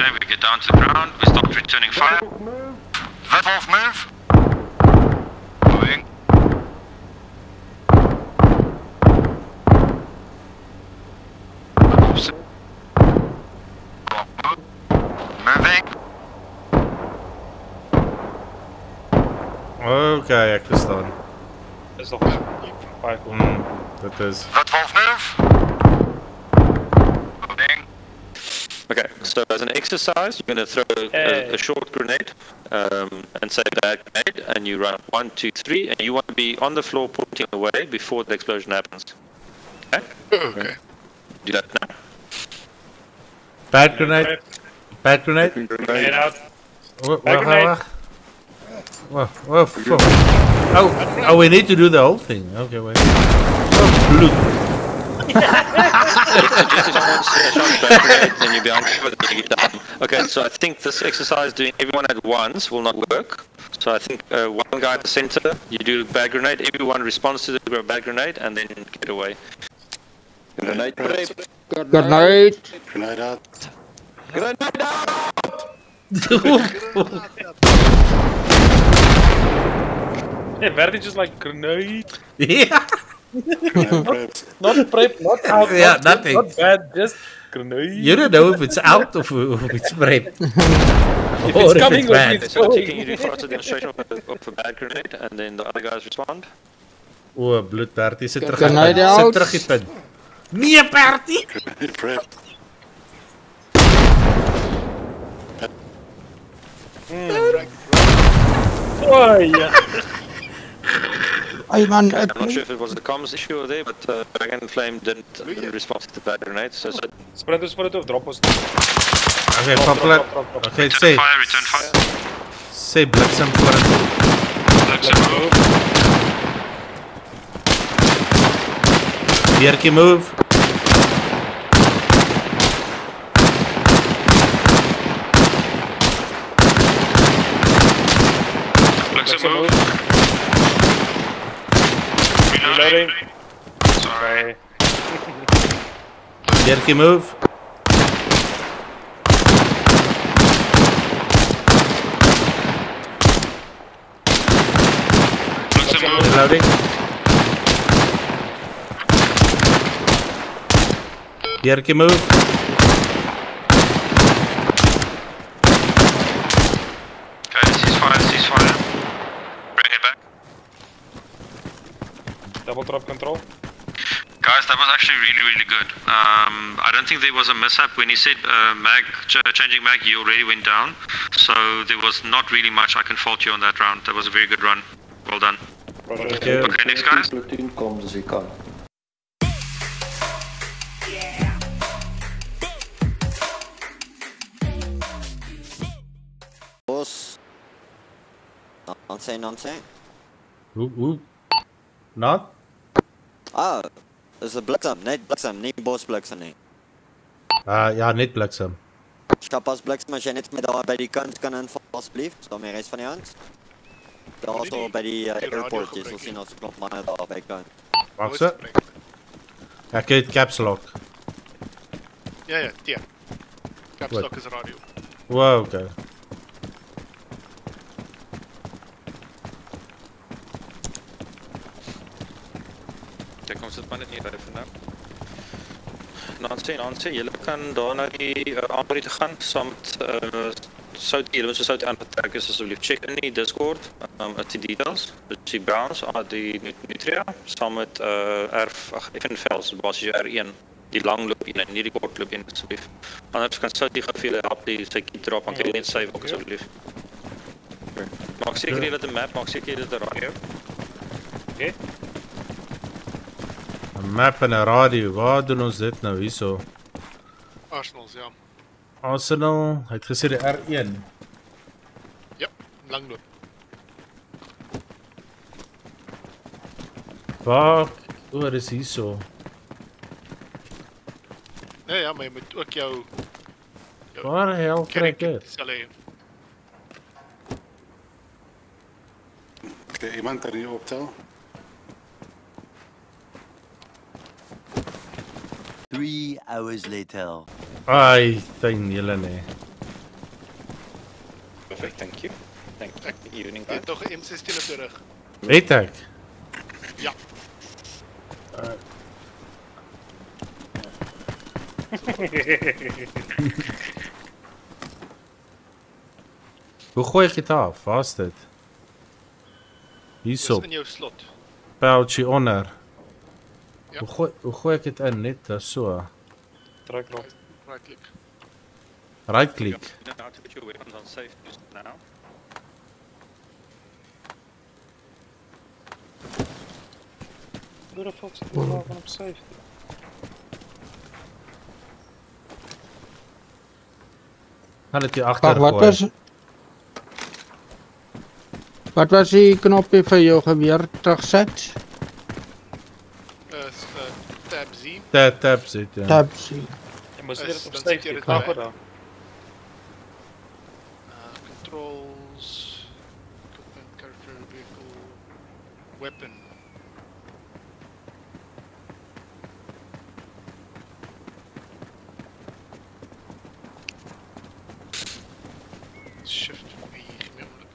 Okay, we get down to the ground, we start returning fire. Wolf, move! Moving. Moving. Okay, ek verstaan. Dis nog baie cool. Dit is. Wolf, move! Moving. Okay, so as an exercise, you're going to throw a short grenade and say bad grenade, and you run 1, 2, 3, and you want to be on the floor pointing away before the explosion happens. Okay? Okay. Do that now. Bad grenade. Bad grenade. Grenade out. Wacht. Oh, we need to do the whole thing. Okay, wait. Oh, bloed. Then you'll be on cover, then you get down. Okay, so I think this exercise doing everyone at once will not work. So I think one guy at the center, you do bad grenade, everyone responds to the bad grenade, and then get away. Grenade. Grenade. Grenade out. Grenade out! Yeah, Verdi just like grenade. Yeah. Not prep, not out. Yeah, not nothing. Not bad, just grenade. You don't know if it's out or if it's prep. If it's coming or bad. it's So going. can you do faster demonstration of a bad grenade, and then the other guys respond? O, bloed Bertie sit terug. Grenade out. Sit terug die punt. Nee, Bertie. Grenade prep. Oh yeah. Hey man, Okay, I'm not sure if it was the comms issue there, but Dragon Flame didn't respond to the bad grenade, so Sprint ons voor dit of drop ons. Okay, popular. Okay, Return fire, return fire. Say bliksem voor het. Bliksem move. Beertjie move. Bliksem move. Reloading. Sorry. Beertjie move. Bliksem move. Reloading. Beertjie move. Okay, ceasefire. Bring it back. Double drop control. Guys, that was actually really good. I don't think there was a mishap. When he said changing mag, you already went down. So there was not really much I can fault you on that round. That was a very good run. Well done. Okay. Okay, next guys. Platoon komt, dus ik kan. Bos. Nonsense. Hoe? Not? Ah, dis 'n bliksem, net bliksem, nie bos bliksem nie. Ja, net bliksem. Skapas bliksem as jy net met daar by die kant kan inval asseblief, so my res van die hand. Daar so by die airport, jy sal sien ons klop manne daar by kant. Maak so. Ek het caps lock. Ja, T. Caps lock is radio. Wow, okay. Kijk, ons zit maar net hier bij vandaan. Nancy, jullie kan daar naar die Arma te gaan, samen met South, jullie moeten South aangetrek is alsjeblieft check in die Discord, uit die details, dus die Browns, die Nutria, samen met even Vels, basis R1, die langloop in en niet die kortloop in alsjeblieft. Anders kan South die gaan veel help, die sy key drop, en kan je niet save ook alsjeblieft. Maak zeker jullie de map, maak zeker jullie de radio. Oké. Een map en een radio, waar doen ons dit nou hierso? Arsenals, ja. Arsenal, hy het gesê die R1. Ja, langloop. Waar? Oor is hierso. Nee, ja, maar je moet ook jou Waar de hel kry ek dit? Okay, iemand kan hier optel. 3 hours later. Ai, tuin julle nee. Perfect, thank you. Thank you. Evening, Jy het nog 'n M16 op die rug. Weet ek. Ja. Hoe gooi ek dit af? Waar is dit? Hierso. Dis in jou slot. Pouchie onder. Ja. Hoe gooi ek dit in? Net so. Druk erop. Right click. Right click. You don't know how to put your weapons on safe just now. Doe de fuck zit die wapen op safety? Gaan dit hier agter Wag, gooi. wat was die knoppie vir jou geweer terugsit? Tab Z. Tab zit, ja. Tab C. Je moet Is- weer op dan safety. zit je er Knap bij. dan. Controls. Equipment, character, vehicle, weapon. Shift V gemiddeld.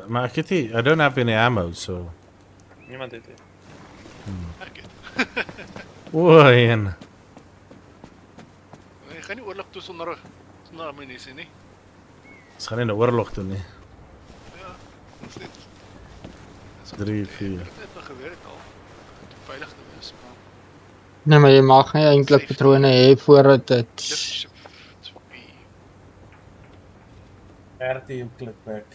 Maar ek het nie, I don't have any ammo, so. Niemand heeft het. Ek het. Oei, en. Jy gaan nie oorlog toe sonder ammunisie nie. Ons gaan nie 'n oorlog doen nie. Ja, dis net. 3, 4. Dit het nog gewerk al. Om veilig te wees, maar Nee, maar jy mag nie eintlik patrone hê voordat dit lift shift V. RT op clickback.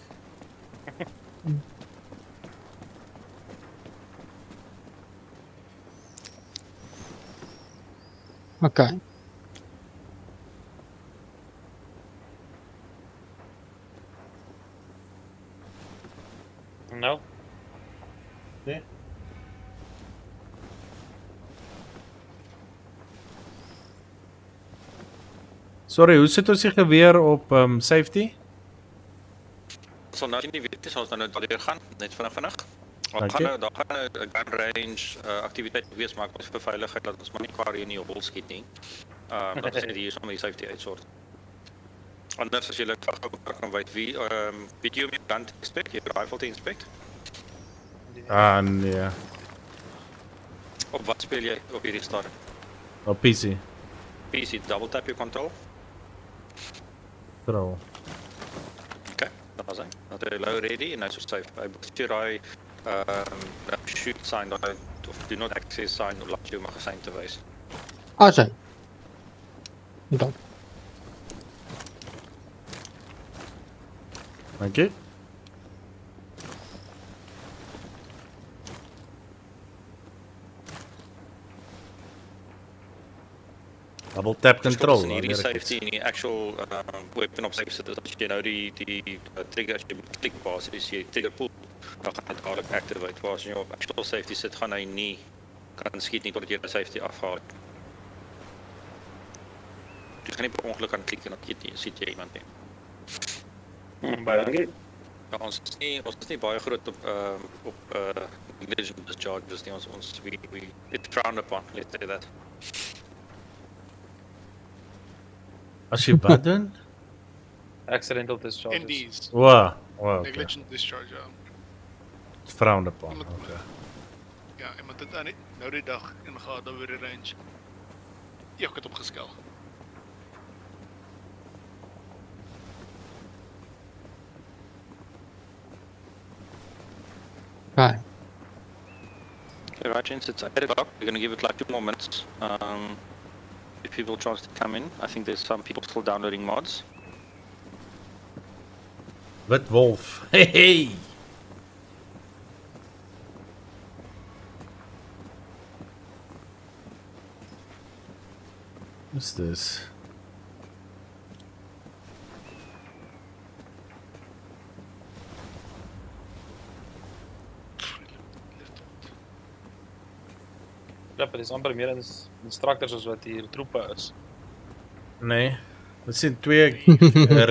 Okay. Nou, Sorry, hoe sit ons die geweer op safety? Ons sal nou nie weet nie, sal ons nou daardeur gaan, net vinnig. Dankie. Daar gaan 'n gun range aktiwiteit wees, maar vir veiligheid dat ons maar nie kwaar hier in die hol skiet nie. Dat is net hier sommer die safety uitsort. Anders as jy gou kan weet wie weet jy om jou gun te inspect, jou rifle te inspect? Ah, nee. Op wat speel jy op hierdie stadium? Op PC. PC, double tap your control. Control. Okay, daar is hy. Nou het hy low ready en hy's so safe. Hy moet jy daai shoot sign daai of do not access sign of laat jou magasyn te wys. Asai. Dan. Dankie. Double tap control. En hierdie wanneer ek safety en die actual weapon op safe sit is as jy nou die trigger as jy klik basies jy trigger pull dan gaan dit dadelik activate. Waar as jy op actual safety sit gaan hy nie kan skiet nie totdat jy die safety afhaal. Jy gaan nie per ongeluk aan klik en dan siet jy iemand nie. baie dankie. Ja, ons is nie baie groot op negligent discharges nie. Ons it's frowned upon, let's say that. As jy wat doen? Accidental discharges. NDs. Wow, okay. Negligent discharge, ja. It's frowned upon. Iemand- Okay. Ja, iemand het aan nou die dag ingegaan oor die range. Ja, ek het hom geskel. Okay. Okay, right, gents, it's 8 o'clock. We're going to give it like 2 more minutes. If people chance to come in, I think there's some people still downloading mods. Wit wolf. Hey hey. What's this? Ja, het is amper meer instructors as wat hier troepe is. Nee. Dit sien 2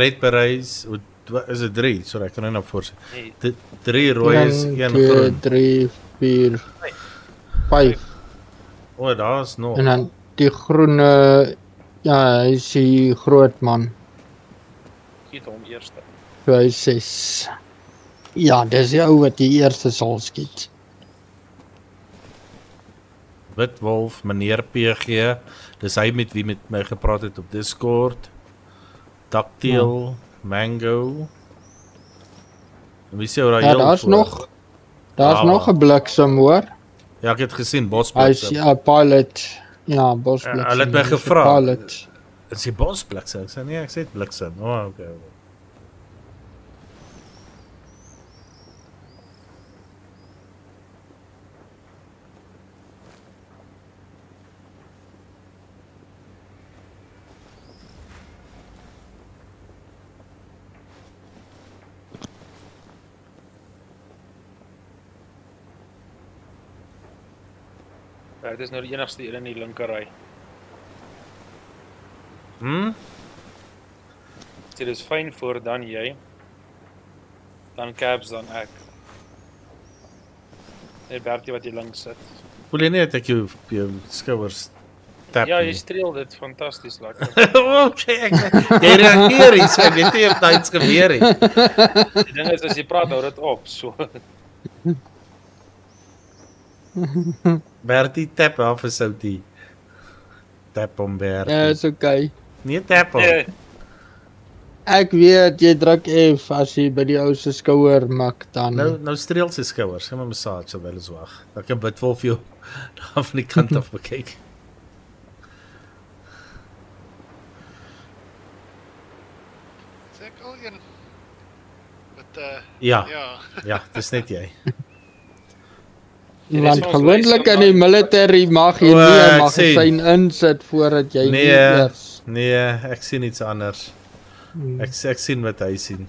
red berets. Is dit 3? Sorry, ek kan nou voorsien. Nee. 3 rooi is 1 2, groen. 3, 4, 5. O, daar is nog. En dan die groene, ja, hy is die groot man. Skiet hom eerste. So hy is 6. Ja, dis die ou wat die eerste sal skiet. Witwolf, meneer PG, dis hy met wie met my gepraat het op Discord. Ducktail, Mango. En wie sê oor Ja, daar's nog nog 'n bliksem hoor. Ja, ek het gesien Hy is bosbliksem. ja, pilot. Ja, bosbliksem. Hulle het my Hy is 'n gevra. pilot. Is die bosbliksem? Ek sê nee, ek sê bliksem. Oh, okay. Ja, dit is nou die enigste een in die linkerry. Dit is fyn voor dan jy. Dan Cabs, dan ek. Net Bertie wat hier links sit. Voel jy net ek jou skouers tap Ja, jy nie? streel dit fantasties lekker. Okay, jy reageer hier, so ek weet nie of daar iets gebeur het. Die ding is, as jy praat, hou dit op, so. Bertie, tap af vir Soutie. Tap om Bertie. Ja, is okay. Nee, tap om. Nee, Ek weet jy druk F as jy by die ou se skouer mik dan. Nou streel sy skouers, gee my massage terwyl ons wag. Dan kan Bitwolf jou daar van die kant af bekyk. Sê ek al een wat Ja, ja. ja, dis net jy. Want gewoonlik in die military mag jy O, nie 'n ek magasyn insit voordat jy nie Nee, eers. nee, ek sien iets anders. Ek sien wat hy sien.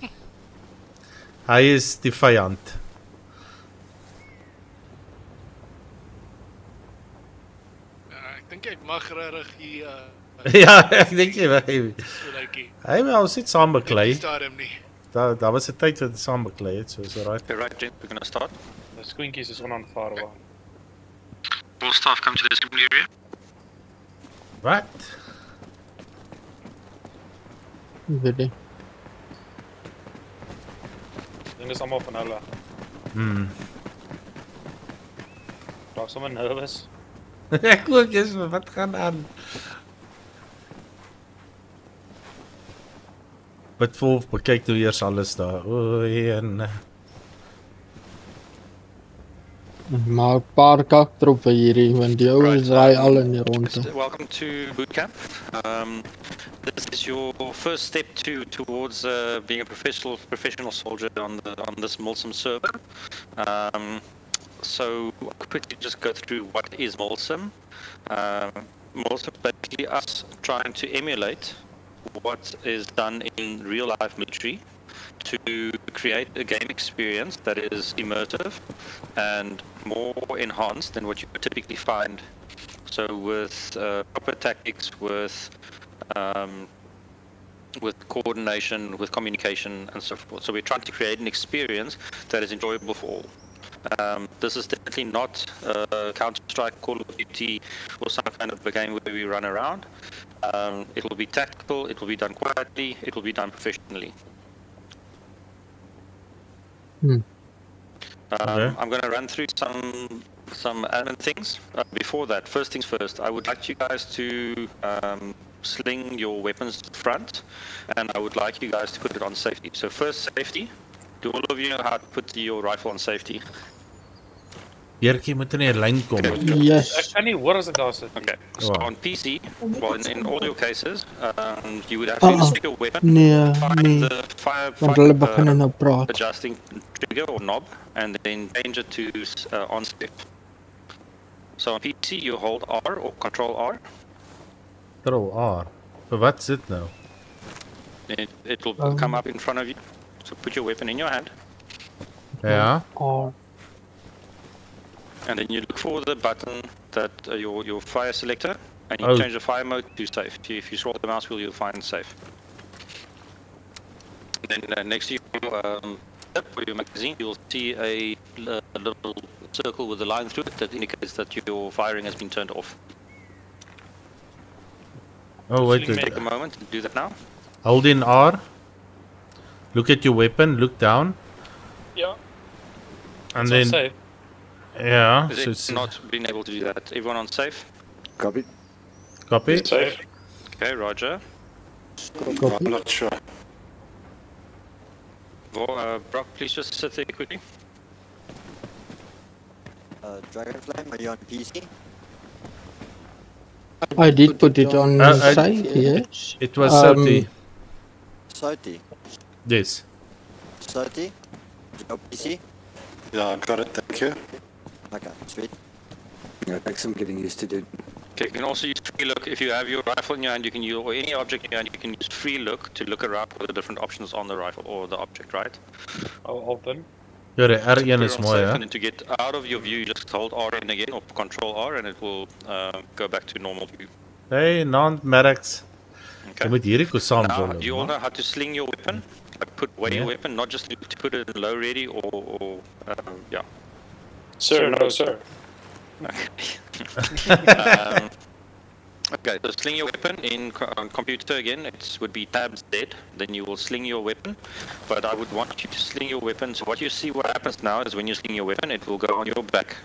Hy is die vyand. Ek dink ek mag regtig hier Ja, ek dink jy hy. so lykie. Hy wou ons sit saam beklei. Stadium nie. Daar was 'n tyd wat ons saam beklei het, so is alright. Okay, right, Jen, we're gonna start. die skoentjies is onaanvaarbaar. All staff come to the assembly area. Wat? Weet jy. Ding is allemaal van hulle. Raak sommer nervous. Ek ook eens, wat gaan aan? Bitwolf, bekyk nou eers alles daar. Oei, en Maar 'n paar kaktroepe hierdie, want die ouens draai al in die ronde. Welcome to boot camp. This is your first step towards being a professional soldier on this Milsim server. So I'll quickly just go through what is Milsim. Milsim is basically us trying to emulate what is done in real life military to create a game experience that is immersive and more enhanced than what you would typically find. So with proper tactics, with coordination, with communication and so forth. So we're trying to create an experience that is enjoyable for all. This is definitely not Counter-Strike, Call of Duty, or some kind of a game where we run around. It will be tactical, it will be done quietly, it will be done professionally. I'm going to run through some admin things. Before that, first things first, I would like you guys to sling your weapons to the front, and I would like you guys to put it on safety. So first, safety. Do all of you know how to put your rifle on safety? Jerkie moet in 'n lyn kom. Yes. Ek kan nie hoor as ek daar sit. Okay, so Wow. on PC, well, in all your cases, you would actually stick your weapon, Nee, find nee. the fire Want hulle begin nou praat. adjusting trigger or knob, and then change it to on safe. So on PC, you hold R or Control R. Control R. Vir wat sit nou? It will come up in front of you. So put your weapon in your hand, Ja. and then you look for the button that your fire selector, and you Oh. change the fire mode to safe. If you scroll the mouse wheel, you'll find safe. Then next to your clip for your magazine, you'll see a little circle with a line through it that indicates that your firing has been turned off. Oh wait, Take a moment to do that now. hold in R. Look at your weapon. Look down. Yeah. And It's then not safe. yeah. Is So it it's not being able to do that? Everyone on safe? Copy. copy. Safe. Okay, Roger. I'm not sure. Brock, please just sit there quickly. Dragonflame, are you on PC? I did put it on I- save, yes. It was 30. Soti. Yes. Soti? Your PC? Yeah, I got it, thank you. Okay, sweet. Yeah, thanks, I'm getting used to it. Okay, you can also use free look. If you have your rifle in your hand, you can use, or any object in your hand, you can use free look to look around for the different options on the rifle or the object, right? I'll open. Ja, die R1 Put is it on mooi, safe, hè? and then to get out of your view, you just hold R in again, or Control R, and it will go back to normal view. Hey, non-Maddox. Okay. Jy moet hierdie kosam Now, wil. you all know how to sling your weapon? Like put away your weapon, not just to put it in low ready or yeah. Sir, no, sir. Okay, so sling your weapon on computer again. It would be tab Z. Then you will sling your weapon. But I would want you to sling your weapon. So what you see, what happens now is when you sling your weapon, it will go on your back,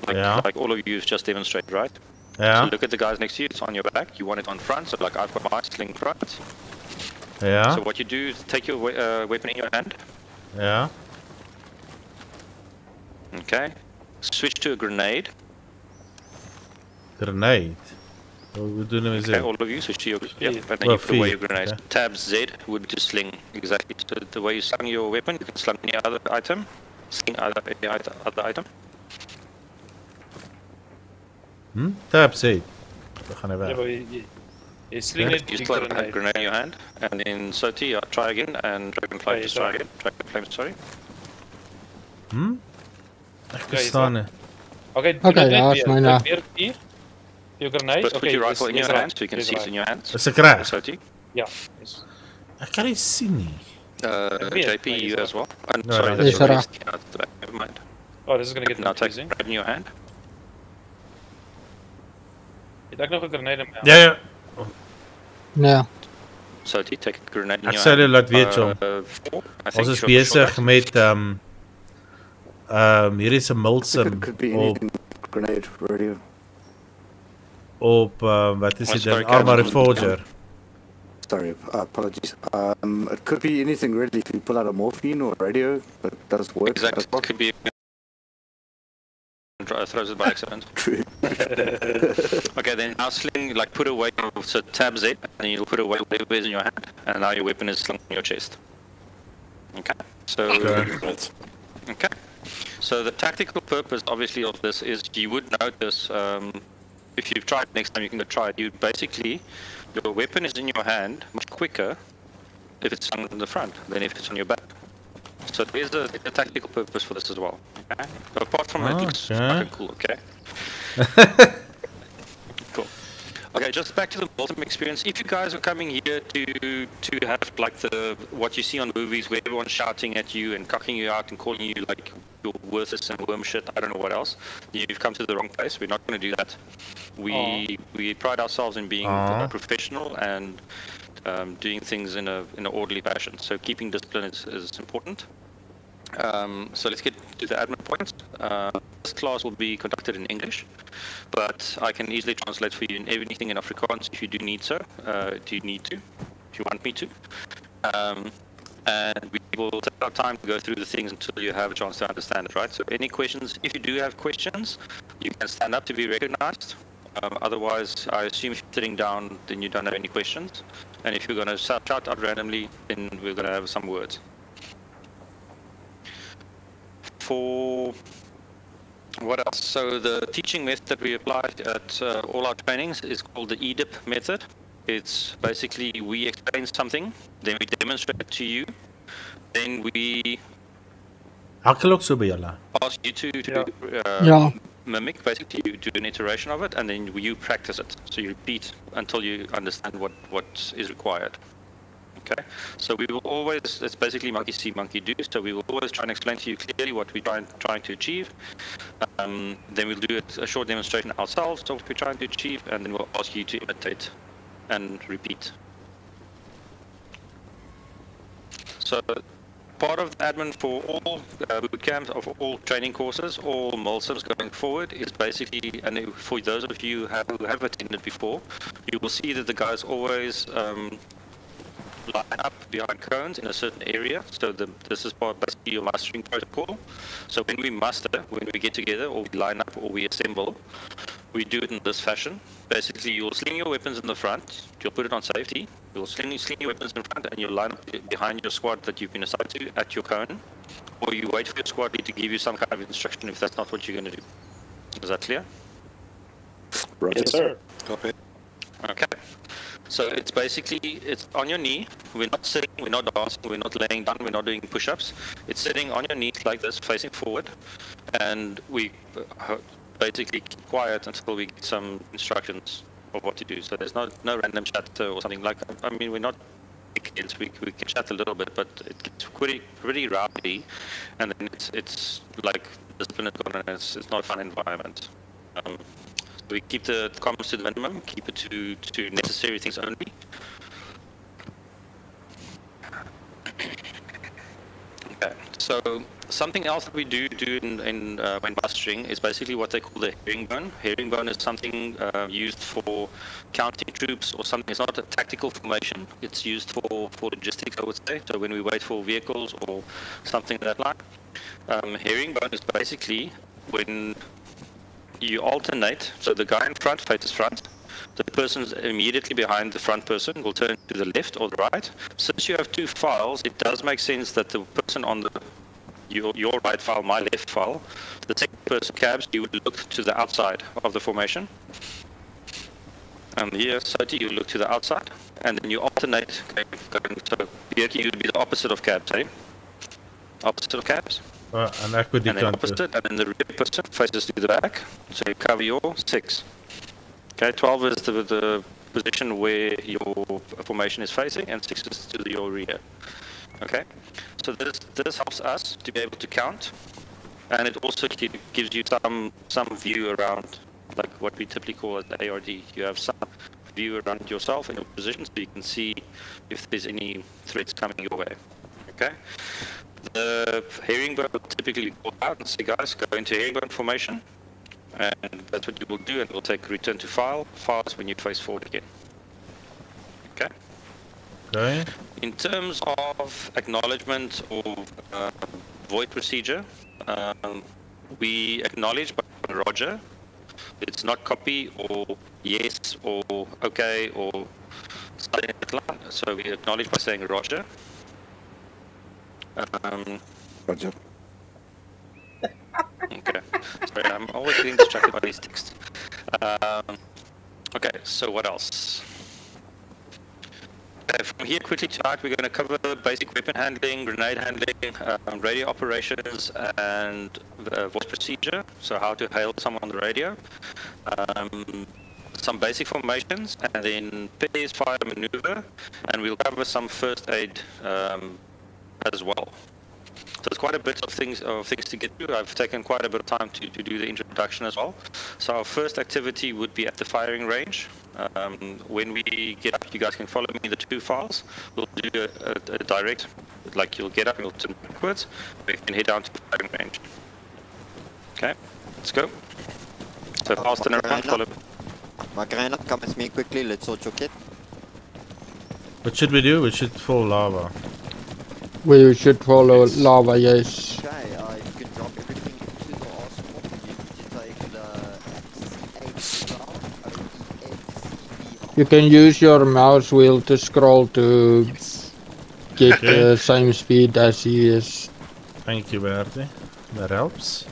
like all of you have just demonstrated, right? Yeah. So look at the guys next to you. It's on your back. You want it on front. So like I've got my sling front. Yeah. So what you do is take your weapon in your hand. Yeah. Okay. Switch to a grenade. Grenade. Hoe doen we Okay, dit? all of you switch to your and then Well, you put away your feed, grenades. okay. Tab Z would be to sling. Exactly. So the way you sling your weapon, you can sling any other item. Sling any other item. Tab Z. We gaan Yeah, weg. but you sling it, You you still have a grenade. grenade in your hand, and then Soti, try again, and Dragonfly, just try again. Dragonflame, sorry. Ek verstaan nie. Okay, Okay, ja, is myne. Weer hier. Your grenade. But put Okay, your rifle in your right. hands, so you can Dis see it right. in your hands. Is ek reg? Soti. Yeah. Yes. Ek kan nie sien nie. JP, you as well. No, Sorry, no, that's Yes, your sir. wrist. Yeah, that's right. Never mind. Oh, this is gonna get Now take confusing. it in your hand. Het ek nog 'n grenade in my hand? Ja, ja. Ja. Soti, take a grenade in Ek your sal hand. jou laat weet, John. 4, I think Ons is shot besig that. met hier is 'n Milsim Could be op anything. Grenade, radio. op wat is Oh, dit sorry, dan? Arma Captain. Reforger. Sorry, apologies. It could be anything really. If you pull out a morphine or a radio, but that does work. Exactly. as well. It could be throws it by accident. True. Okay, then now sling, like put away, so tab Z, and you'll put away whatever is in your hand, and now your weapon is slung on your chest. Okay, so Right. okay, so the tactical purpose, obviously, of this is you would notice, if you've tried it next time, you can go try it. You basically, your weapon is in your hand much quicker if it's slung in the front than if it's on your back. So there's a tactical purpose for this as well. Okay? So apart from it, looks Okay. fucking cool. Okay. Cool. Okay, just back to the Milsim experience. If you guys are coming here to have like what you see on movies where everyone's shouting at you and cocking you out and calling you like you're worthless and worm shit, I don't know what else, you've come to the wrong place. We're not going to do that. We pride ourselves in being professional and doing things in an orderly fashion. So keeping discipline is important. So let's get to the admin points. This class will be conducted in English, but I can easily translate for you in anything in Afrikaans if you do need so. If you want me to. And we will take our time to go through the things until you have a chance to understand it, right? So any questions, if you do have questions, you can stand up to be recognized. Otherwise, I assume if you're sitting down, then you don't have any questions. And if you're going to shout out randomly, then we're going to have some words. For what else? So the teaching method that we apply at all our trainings is called the EDIP method. It's basically we explain something, then we demonstrate it to you, then we Hakkelok so by julle. ask you to Ja. mimic, basically you do an iteration of it, and then you practice it. So you repeat until you understand what is required. Okay, so we will always, it's basically monkey see, monkey do, so we will always try and explain to you clearly what we're trying to achieve. Then we'll do a short demonstration ourselves of what we're trying to achieve, and then we'll ask you to imitate and repeat. So part of the admin for all boot camps, of all training courses, all Milsims going forward is basically, and for those of you who have attended before, you will see that the guys always line up behind cones in a certain area. So this is basically your mustering protocol. So when we muster, when we get together, or we line up, or we assemble, we do it in this fashion. Basically, you'll sling your weapons in the front, you'll put it on safety, you'll sling your weapons in front, and you'll line up behind your squad that you've been assigned to at your cone, or you wait for your squad lead to give you some kind of instruction if that's not what you're going to do. Is that clear? Roger. Yes, sir. Copy. Okay. So it's basically, it's on your knee. We're not sitting, we're not dancing, we're not laying down, we're not doing push-ups. It's sitting on your knees like this, facing forward, and we basically keep quiet until we get some instructions of what to do. So there's no random chat or something like that. I mean, we're not kids, we can chat a little bit, but it gets pretty rowdy, and then it's like discipline is gone, and it's not a fun environment. We keep the comments to the minimum, keep it to necessary things only. Okay, so something else that we do in when mustering is basically what they call the herringbone. Herringbone is something used for counting troops or something. It's not a tactical formation. It's used for logistics, I would say. So when we wait for vehicles or something like that. Herringbone is basically when you alternate, so the guy in front faces front, the person immediately behind the front person will turn to the left or the right. Since you have two files, it does make sense that the person on your right file, my left file, the second person cabs, you would look to the outside of the formation. And here, Soti, you look to the outside, and then you alternate going, so Bjerke, you would be the opposite of cabs, eh? Opposite of cabs? And then opposite, and then the rear person faces to the back, so you cover your 6. Okay, 12 is the position where your formation is facing, and 6 is to your rear. Okay, so this helps us to be able to count, and it also gives you some view around, like what we typically call as the ARD. You have some view around yourself and your position, so you can see if there's any threats coming your way. Okay. The herringbone will typically go out and say, guys, go into herringbone formation, and that's what you will do, and it will take return to files when you face forward again. Okay? Okay. In terms of acknowledgement of void procedure, we acknowledge by Roger. It's not copy or yes or okay or silent, so we acknowledge by saying Roger. Roger. Okay. Sorry, I'm always getting distracted by these texts. Okay, so what else? From here, quickly to out, we're going to cover basic weapon handling, grenade handling, radio operations, and voice procedure. So how to hail someone on the radio. Some basic formations, and then pairs, fire, maneuver, and we'll cover some first aid as well. So there's quite a bit of things to get through. I've taken quite a bit of time to do the introduction as well. So our first activity would be at the firing range. When we get up, you guys can follow me in the 2 files. We'll do a direct, like you'll get up and you'll turn backwards. We can head down to the firing range. Okay, let's go. So fast and around, follow. Macarena, come with me quickly, let's sort your kit. What should we do? We should follow lava. We should follow lava, yes. Okay, you can drop everything into the arsenal. You need to take the C8 You can use your mouse wheel to scroll to get the same speed as he is. Thank you, Bertie. That helps.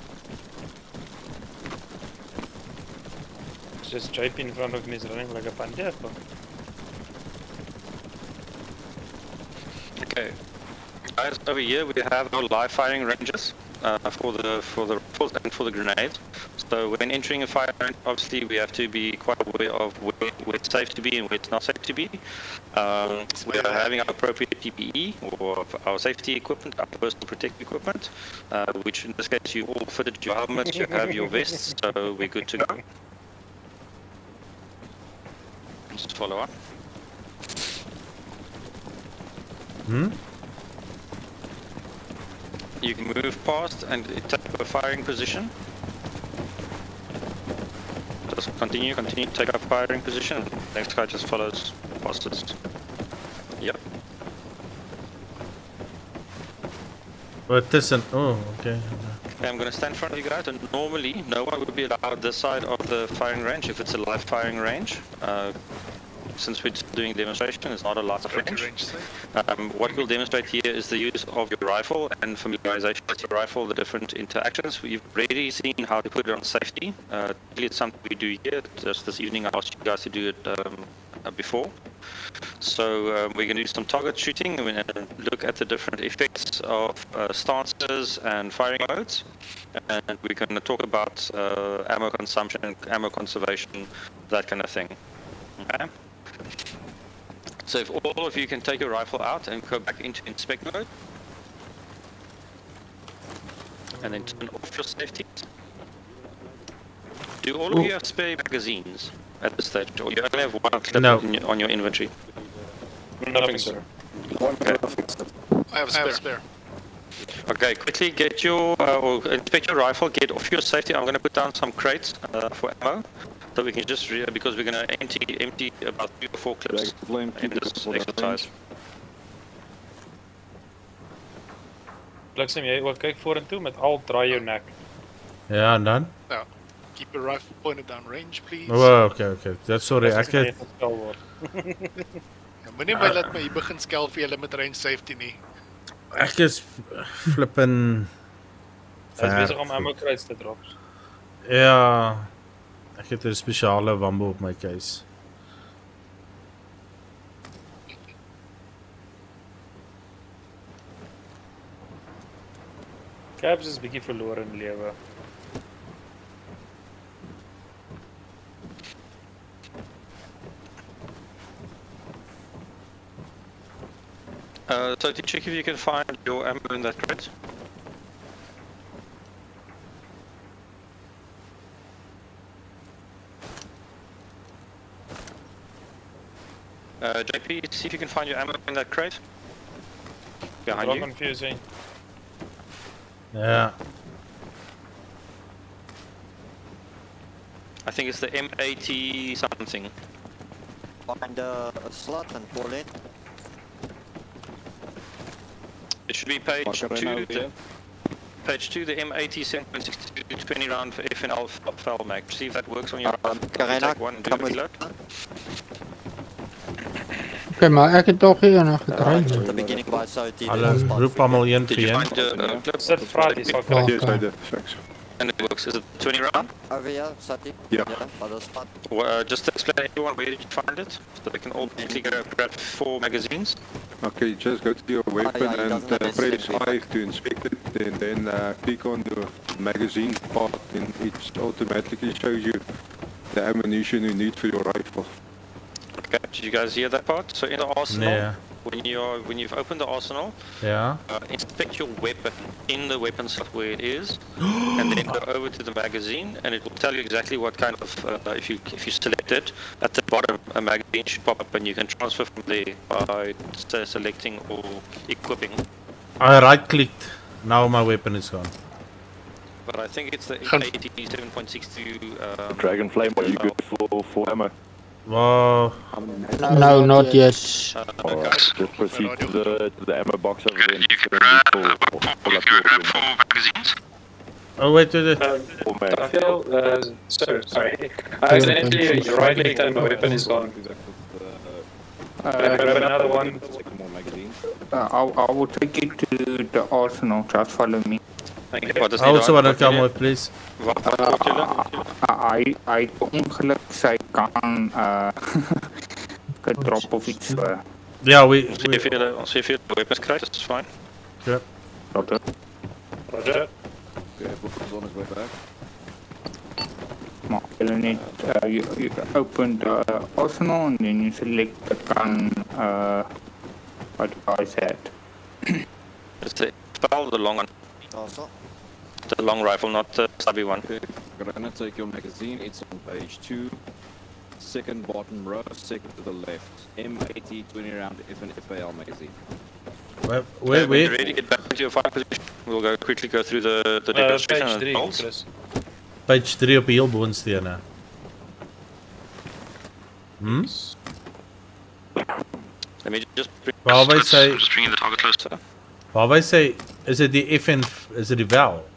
It's just JP in front of me is running like a pandya. Okay. Guys, over here we have our live firing ranges. for the rifles and for the grenades. So when entering a fire range, obviously we have to be quite aware of where it's safe to be and where it's not safe to be. We are having our appropriate PPE or our safety equipment, our personal protective equipment, which in this case you all fitted your helmets, you have your vests, so we're good to go. Just follow up. You can move past and take a firing position. Just continue, take a firing position. Next guy just follows past us. Yep. But it isn't. Oh, okay. Okay, I'm going to stand in front of you guys, and normally no one would be allowed this side of the firing range if it's a live firing range. Since we're doing demonstration, it's not a live range. What we'll demonstrate here is the use of your rifle and familiarization with your rifle, the different interactions. We've already seen how to put it on safety. It's something we do here. Just this evening I asked you guys to do it before. So we're going to do some target shooting and look at the different effects of stances and firing modes. And we're going to talk about ammo consumption, ammo conservation, that kind of thing. Okay. So if all of you can take your rifle out and go back into inspect mode, and then turn off your safeties. Do all of you have spare magazines at this stage, or you only have one clip on your inventory? Nothing, sir. Okay. I have a spare. Okay, quickly get your, or inspect your rifle, get off your safety. I'm going to put down some crates for ammo. So we can just, because we're going to empty about 3 or 4 clips in this exercise. Milsim, jy ook kyk vorentoe met al draai jou nek. Ja, en dan? Ja. Keep your rifle pointed down range, please. Oh, okay. That's sorry, ek het... Ja, moenie my laat my hier begin skel vir julle met range safety nie. Ek is flippin... Hy is bezig om ammo crates te drop. Ja... Ek het 'n spesiale wambo op my case. Cabs is bietjie verlore in lewe. So to check if you can find your ammo in that crate. JP, see if you can find your ammo in that crate. Behind you. Confusing. Yeah. I think it's the M80 something. Find a slot and pull it. It should be page 2. Page 2, the M80 7.62 20 round for FNL FL mag. See if that works on your Karina, take one and do a reload. Okay, maar ek het toch hier nog gedraaid. The beginning by Saudi. Hulle roep almal een Did vir you een. find the clip? Sit vra die sal kry. And it works. Is it 20 round? Over here, Saudi. Yeah. Other spot. Just explain to everyone where did you find it, so they can all quickly grab 4 magazines. Okay, just go to your weapon yeah, and press I to inspect it, and then click on the magazine part, and it automatically shows you the ammunition you need for your rifle. Okay, did you guys hear that part? So in the arsenal, Yeah. when you've opened the arsenal, Ja. inspect your weapon in the weapon slot where it is, and then go over to the magazine, and it will tell you exactly what kind of, if you select it, at the bottom a magazine should pop up, and you can transfer from there by selecting or equipping. I right clicked. Now my weapon is gone. But I think it's the 87.62. Dragon Flame, are you good for ammo? Wow. No, not yet. Alright, just proceed to the ammo box over there. You can grab 4 magazines. Oh wait. I feel, sorry. I accidentally right-clicked and my weapon is gone. Grab another one. I will take it to the arsenal. Just follow me. Thank you. Wat is I also want to come with, please. Wat verkoop julle? Hy ongeluk sy kan gedrop of iets. Yeah, we Ons sê vir julle weapons kry, that's fine. Yeah. Roger. Roger. Okay, Wolf's on his way back. Maar jullie niet, you open the arsenal and then you select the gun, what I said. It's the spell, the long one. Also. The long rifle, not the stubby one. Okay, you're gonna take your magazine. It's on page 2. Second bottom row, second to the left. M80 20 round FAL magazine. Wait. When you're ready, get back into your fire position. We'll quickly go through the demonstration Page and 3, bolts. Chris. Page 3 op die heel boonstene. Let me just bring Waar wij sê, just bringing the target closer. waar wij sê, is dit die FN, is dit die wel?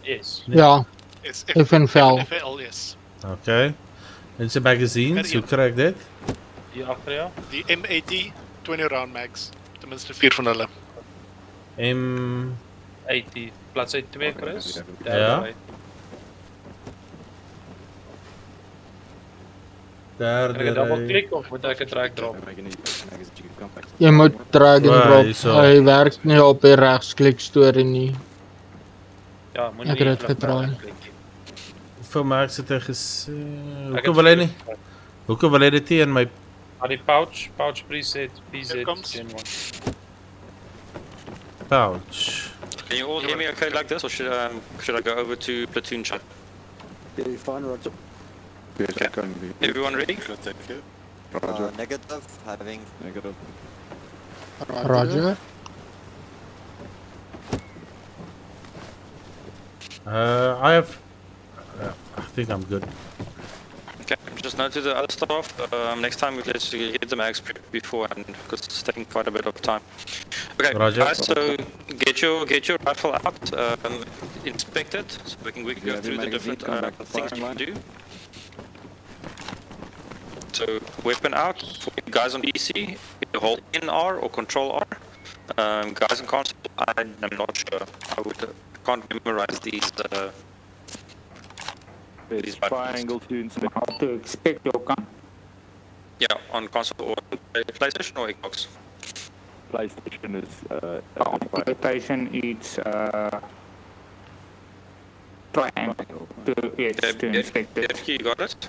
Yes. Ja, Yes, FNVL. FL, yes. Okay. En sy magazines, hoe kry ek dit? Hier agter jou. Die M80 20 round mags. Tenminste 4 van hulle. M... 80. Bladsy 2, Chris. Ja. Kan ek 'n double Derde... klik of moet ek 'n drag drop? Jy moet drag and drop. hierso. Hy werk nie op die regsklik storie nie. Ja, moenie Ek het dit getraai. Hoeveel merk sit hy gesê? Hoekom wil hy nie? Hoekom wil hy dit nie in my... Maar die pouch preset, PZ Gen 1. pouch? Can you all hear me okay like this, or should I go over to platoon chat? Yeah, fine, Roger. Yes, I can be. Everyone ready? Roger. Negative, having. Negative. Roger. I have... I think I'm good. Okay, just note to the other staff, next time let's get the mags prepped beforehand, because it's taking quite a bit of time. Okay, Roger. guys, so get your rifle out, inspect it, so we can quickly go through the different things you can do. So, weapon out, for you guys on PC, you hold NR or Control R. Guys on console, I'm not sure, can't memorize these triangle to inspect. How to expect your gun? Yeah, on console or PlayStation or Xbox? PlayStation is PlayStation it's triangle to, yes, to inspect it. You got it?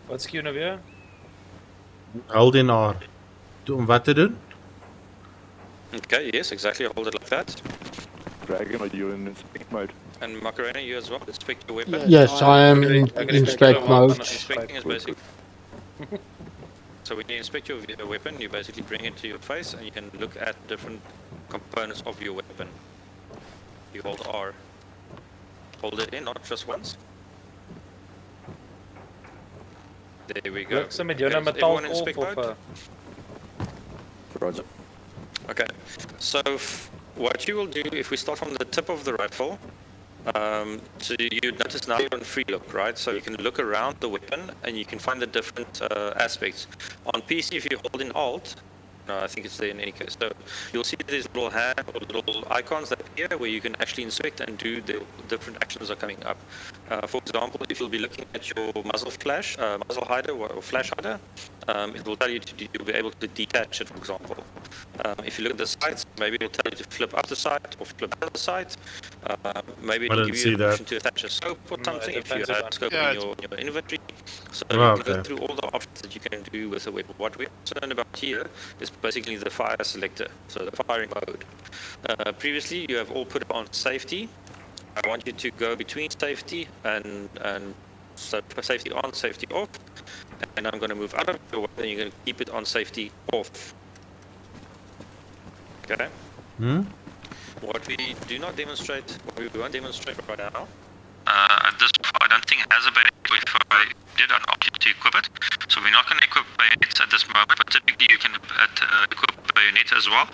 Wat skieu nou weer? Hold in R. Om wat te doen? Okay, yes, exactly, hold it like that. Dragon, are you in inspect mode? And Macarena, you as well, inspect your weapon. Yes, I am in inspect mode. Inspecting is basic. So when you inspect your weapon, you basically bring it to your face and you can look at different components of your weapon. You hold R. Hold it in, not just once. There we go. Werk ze met jou nou Is met everyone talk in off inspect of... mode? Roger. Okay, so what you will do if we start from the tip of the rifle, so you notice now you're on free look, right? So you can look around the weapon and you can find the different aspects. On PC, if you hold in Alt, no, I think it's there in any case. So you'll see these little hand or little icons that appear where you can actually inspect and do the different actions that are coming up. For example, if you'll be looking at your muzzle hider or flash hider, it will tell you you'll be able to detach it, for example. If you look at the sights, maybe it will tell you to flip up the sight or flip down the sight. Maybe it will give you the option to attach a scope or something if you have a scope in your inventory. So you can go through all the options that you can do with a weapon. What we're concerned about here is basically the fire selector, so the firing mode. Previously, you have all put it on safety. I want you to go between safety and so safety on, safety off, and I'm going to move out of your weapon. You're going to keep it on safety off. Okay. What we do not demonstrate, what we won't demonstrate right now. At this point, I don't think it has a bayonet. If I did, I'd opt you to equip it. So we're not going to equip bayonets at this moment, but typically you can equip a bayonet as well.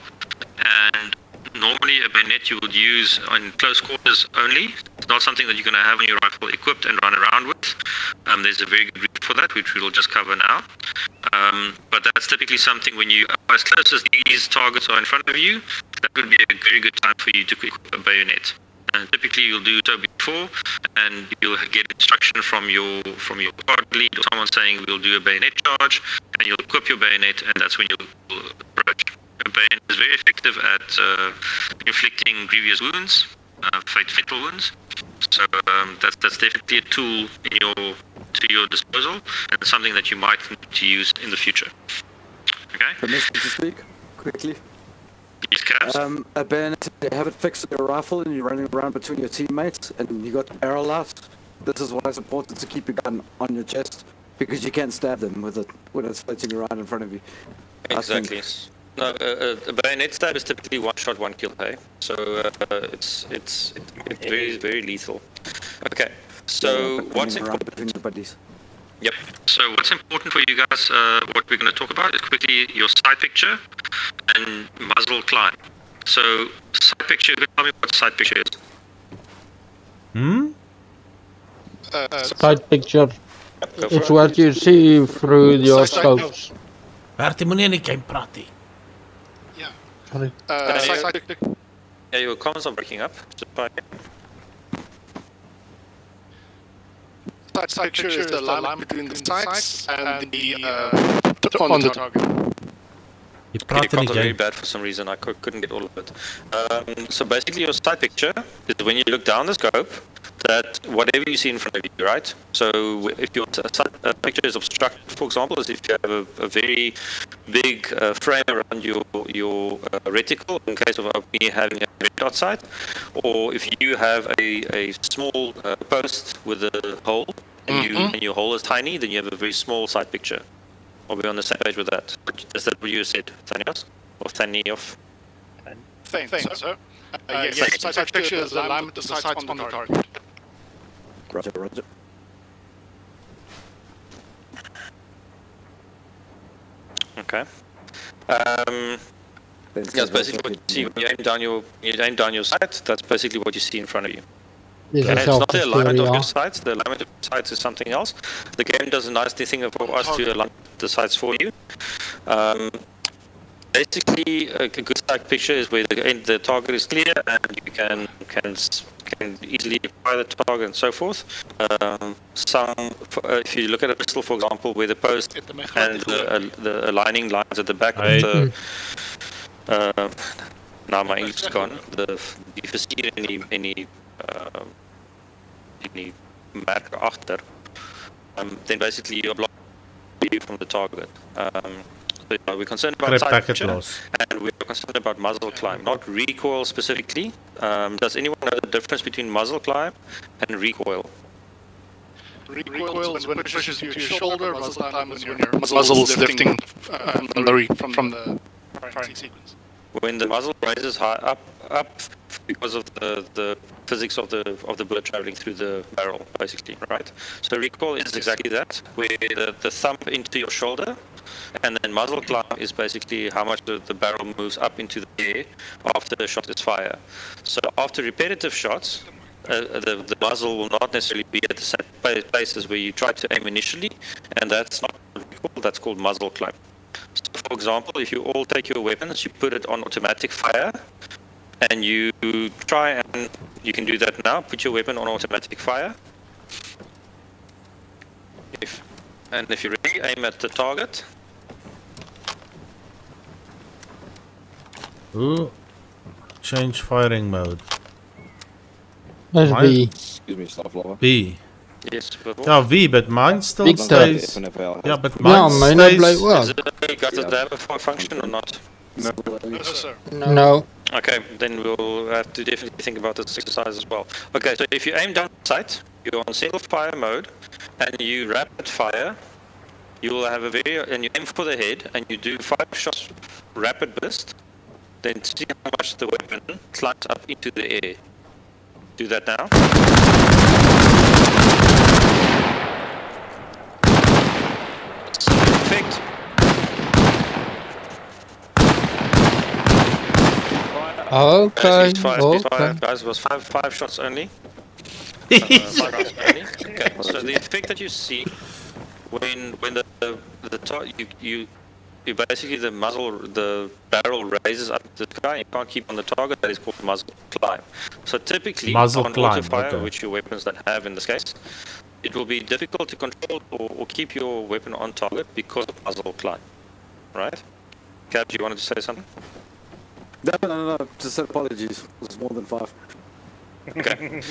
And normally a bayonet you would use in close quarters only. It's not something that you're going to have on your rifle equipped and run around with. There's a very good reason for that, which we will just cover now. But that's typically something when you are as close as these targets are in front of you, that would be a very good time for you to equip a bayonet. And typically you'll do so before, and you'll get instruction from your squad lead or someone saying we'll do a bayonet charge, and you'll equip your bayonet, and that's when you'll approach. A bayonet is very effective at inflicting grievous wounds, fatal wounds. So that's definitely a tool to your disposal, and something that you might need to use in the future. Okay. Permission to speak quickly. Yes, Cabs. A bayonet, you have it fixed to your rifle and you're running around between your teammates and you got the barrel out. This is why it's important to keep your gun on your chest, because you can't stab them with it when it's floating around in front of you. Exactly. No, a bayonet stab is typically one shot, one kill, hey? So it's very lethal. Okay, so what's important? Yep. So what's important for you guys, what we're going to talk about is quickly your side picture and muzzle climb. So side picture, tell me what side picture is. Side picture. It's what you see through your scopes. Bertie, moenie in die game praat nie. Sorry. Yeah, your comments are breaking up. Side picture is the line between the sights and the on the target. You praat in die very game. bad for some reason. I couldn't get all of it. So basically, your side picture is when you look down the scope, that whatever you see in front of you, right? So if your side picture is obstructed, for example, is if you have a very big frame around your reticle, in case of me having a red dot sight, or if you have a small post with a hole, and your hole is tiny, then you have a very small side picture. Are we on the same page with that? Is that what you said, Thanios? Or Thanioff? Thanks, sir. Yes, side picture is the alignment of the sights on the target. Roger, roger. Okay. That's basically what you see when you aim down your sight. That's basically what you see in front of you. Yes, Okay, it's not the alignment of your sights. The alignment of your sights is something else. The game does a nice thing for us to align the sights for you. Basically, a good sight picture is where the target is clear and you can easily fire the target and so forth. If you look at a pistol, for example, where the post and the aligning lines at the back of the now my English is gone. If you see any mark after, then basically you're blocking you from the target. So we're concerned about side picture, and we're concerned about muzzle climb, not recoil specifically. Does anyone know the difference between muzzle climb and recoil? Recoil is when it pushes you to your shoulder, muzzle climb is when your muzzle is lifting from the firing sequence. When the muzzle raises high up because of the physics of the bullet traveling through the barrel, basically, right? So recoil is exactly that, where the thump into your shoulder, and then muzzle climb is basically how much the barrel moves up into the air after the shot is fired. So after repetitive shots, the muzzle will not necessarily be at the same places where you try to aim initially, and that's not recoil, that's called muzzle climb. So for example, if you all take your weapons, you put it on automatic fire, and you try, and you can do that now, put your weapon on automatic fire. If you're ready, aim at the target. Ooh. Change firing mode. That's B. Excuse me, stuff lover. B. Yes, Ja, V, but mine still Big stays. FNFL. Yeah, but mine stays. Does it have a function or not? No, sir. No. Okay, then we'll have to definitely think about this exercise as well. Okay, so if you aim down sight, you're on single fire mode, and you rapid fire, you will have and you aim for the head, and you do 5 shots rapid burst, then see how much the weapon climbs up into the air. Do that now. Perfect. Okay. Guys, it was five shots only. 5 rounds only. Okay, so the effect that you see when you basically the barrel raises up the sky, you can't keep on the target. That is called muzzle climb. So typically on auto fire, which your weapons don't have in this case, it will be difficult to control or keep your weapon on target because of muzzle climb. Right? Cap, you wanted to say something? No. Just said apologies. It was more than 5. Okay.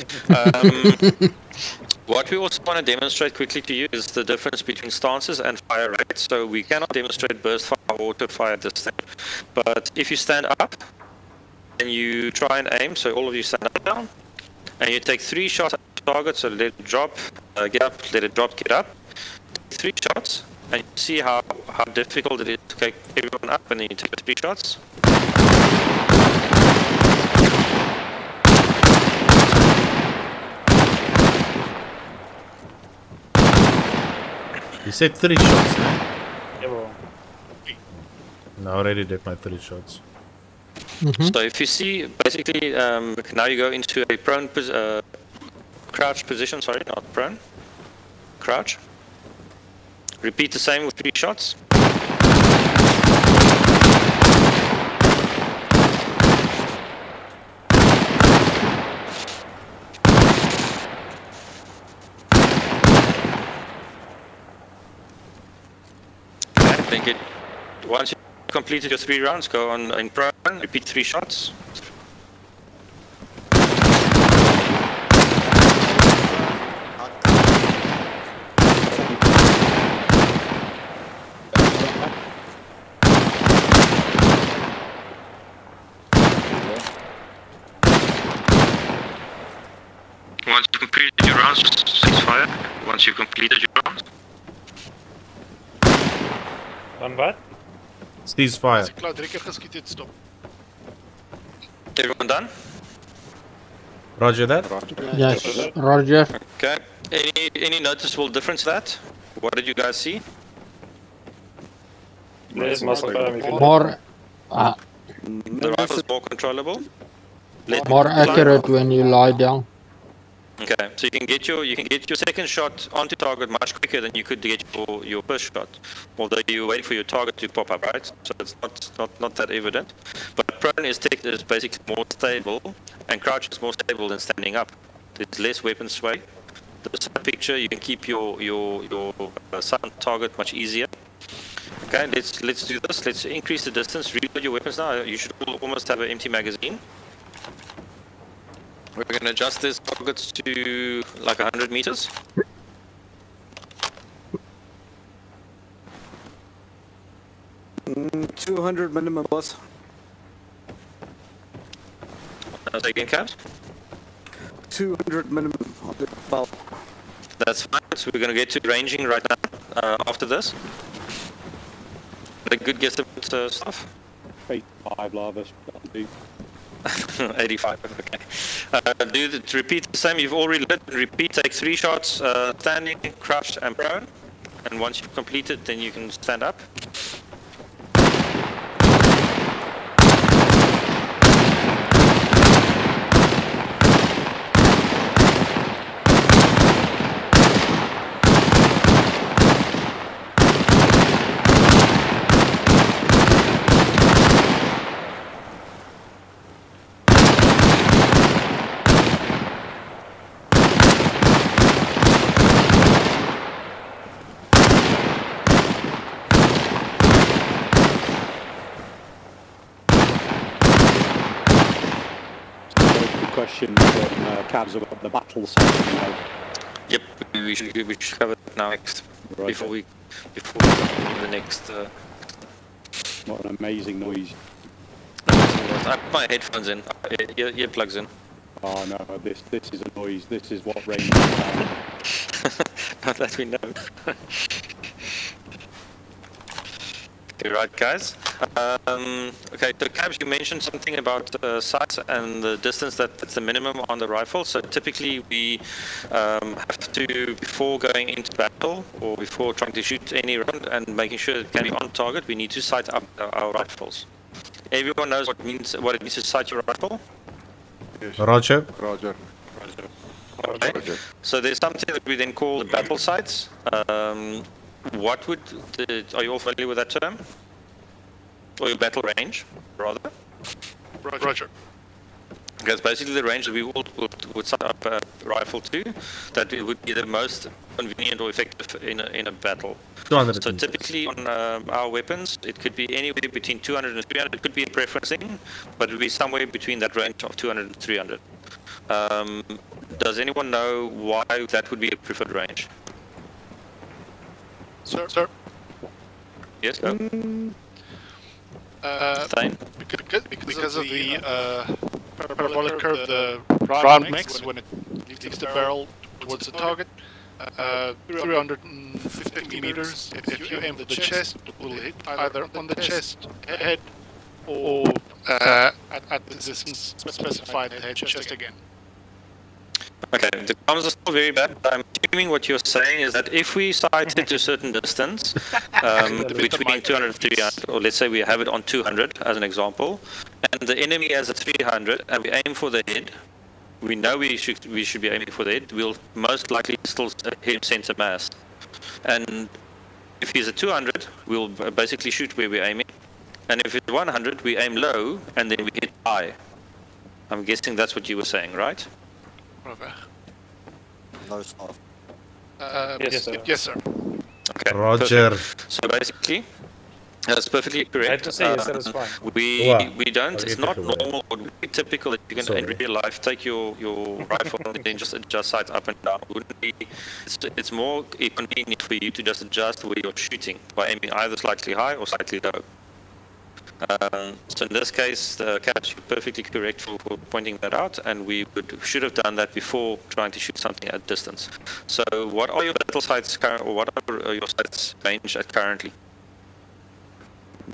What we also want to demonstrate quickly to you is the difference between stances and fire rate. So we cannot demonstrate burst fire or auto fire at this time. But if you stand up and you try and aim, so all of you stand up down, and you take 3 shots at the target, so let it drop, get up, let it drop, get up. 3 shots, and you see how difficult it is to take everyone up, and then you take 3 shots. You said 3 shots, man. Yeah, bro. No, I already did my 3 shots. So if you see, basically, now you go into a prone, crouch position, sorry, not prone, crouch. Repeat the same with 3 shots. I think once you completed your 3 rounds, go on in prone, repeat 3 shots. Once you completed your rounds, cease fire. Once you completed your rounds. Dan wat? Ceasefire. As ek klaar 3 keer geskiet het, stop. Everyone done? Roger that? Yes, Roger. Okay. Any noticeable difference to that? What did you guys see? Less muscle power. More, The rifle's more controllable. more accurate when you lie down. Okay, so you can get your second shot onto target much quicker than you could get your first shot. Although you wait for your target to pop up, right? So it's not that evident. But prone is basically more stable, and crouch is more stable than standing up. There's less weapon sway. The side picture, you can keep your sound target much easier. Okay, let's do this. Let's increase the distance. Reload your weapons now. You should almost have an empty magazine. We're going to adjust these targets to like 100 meters. Mm, 200 minimum, boss. Say again, Cabs? 200 minimum on the foul. That's fine. So we're going to get to ranging right now after this. A good guesstimate stuff. 85 lavas. 85, okay. Repeat the same, you've already lit. Repeat, take 3 shots, standing, crouched, and prone. And once you've completed, then you can stand up. Question from Cabs about the battle side. Yep, we should cover that now next. Right. Before we do the next. What an amazing noise! I put my headphones in, earplugs in. Oh no, this is a noise. This is what rain is. Not that we know. Okay, right, guys. Okay, so Cabs, you mentioned something about sights and the distance that's the minimum on the rifle. So typically we have to, before going into battle or before trying to shoot any round and making sure it can be on target, we need to sight up our rifles. Everyone knows what it means to sight your rifle? Yes. Roger. Roger. Okay. Roger. So there's something that we then call the battle sights. What would are you all familiar with that term? Or your battle range, rather? Roger. That's basically the range that we would set up a rifle to, that it would be the most convenient or effective in a battle. 200 So meters. typically on our weapons, it could be anywhere between 200 and 300. It could be a preference thing, but it would be somewhere between that range of 200 and 300. Does anyone know why that would be a preferred range? Sir? Yes, go. Thane? Because of the parabolic curve the round makes when it leaves the barrel towards the target, 350 meters, if you aim for the chest, it will hit either on the chest, head, or at the distance specified, head, chest again. Okay, the comms are still very bad. I'm assuming what you're saying is that if we sight it to a certain distance, between 200 and 300, or let's say we have it on 200 as an example, and the enemy has a 300, and we aim for the head, we know we should be aiming for the head, we'll most likely still hit him center mass. And if he's a 200, we'll basically shoot where we're aiming. And if it's 100, we aim low, and then we hit high. I'm guessing that's what you were saying, right? No stuff. Yes, sir. Yes, sir. Okay. Roger. Perfect. So basically, that's perfectly correct. I have to say yes, that is fine. We don't. It's not normal or typical that you can in real life take your rifle and then just adjust sights up and down. Wouldn't be. It's more convenient for you to just adjust where you're shooting by aiming either slightly high or slightly low. So in this case, Caps, you're perfectly correct for pointing that out, and we should have done that before trying to shoot something at distance. So what are your battle sights or what are your sights range at currently?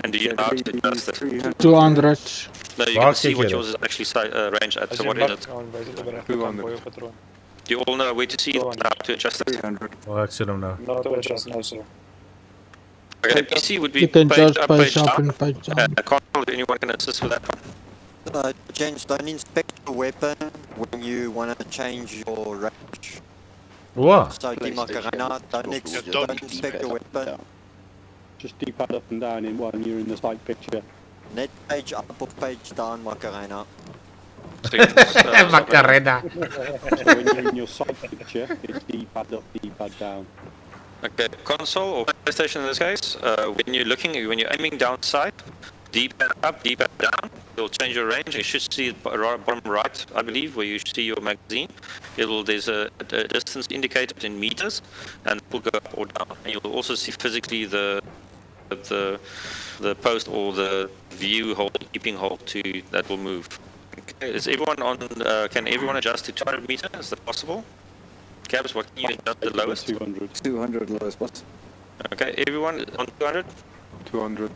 And do you know how to adjust it? 200. No, you can see what yours is actually range at, so what is it? 200. You all know where to see it, how to adjust it? 300. Oh, ek sien hom nou. Not to adjust, no sir. Okay, PC would be You can page just up, page page up down. and page down. Control, anyone can assist with that one? James, don't inspect your weapon when you want to change your range. What? So, Di Macarena, don't inspect your weapon. Just D-pad up and down in when you're in the sight picture. Net page up or page down, Macarena. Macarena. So when you're in your sight picture, it's D-pad up, D-pad down. Okay, console or PlayStation in this case, when you're aiming down sight, D-pad up, D-pad down, it'll change your range. You should see it bottom right, I believe, where you see your magazine. There's a distance indicated in meters, and it will go up or down. And you'll also see physically the post or the view hold, keeping hold that will move. Okay, is everyone on? Can everyone adjust to 200 meters? Is that possible? Cabs, what can you adjust the lowest? 200. 200 lowest, boss. Okay, everyone on 200? 200.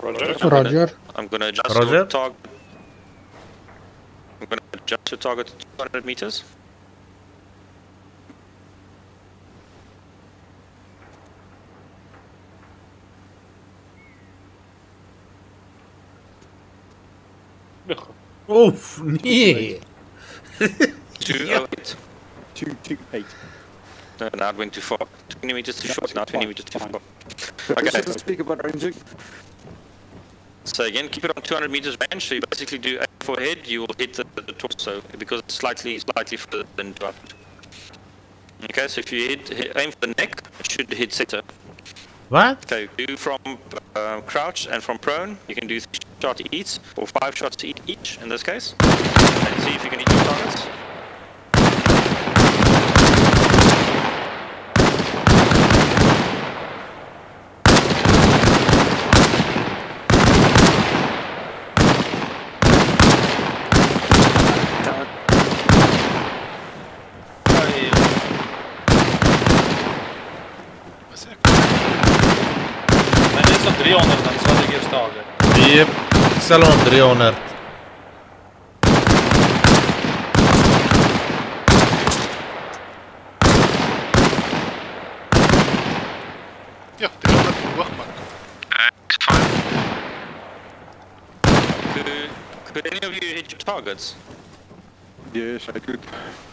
Roger. I'm gonna adjust your target. I'm gonna adjust your target to 200 meters. Oef, nee. 208. 228. No, now it went too far. 20 meters too short, now 20 meters too far. Okay. Okay. Speak about ranging. So again, keep it on 200 meters range. So you basically do aim for head, you will hit the torso because it's slightly further than 200. Okay, so if you aim for the neck, it should hit center. What? Okay, do from crouch and from prone, you can do 3 shots each, or 5 shots each in this case. And see if you can hit your targets. Men det är så 300 så hade jag staget. Yep. Salon 300. Ja, det kan vara Wachman. Could any of you hit your targets? Yes, I could.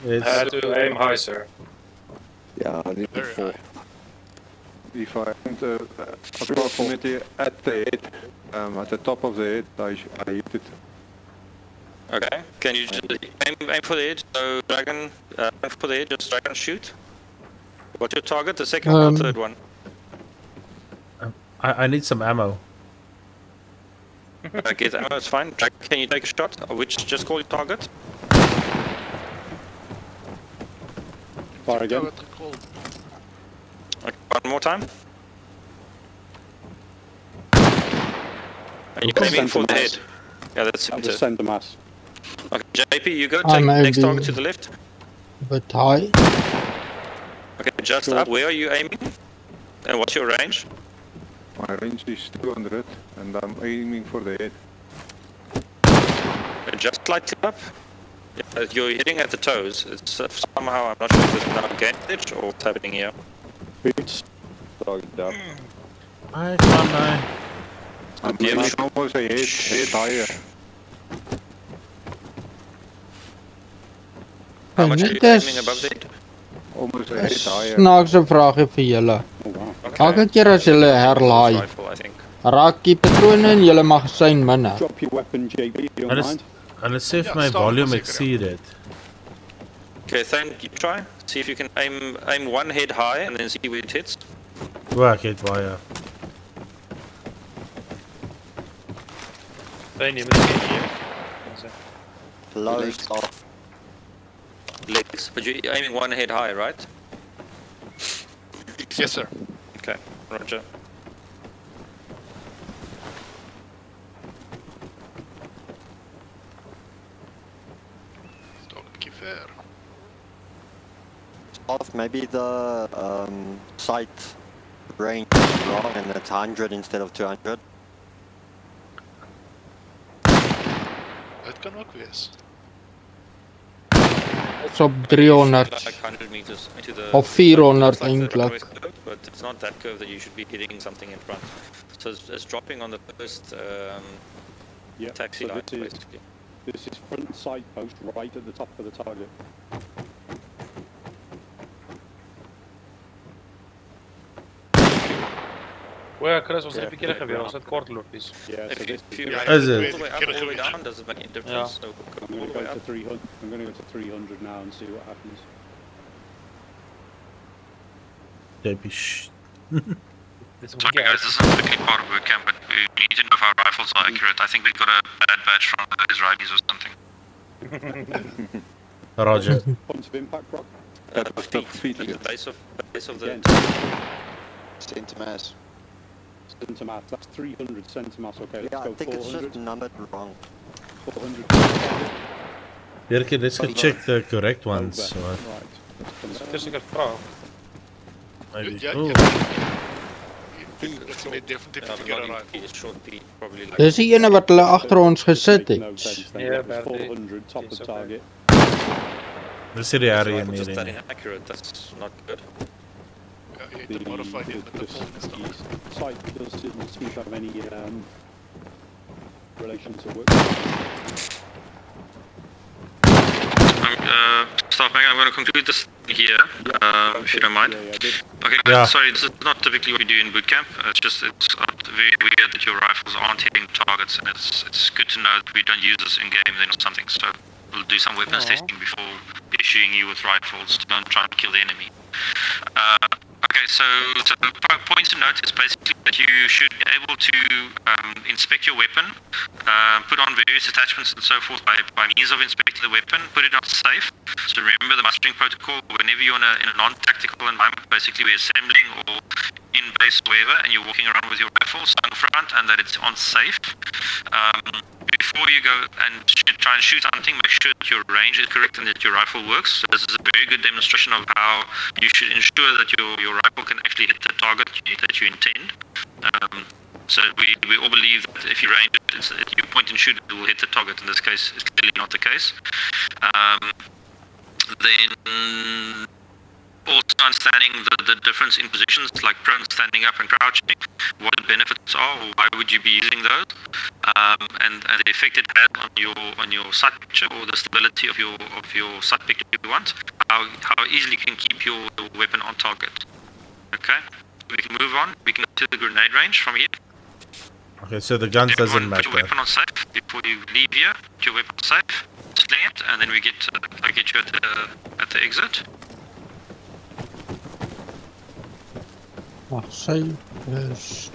I had to aim high, sir. Yeah, I need 4. If I aimed approximately at the head, at the top of the head, I hit it. Okay, can you just aim for the edge? So dragon, aim for the edge, just dragon shoot. What's your target? The second one or third one? I need some ammo. Get ammo, it's fine. Dragon, can you take a shot? Which just call your target? Fire again. Okay, one more time. Are you aiming for the head? Yeah, that's That it. was center mass. Okay, JP, you go. I Take may next be target to the left. a bit high. Okay, just up. Where are you aiming? And what's your range? My range is 200 and I'm aiming for the head. Just slightly up. Yeah, you're hitting at the toes. It's somehow, I'm not sure if it's now advantage or what's happening here. Boots. Target up. I can't. I'm aiming almost a head higher. How much are you aiming above the head? Almost a head higher. Snaakse vragie vir julle. Elke keer as julle herlaai, raak die patrone in julle magasyn minder. Drop your weapon, JB, if you don't mind. And let's see if my volume exceeded. Okay, Thane, you try. See if you can aim one head high and then see where it hits. Waar ek het baie. Thane, jy moet skiet hier. Closed off. Legs, but you're aiming one head high, right? Yes, sir. Okay, roger. Off, maybe the sight range is wrong and it's 100 instead of 200. Dit kan ook wees. It's op 300. Like 100 meters into the, Of 400 like eintlik. but it's not that curve that you should be hitting something in front. So it's dropping on the first taxi so light, this is, basically. This is front sight post right at the top of the target. Well, Chris, ons het 'n verkeerde geweer. Ons het kort lopies. Yeah, so this If you Is all it? the way up, all the way down, does it make any difference? So I'm going to go to 300. I'm going to go to 300 now and see what happens. JP, shh. Sorry guys, this is a quickly part of boot camp, but we need to know if our rifles are accurate. I think we got a bad badge from the Israelis or something. Roger. Point of impact, Brock. Feet, the base of the... Centimass. Centimass, that's 300 centimass. Okay, let's Yeah, go I think it's 400. just numbered wrong. 400. Here, let's check the correct ones. So. Right. Dis ek 'n vraag. Maybe. Yeah, Oh. That's made definitely figure a rifle. Dis die ene wat hulle agter ons gesit No het. sense then. Yeah, That's Bertie. 400 top of target. Dis die area Just that meer. inaccurate, that's not good. Yeah, you had to modify it, but the phone is not. The site doesn't seem to have any relation to work. Staff Mag, I'm going to conclude this here, if you don't mind. Okay, guys, Yeah. sorry, this is not typically what we do in boot camp. It's very weird that your rifles aren't hitting targets, and it's good to know that we don't use this in game then or something. So we'll do some weapons testing before issuing you with rifles. Don't try and kill the enemy. Okay, so points to note is basically that you should be able to inspect your weapon, put on various attachments and so forth by means of inspecting the weapon, put it on safe. So remember the mustering protocol, whenever you're in a non-tactical environment, basically we're assembling or in base or wherever, and you're walking around with your rifle on front and that it's on safe. Before you go and try and shoot something, make sure that your range is correct and that your rifle works. So this is a very good demonstration of how you should ensure that your rifle can actually hit the target that you intend. So we all believe that if you range it, if you point and shoot, it will hit the target. In this case, it's clearly not the case. Then also understanding the difference in positions, like prone, standing up and crouching, what the benefits are, or why would you be using those, and the effect it has on your sight picture, or the stability of your sight picture if you want, how easily you can keep your weapon on target. Okay, we can move on. We can go to the grenade range from here. Okay, so the guns doesn't Put your matter. weapon on safe before you leave here. Put your weapon on safe, sling it, and then I get you at the exit. Wag, sy is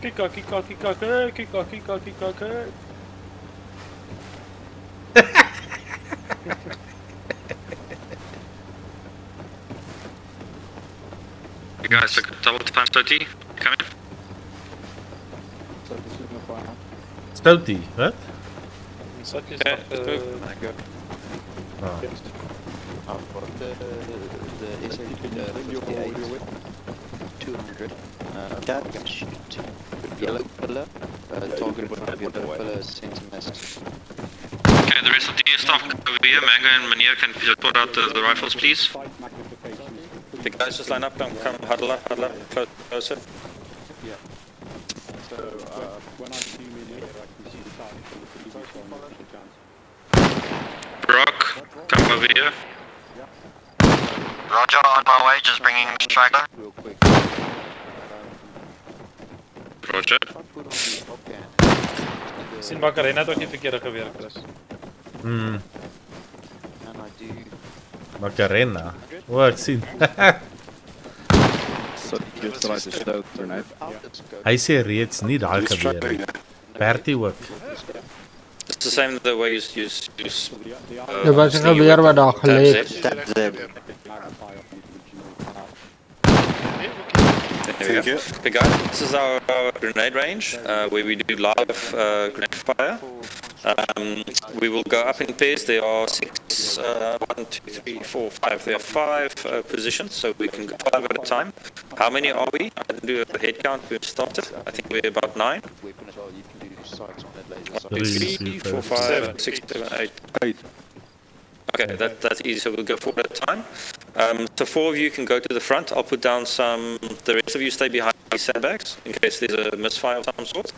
You guys, double time Stoti, come in. Stouty, wat? Oh. I've got the SAP 200. I'm gonna shoot yellow pillar, target in front of yellow pillar, center mass. Okay, the rest of the staff over here, Mango and Manier can put out the rifles, please. The guys just line up, come huddle up, closer. Yeah. So, when I zoom in here, I can see the target from the previous one. Brock, come over here. Roger, on my way, just bringing striker. Real quick. Roger. Sien Macarena het ook nie verkeerde geweer, Chris. And I do. Macarena. O, ek sien. So just try to stow grenade. Hy sê reeds nie daai geweer. Bertie ook. It's the same the way you use Dit was 'n geweer wat daar gelê het. There we go. Okay guys, this is our grenade range, where we do live grenade fire. We will go up in pairs. There are 6, 1, 2, 3, 4, 5. There are 5 positions, so we can go 5 at a time. How many are we? I didn't do a head count. We've started. I think we're about 9. 3, 4, 5, 6, 7, 8. Okay, that's easy. So we'll go 4 at a time. So 4 of you can go to the front. I'll put down some. The rest of you stay behind these sandbags in case there's a misfire of some sort.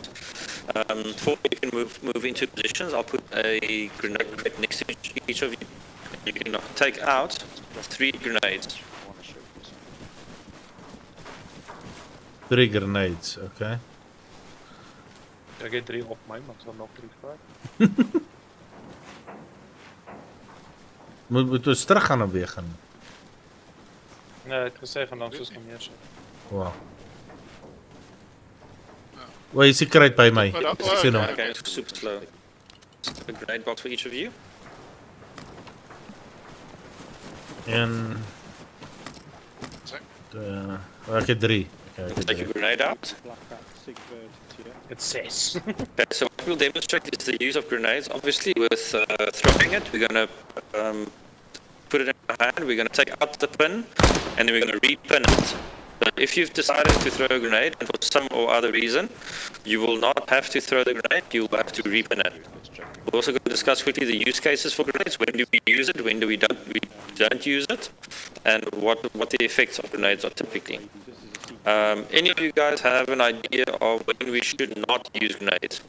4 you can move into positions. I'll put a grenade crate next to each of you. You can take out 3 grenades. 3 grenades, okay. Ek het 3 op my, maar ek sal nog 3 kry. Moet ons terug gaan of weer gaan? Nee, ek het gesê gaan langs ons gemeer so. Wow. Waar is die kruid by my? Sien hom. Okay, it's super slow. A grenade box for each of you. En... ek het 3. Take your grenade out. It's 6. Okay, so what we'll demonstrate is the use of grenades. Obviously, with throwing it, we're going to put it in our hand, we're going to take out the pin, and then we're going to re-pin it. But if you've decided to throw a grenade, and for some or other reason, you will not have to throw the grenade, you'll have to re-pin it. We're also going to discuss quickly the use cases for grenades. When do we use it? When do we don't use it? And what the effects of grenades are typically. Any of you guys have an idea of when we should not use grenades?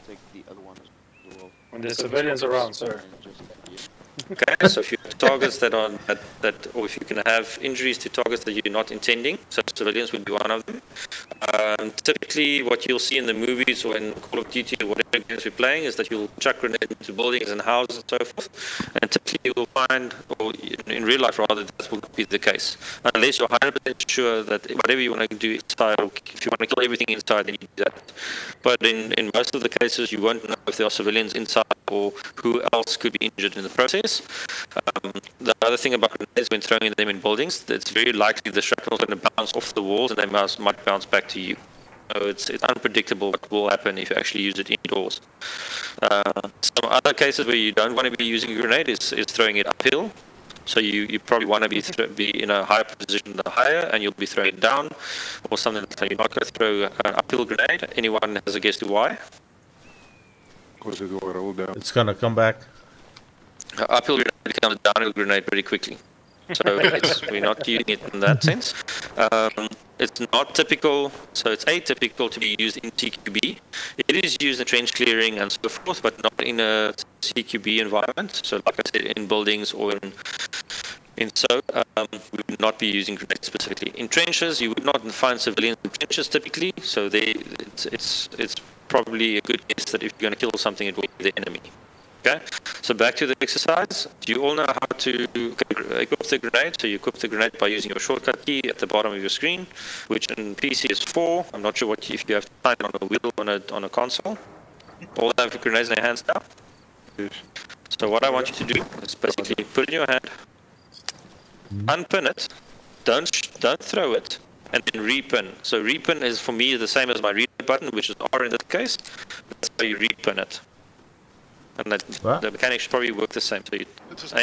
When there's civilians around, sir. Okay, so if you have targets that are or if you can have injuries to targets that you're not intending, so civilians would be one of them. Typically, what you'll see in the movies or in Call of Duty or whatever games we're playing is that you'll chuck grenades into buildings and houses and so forth. And typically, you'll find, or in real life rather, that will be the case, unless you're 100% sure that whatever you want to do inside, or if you want to kill everything inside, then you do that. But in most of the cases, you won't know if there are civilians inside or who else could be injured in the process. The other thing about grenades, when throwing them in buildings, it's very likely the shrapnel is going to bounce off the walls and they might bounce back to you. So it's unpredictable what will happen if you actually use it indoors. Some other cases where you don't want to be using a grenade is throwing it uphill. So you probably want to be in a higher position than higher, and you'll be throwing it down, or something like that. You're not going to throw an uphill grenade. Anyone has a guess to why? Because it will roll down. It's gonna come back. Uphill grenade becomes a downhill grenade very quickly. So we're not using it in that sense. It's not typical, so it's atypical to be used in CQB. It is used in trench clearing and so forth, but not in a CQB environment. So like I said, in buildings or we would not be using grenades specifically. In trenches, you would not find civilians in trenches typically, so it's probably a good guess that if you're going to kill something, it will be the enemy. Okay, so back to the exercise. Do you all know how to equip the grenade? So you equip the grenade by using your shortcut key at the bottom of your screen, which in PC is 4. I'm not sure if you have to find it on a wheel on a console. All have grenades in their hands now. Yes. So what I want you to do is basically put it in your hand, unpin it, don't throw it, and then repin. So repin is for me the same as my reload button, which is R in this case. That's how you repin it. And the mechanics should probably work the same. So you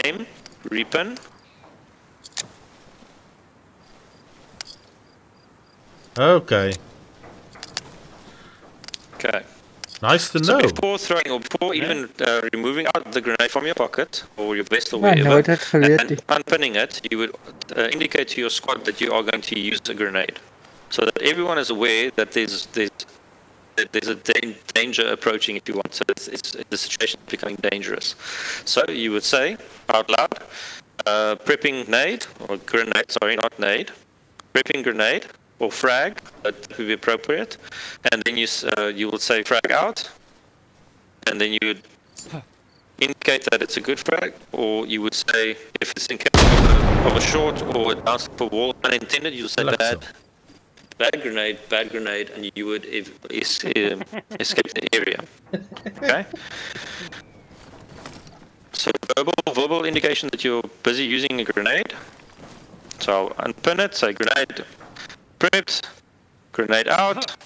aim, repin. Okay. Okay. Nice to So know. before throwing or before even removing out the grenade from your pocket or your vest or Ja, wherever, nooit het geweet and unpinning it, you would indicate to your squad that you are going to use a grenade, so that everyone is aware that there's a danger approaching, if you want. So the situation is becoming dangerous. So you would say out loud, prepping nade or grenade. Sorry, not nade. Prepping grenade or frag. That would be appropriate. And then you will say frag out, and then you would indicate that it's a good frag, or you would say if it's in case of a short or advanced for wall unintended, you'll say bad grenade, and you would escape the area. Okay? So verbal indication that you're busy using a grenade. So I'll unpin it, say grenade prepped, grenade out,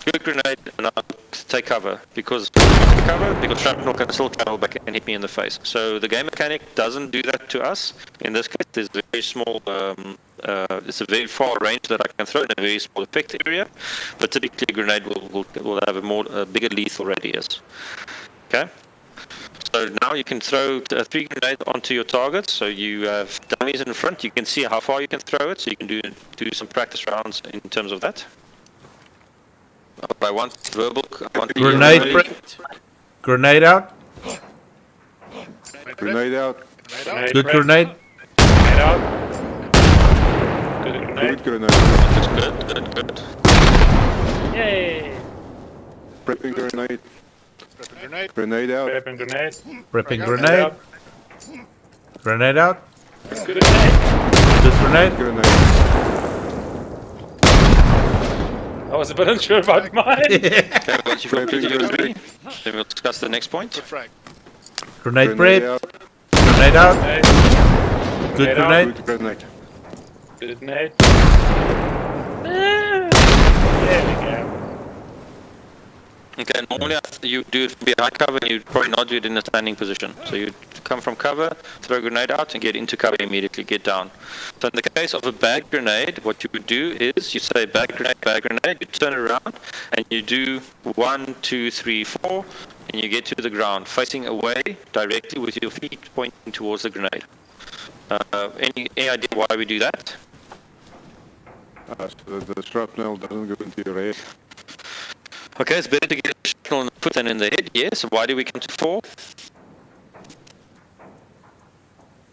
good grenade, and I'll take cover. Because shrapnel can still travel back and hit me in the face. So the game mechanic doesn't do that to us. In this case, there's a very small, it's a very far range that I can throw in a very small effect area. But typically a grenade will have a bigger lethal radius. Okay? So now you can throw 3 grenades onto your targets. So you have dummies in front. You can see how far you can throw it. So you can do some practice rounds in terms of that. I want verbal. Grenade prepped. Grenade out. Grenade out. Good grenade. Grenade out. Good grenade. Good. Yay! Prepping grenade. Grenade. Grenade out. Prepping grenade. Prepping grenade. Grenade out. Good grenade. Good grenade. Grenade. I was a bit unsure about mine. Okay, once you've completed 3, then we'll discuss the next point. Grenade prep. Grenade out. Good grenade. Good grenade. Good grenade. There we go. Okay, normally you do it behind cover, and you'd probably not do it in a standing position. So you'd come from cover, throw a grenade out, and get into cover immediately, get down. So in the case of a bag grenade, what you would do is you say bag grenade, you turn around, and you do 1, 2, 3, 4, and you get to the ground, facing away directly with your feet pointing towards the grenade. Any idea why we do that? So the shrapnel doesn't go into your head. Okay, it's better to get a shrapnel in the foot than in the head, yes. Why do we come to 4?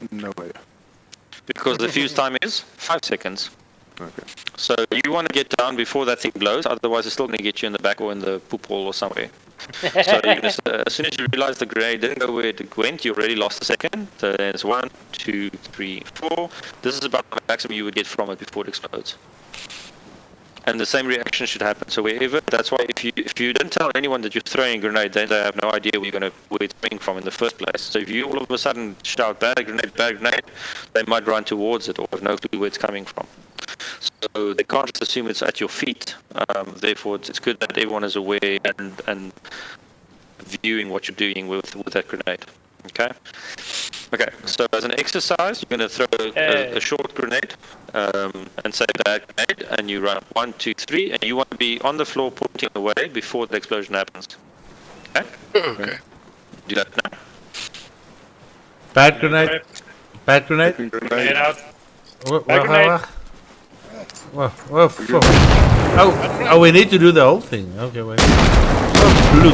No way. Because the fuse time is 5 seconds. Okay. So you want to get down before that thing blows, otherwise it's still going to get you in the back or in the poop hole or somewhere. So you're gonna, as soon as you realize the grenade didn't go where it went, you already lost a second. So there's 1, 2, 3, 4. This is about the maximum you would get from it before it explodes. And the same reaction should happen. So wherever, that's why if you don't tell anyone that you're throwing a grenade, then they have no idea where it's coming from in the first place. So if you all of a sudden shout bad grenade, they might run towards it or have no clue where it's coming from. So they can't just assume it's at your feet. Therefore, it's good that everyone is aware and viewing what you're doing with that grenade. Okay, so as an exercise, you're going to throw a short grenade and say bad grenade, and you run 1, 2, 3, and you want to be on the floor pointing away before the explosion happens. Okay? Do that now. Bad grenade. Bad grenade. Grenade out. Oh, we need to do the whole thing. Okay, wait. Oh, blue.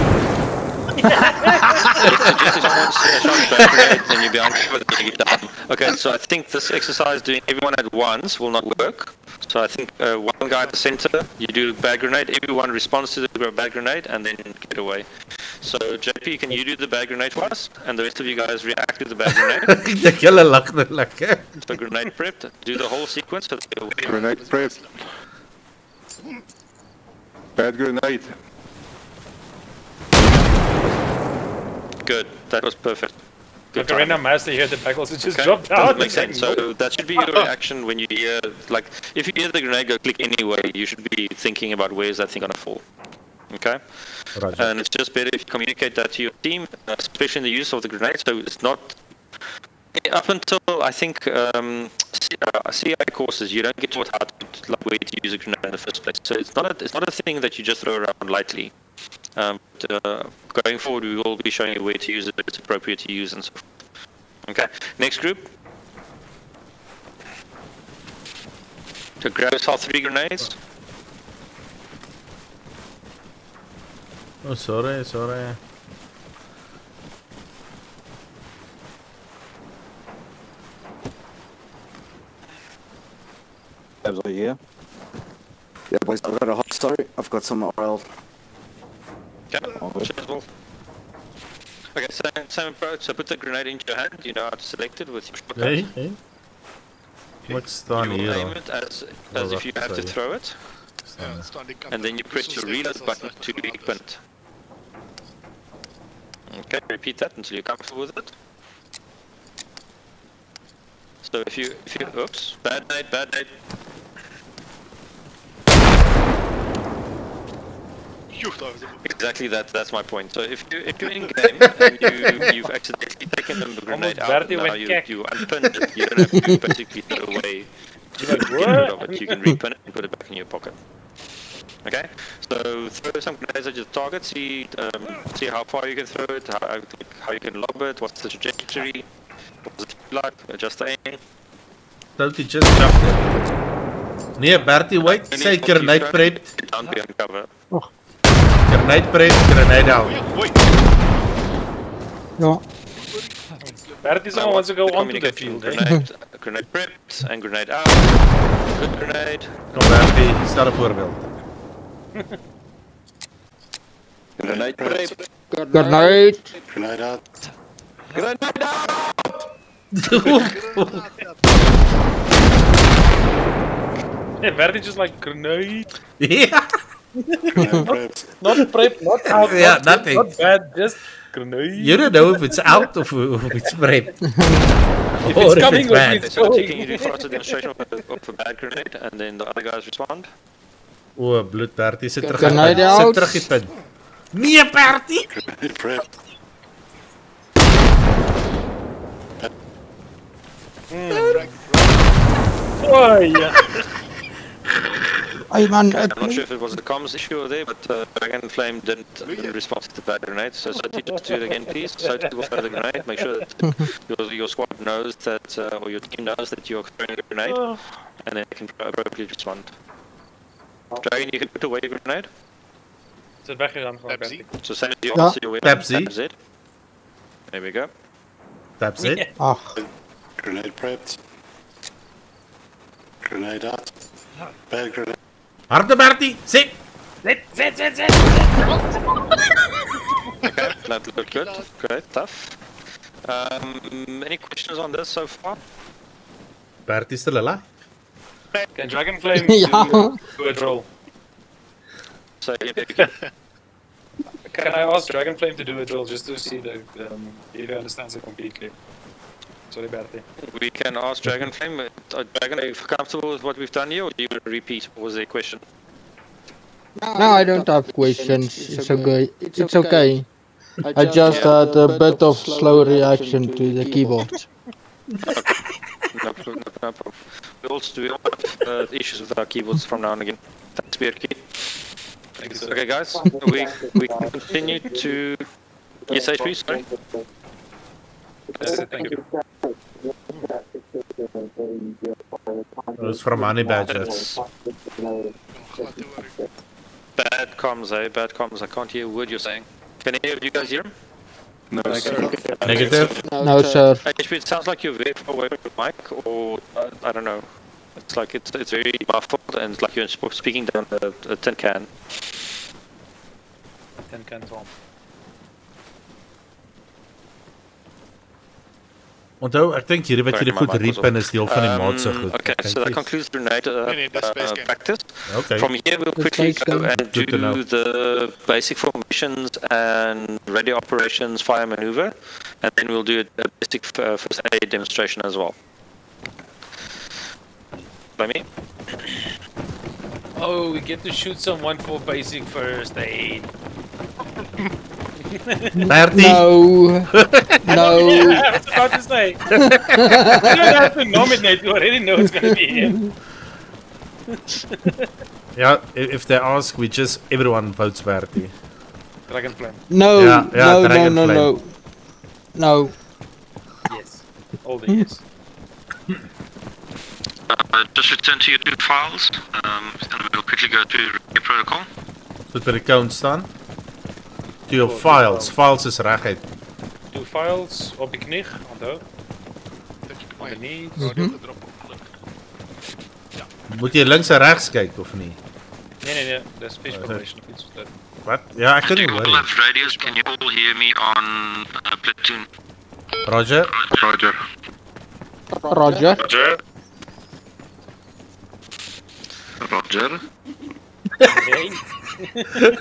Okay, so I think this exercise doing everyone at once will not work. So I think one guy at the center, you do bag grenade, everyone responds to the bag grenade, and then get away. So JP, can you do the bag grenade for us? And the rest of you guys react to the bag grenade. Ek dink julle lag nou lekker. So grenade prepped, do the whole sequence. So Grenade prepped. Bad grenade. Good, that was perfect. Look, Arena Master here, the bag also just Okay, dropped that out. makes sense. So that should be your reaction when you hear, like, if you hear the grenade go click anyway, you should be thinking about where is that thing gonna fall. Okay? Roger. And it's just better if you communicate that to your team, especially in the use of the grenade. So it's not up until I think CI courses, you don't get taught how to, like, where to use a grenade in the first place. So it's not a thing that you just throw around lightly. Going forward, we will be showing you where to use it, if it's appropriate to use, and so forth. Okay, next group. So grab us all 3 grenades. Oh, sorry. Tabs are here. Yeah, boys, I've got a hot story. I've got some oil. Okay, cheers, Wolf. Okay, same approach. So put the grenade into your hand. You know how to select it with your shotgun. Hey. Wat staan You hier? will aim it as if you have to throw it. And then you press your reload button to repin it. Okay, repeat that until you're comfortable with it. So if you oops, bad night. Exactly that's my point. So if you're in game and you've accidentally taken the grenade out and now you unpin it, you don't have to basically throw away to get rid of it. You can repin it and put it back in your pocket. Okay, so throw some grenades at your target, see how far you can throw it, how you can lob it, what's the trajectory, what does it feel like, adjust the aim. Don't you just jump it? Nee, Bertie, wait, say grenade prepped. Down behind cover. Grenade prepped, grenade out. Ja. Bertie someone wants to go onto the field, Grenade prepped and grenade out. Good grenade. Kom Bertie, stel 'n voorbeeld. Grenade prepped. Grenade. Grenade out. Grenade out! Yeah, Bertie just like grenade. Yeah. Not prep, not out, Yeah, nothing. Not bad, just grenade. You don't know if it's out or if it's prepped. If it's coming with Okay, so can you do faster demonstration of a bad grenade and then the other guys respond? O, bloed Bertie, sit terug. Grenade Sit out. terug die punt. Nee, Bertie. Prepped. Oh yeah. Hey man, Okay, I'm not sure if it was a comms issue there, but Dragon Flame didn't respond to the bad grenade. So Soti, just do it again, please. Soti will throw the grenade. Make sure that your squad knows that, or your team knows that you're throwing a grenade, and then they can appropriately respond. Dragon, you can put away your grenade. Is het weggegaan gewoon, Bertie? So same as you Ja. also your weapon. Tap Z. Tap Z. There we go. That's it. Ach, Grenade prepped. Grenade out. Bad grenade. Harde Bertie, sit. Zit. Okay, that looked good. Great, tough. Any questions on this so far? Bertie still alive. Can Dragonflame Ja. do a drill? So Can I ask Dragonflame to do a drill just to see the if he understands it completely? Sorry, Bertie. we can ask Dragonflame. Dragon, are you comfortable with what we've done here, or do you want to repeat? What was the question? no, I don't have questions. It's okay. It's okay. I just had a bit of slow reaction to the keyboard. No problem. We all have issues with our keyboards from now and again. Thanks, Birki. Thank you, sir. Okay, guys, we continue to. Yes, HP, sorry. That's it, thank you. It was from Honey Badgers. Bad comms, eh? Bad comms. I can't hear a word you're saying. Can any of you guys hear him? No, Negative. No, sir. HP, it sounds like you're very far away from the mic, or I don't know. It's like it's very muffled and it's like you're speaking down a tin can. Tin can Tom. Onthou, ek dink hierdie wat Sorry, jy my goed mic was repin off. is deel van die maatse goed. Okay, so that concludes the grenade practice. Okay. From here, we'll quickly go and Good to know. do the basic formations and radio operations, fire maneuver, and then we'll do a basic first aid demonstration as well. By me? Oh, we get to shoot someone for basic first aid. Bertie. No. No. Yeah, I was about to say. You don't have to nominate, you already know it's going to be him. Yeah, if they ask, we just everyone votes Bertie. Dragon Flame. No, Yeah, no, Dragon no, no, Flame. no. No. Yes. All the yes. Just return to your 2 files, and we'll quickly go through your protocol. So by die count staan. To your files. Files is reguit. 2 files op die knie, onthou. On the knees. Moet jy links en regs kyk of nie? Nee, that's speech formation. Wat? Ja, ek kan Do nie you all hoor. have radios? Can you all hear me on platoon? Roger. Roger. Roger. Roger. Roger.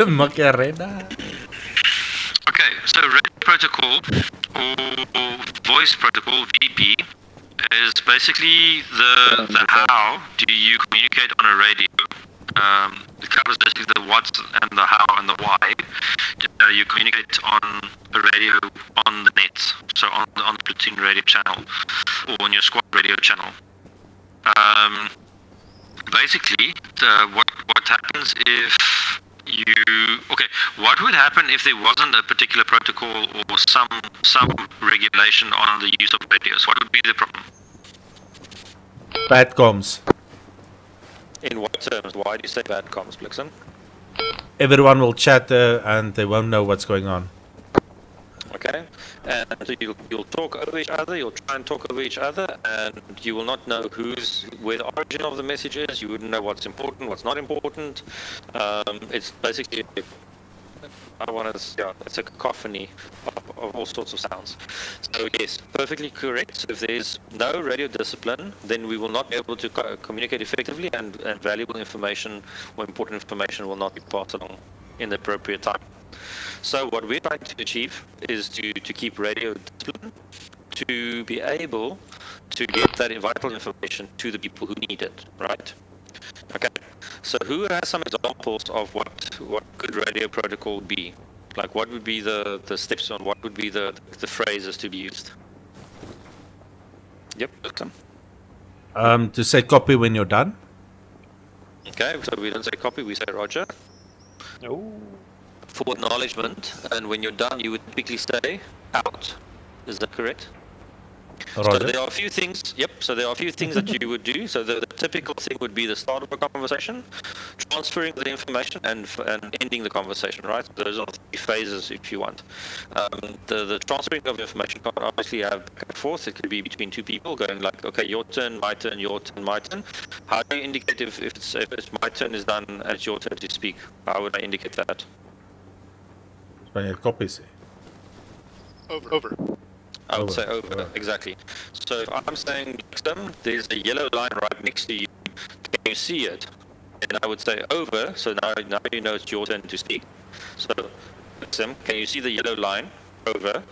Macarena. Okay, so radio protocol or voice protocol (VP) is basically the how do you communicate on a radio. It covers basically the what and the how and the why. You communicate on a radio on the net, so on the platoon radio channel or on your squad radio channel. Basically, what happens if what would happen if there wasn't a particular protocol or some regulation on the use of radios? What would be the problem? Bad comms. In what terms? Why do you say bad comms, Blixen? Everyone will chat and they won't know what's going on. Okay, and so you'll talk over each other, you'll try and talk over each other, and you will not know where the origin of the message is, you wouldn't know what's important, what's not important. It's basically, it's a cacophony of all sorts of sounds. So yes, perfectly correct. So if there's no radio discipline, then we will not be able to communicate effectively, and valuable information or important information will not be passed along in the appropriate time. So what we're trying to achieve is to keep radio discipline, to be able to get that vital information to the people who need it, right? Okay, so who has some examples of what good radio protocol would be? Like what would be the steps on what would be the phrases to be used? Yep, come. To say copy when you're done. Okay, so we don't say copy, we say Roger. No. For acknowledgement, and when you're done, you would typically say out. Is that correct? Roger. So there are a few things. Yep. So there are a few things that you would do. So the typical thing would be the start of a conversation, transferring the information, and ending the conversation. Right. Those are the 3 phases, if you want. The transferring of information can obviously have back and forth. It could be between 2 people going like, okay, your turn, my turn, your turn, my turn. How do you indicate if it's my turn is done and it's your turn to speak? How would I indicate that? Wanneer jy copy sê. Over. I would say over, exactly. So if I'm saying there's a yellow line right next to you, can you see it? And I would say over, so now you know it's your turn to speak. So, Milsim, can you see the yellow line? Over.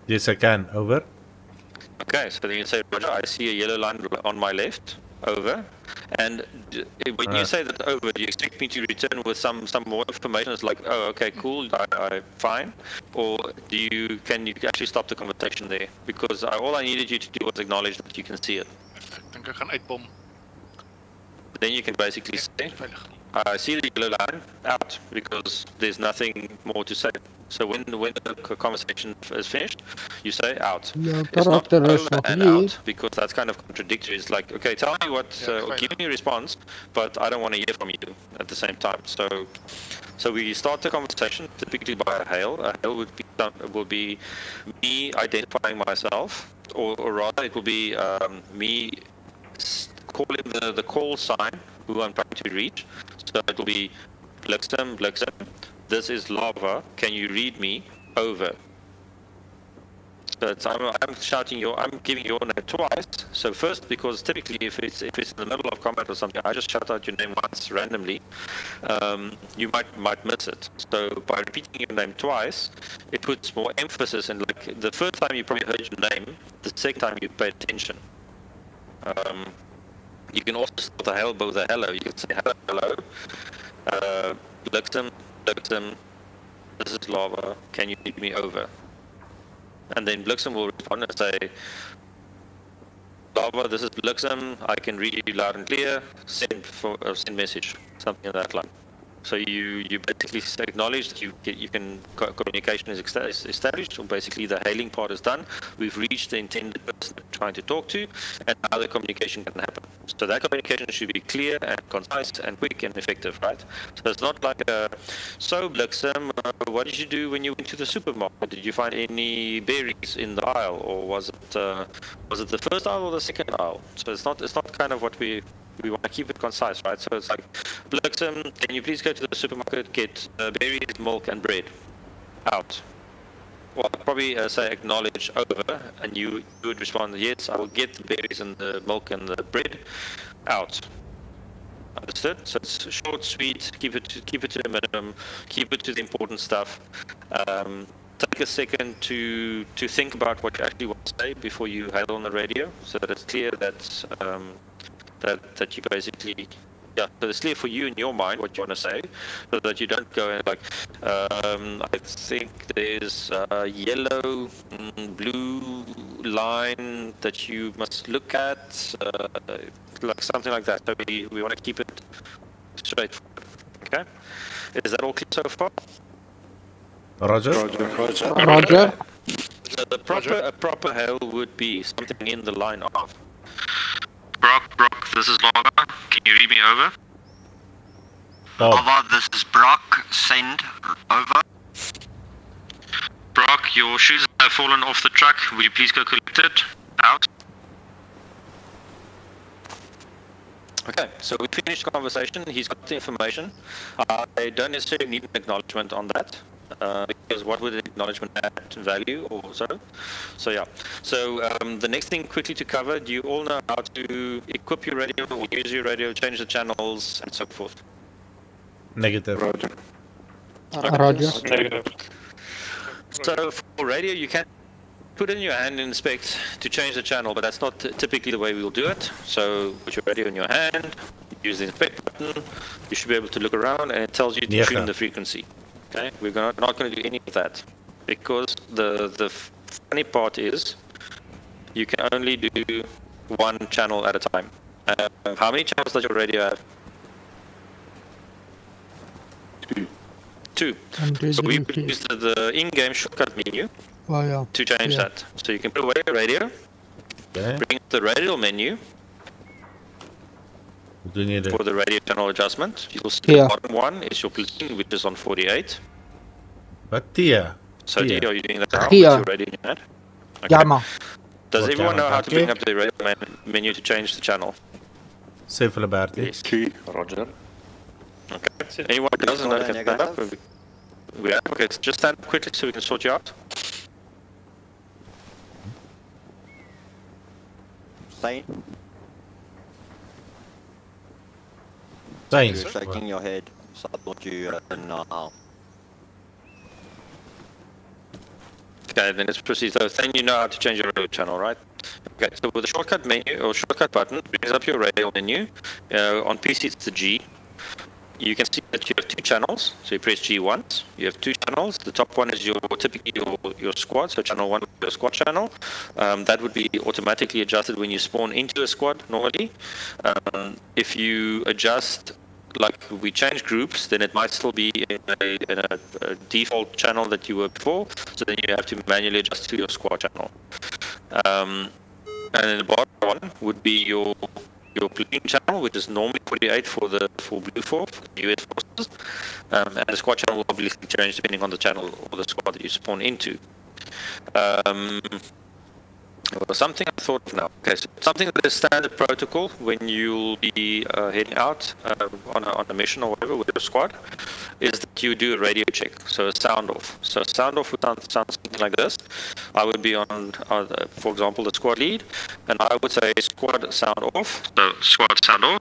Yes, I can. Over. Okay, so then you say, Roger, I see a yellow line on my left. Over. And when you say that over, do you expect me to return with some more information? It's like, oh, okay, cool, I fine. Or can you actually stop the conversation there? Because all I needed you to do was acknowledge that you can see it. Dink ek gaan uitbom. Then you can basically say, I see the yellow line out, because there's nothing more to say. So when the conversation is finished, you say out. It's not over and out, because that's kind of contradictory. It's like, okay, tell me what, give me a response, but I don't want to hear from you at the same time. So we start the conversation typically by a hail. A hail will be me identifying myself, or rather it will be me calling the call sign who I'm trying to reach. So it will be Blixen, this is Lava, can you read me? Over. So I'm shouting I'm giving your name twice. So first, because typically if it's in the middle of combat or something, I just shout out your name once randomly. You might miss it. So by repeating your name twice, it puts more emphasis. And like the first time you probably heard your name, the second time you pay attention. You can also start the hello with a hello. You can say hello. Milsim, this is Lava. Can you lead me over? And then Milsim will respond and say, Lava, this is Milsim. I can read you loud and clear. Send message. Something like that line. So you basically acknowledge that communication is established, or basically the hailing part is done. We've reached the intended person we're trying to talk to, and now the communication can happen. So that communication should be clear and concise and quick and effective, right? So it's not like so Milsim, what did you do when you went to the supermarket? Did you find any berries in the aisle, or was it the first aisle or the second aisle? So it's not kind of what we want to keep it concise, right? So it's like, Milsim, can you please go to the supermarket, get berries, milk, and bread? Out. Well, I'd probably say acknowledge over, and you would respond, yes, I will get the berries and the milk and the bread. Out. Understood? So it's short, sweet. Keep it to the minimum. Keep it to the important stuff. Take a second to think about what you actually want to say before you hail on the radio, so that it's clear that that you basically, so it's clear for you in your mind what you want to say, so that you don't go and like, I think there's a yellow, blue line that you must look at, like something like that. So we want to keep it straightforward. Okay, is that all clear so far? Roger. So a proper hail would be something in the line of, Brock, this is Lava. Can you read me over? Lava, this is Brock. Send over. Brock, your shoes have fallen off the truck. Will you please go collect it? Out. Okay, so we finished the conversation. He's got the information. I don't necessarily need an acknowledgement on that. Because what would an acknowledgement add to value or so? So yeah. So the next thing quickly to cover, do you all know how to equip your radio or use your radio, change the channels and so forth? Negative. Roger. Roger. Negative. So for radio, you can put it in your hand and inspect to change the channel, but that's not typically the way we will do it. So put your radio in your hand, use the inspect button, you should be able to look around and it tells you to tune the frequency. Okay, we're not going to do any of that, because the funny part is you can only do one channel at a time. How many channels does your radio have? Two. So we would use the in-game shortcut menu to change that. So you can put away your radio, bring up the radial menu for the radio channel adjustment. You'll see the bottom one is your platoon, which is on 48. But Tia. So Tia, are you doing that now? Tia. With your radio in your hand? Okay. Does everyone know how to bring up the radio menu to change the channel? Say for Liberty. Roger. Okay. Anyone who doesn't know can stand up? Okay, so just stand up quickly so we can sort you out. Sane? Sane. You're shaking your head, so I thought you didn't know how. Okay, then let's proceed. So then you know how to change your radio channel, right? Okay, so with the shortcut menu or shortcut button, brings up your radio menu. On PC it's the G. You can see that you have two channels. So you press G once. You have two channels. The top one is typically your squad. So channel 1 is your squad channel. That would be automatically adjusted when you spawn into a squad normally. If you adjust, like we change groups, then it might still be in a default channel that you were before. So then you have to manually adjust to your squad channel. And then the bottom one would be your platoon channel, which is normally 48 for Blue 4, for the US forces, and the squad channel will obviously change depending on the channel or the squad that you spawn into. Well, something I thought of now. Okay, so something that is standard protocol when you'll be heading out on a mission or whatever with your squad is that you do a radio check, so a sound off. So a sound off would sound something like this. I would be on, for example, the squad lead, and I would say squad sound off. So squad sound off.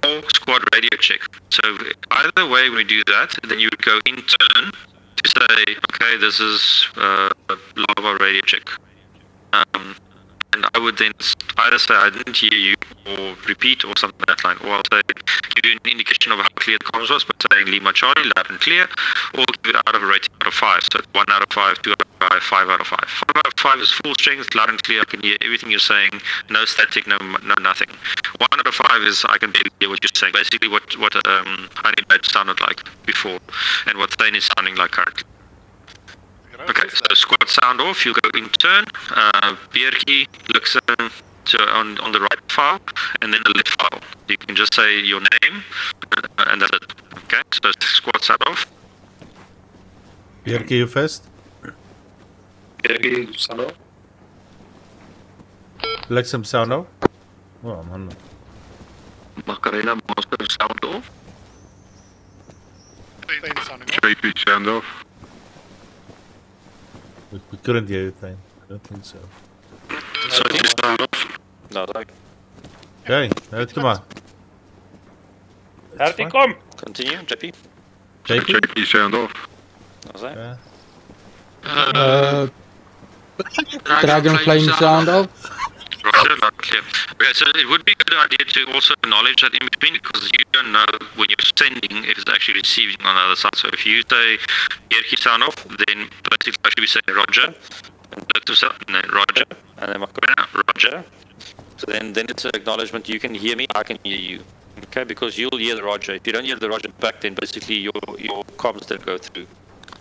Or squad radio check. So either way we do that, then you would go in turn to say, okay, this is lava radio check. And I would then either say I didn't hear you, or repeat, or something like that line, or I'll say give you an indication of how clear the comms was by saying Lima Charlie, loud and clear, or give it out of a rating out of 5. So 1 out of 5, 2 out of 5, 5 out of 5. 5 out of 5 is full strength, loud and clear. I can hear everything you're saying, no static, no nothing. 1 out of 5 is I can barely hear what you're saying. Basically, what Honey Badge sounded like before, and what Thane is sounding like currently. Okay, so squad sound off, you go in turn, Bierke looks on the right file, and then the left file. You can just say your name, and that's it. Okay, so squad sound off. Bierke, you first. Bierke, sound off. Bliksem sound off. Oh, man. Macarena, Monster sound off. JP sound off. We couldn't hear anything. I don't think so. So you sound off. No, like. Okay, come on. Daar die kom. Continue, JP. JP sound off. How's that? Dragonflame sound off. Roger, loud clear. Okay, so it would be a good idea to also acknowledge that in between, because you don't know when you're sending if it's actually receiving on the other side. So if you say Yerki sound off, then basically I should be saying Roger, and then Roger, and then Macarena, Roger. So then it's an acknowledgement. You can hear me, I can hear you. Okay, because you'll hear the Roger. If you don't hear the Roger back, then basically your comms that go through.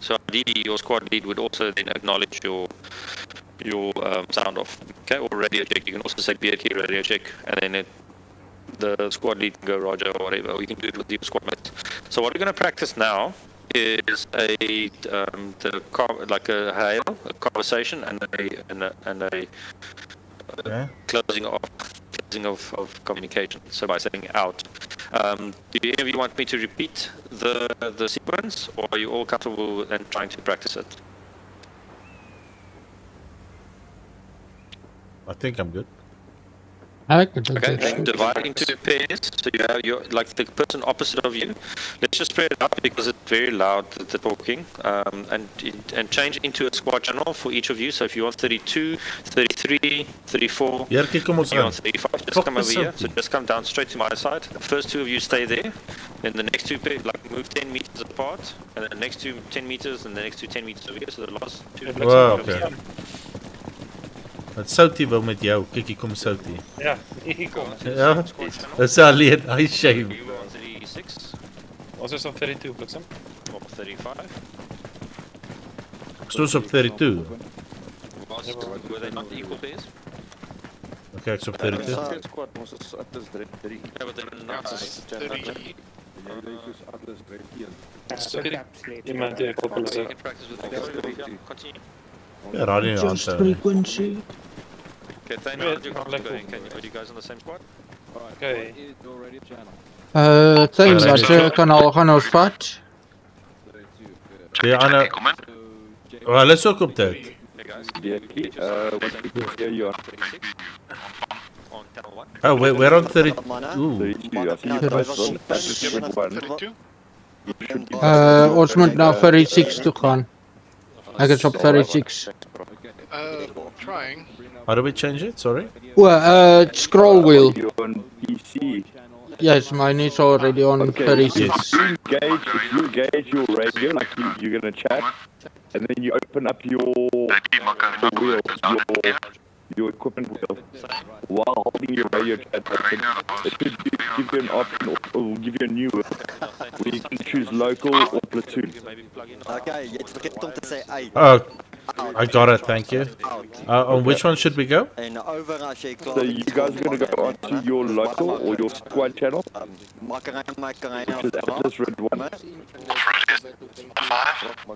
So ideally, your squad lead would also then acknowledge your sound off, okay, or radio check. You can also say BRK radio check, and then the squad lead can go Roger or whatever, or you can do it with your squad mates. So what we're going to practice now is like a hail, a conversation, and a closing of communication. So by saying out. Do any of you want me to repeat the sequence, or are you all comfortable and trying to practice it? I think I'm good. Okay, then divide into pairs. So you have your, like the person opposite of you. Let's just spread it up because it's very loud, the talking. And change into a squad channel for each of you. So if you want 32, 33, 34, if you want 35, just come over here. So just come down straight to my side. The first 2 of you stay there. Then the next 2 pairs, like move 10 meters apart. And then the next 2 10 meters, and the next 2 10 meters over here. So the last 2 wow, okay. Het Soutie wil met jou. Kijk, hier komt Soutie. Ja, hier kom. Ja, dat is alleen. I shame. You were on 36. Was this on 32, Bliksem? Or 35. Soos op 32. Were they not equal pairs? Okay, ek's op 32. Yeah, but they were not. Iemand die koppelen ze. Continue. Ja, radio aan. Just frequency. Okay, Thane, how did you come to going? Are you guys on the same squad? Okay. Thane, wat kan al gaan ons vat? Ja, Anna. Hulle is ook op tyd. Oh, we're on 30. Ooh. Ons moet na 36 toe gaan. Ek is op 36. Trying. How do we change it? Sorry? Scroll wheel. Yes, mine is already on 36. If you engage your radio, like you're gonna chat, and then you open up your wheel, your equipment wheel, while holding your radio chat open, it should give you an option, or will give you a new wheel, where you can choose local or platoon. Okay, jy het vergeet om te sê uit. Oh, I got it, thank you. On which one should we go? En over as jy klaar. So you guys are going to go onto your local or your squad channel, which is Atlas Red 1.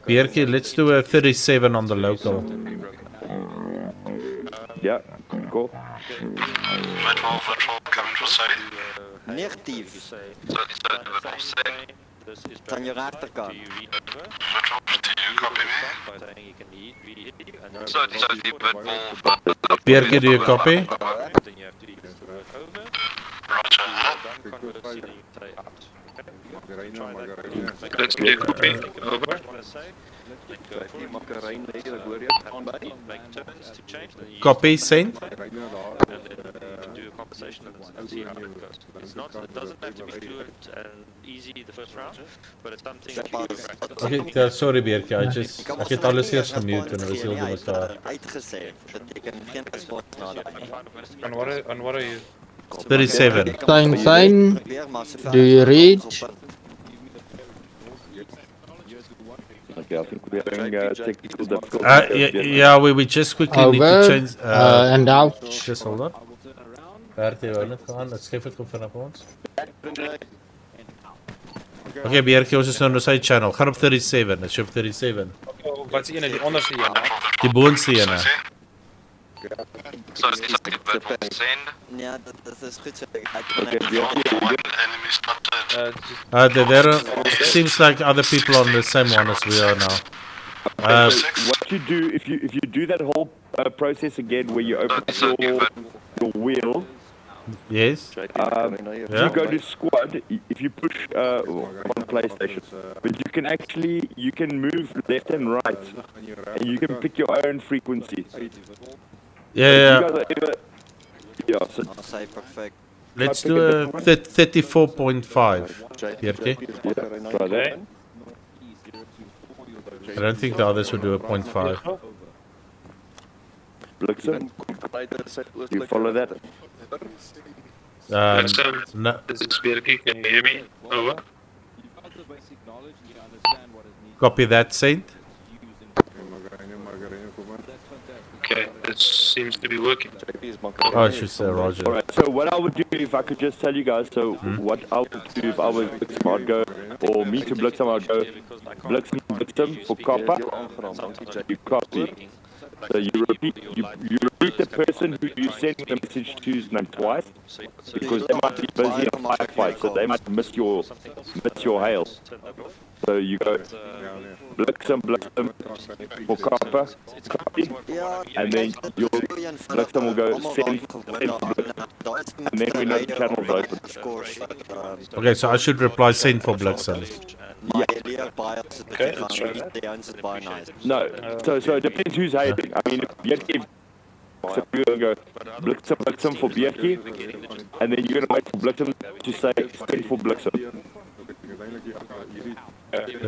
Bierke, let's do a 37 on the local. Yeah, cool. Vet Wolf, coming to say. Negatief. Aan je rechterkant. Vet Wolf, do you copy me? So the Vet Wolf. Bjerke, do you copy? Roger. Let's get a copy. Over. Copy, send. Do a conversation and see how it goes. It doesn't have to be fluent and easy the first round, but it's something that you can practice. Okay, sorry Bjerke, ek het alles eers gemute en was heel door mekaar. Uitgezet. Dat betekent geen respons nadat. On what are you? 37. Sign. Do you read? Okay, I think we're having technical difficulties. Yeah, we just quickly need to change. And out. Just hold on. Bert, jy wou net gaan, dit skryf dit kom vanaf ons. Okay, Bjerke, ons is nou op sy channel. Gaan op 37, is jy op 37? Wat is die ene, die onderste ene? Die boonste ene. So is die Vet Wolf send? Ja, dat is goed so. Enemy spotted. There seems like other people on the same one as we are now. What you do if you do that whole process again, where you open up your wheel. Yes. You go to squad. If you push on PlayStation, but you can move left and right, and you can pick your own frequency. Yeah. So perfect. Let's do a 34.5. Bjerke. Try that. I don't think the others would do a 0.5. Bliksem, you follow that? No. This is Bjerke, can you hear me? Over. Copy that, Saint. Okay, it seems to be working. Oh, I should say Roger. Alright, so what I would do, if I could just tell you guys, so what I would do if I was Bliksem, I'd go, or me to Bliksem, I'd go, Bliksem for copper, you copy. So you repeat the person who you send the message to's name twice, because they might be busy in a firefight, so they might miss your hail. So you go Bliksem for copper, copy, and then your Bliksem will go send for Bliksem, and then we know the channel's open. Okay, so I should reply send for Bliksem. Yeah. Okay, let's try that. No, so it depends who's hailing. I mean, if Bjerke, so you're going to go Bliksem for Bjerke, and then you're going to wait for Bliksem to say send for Bliksem.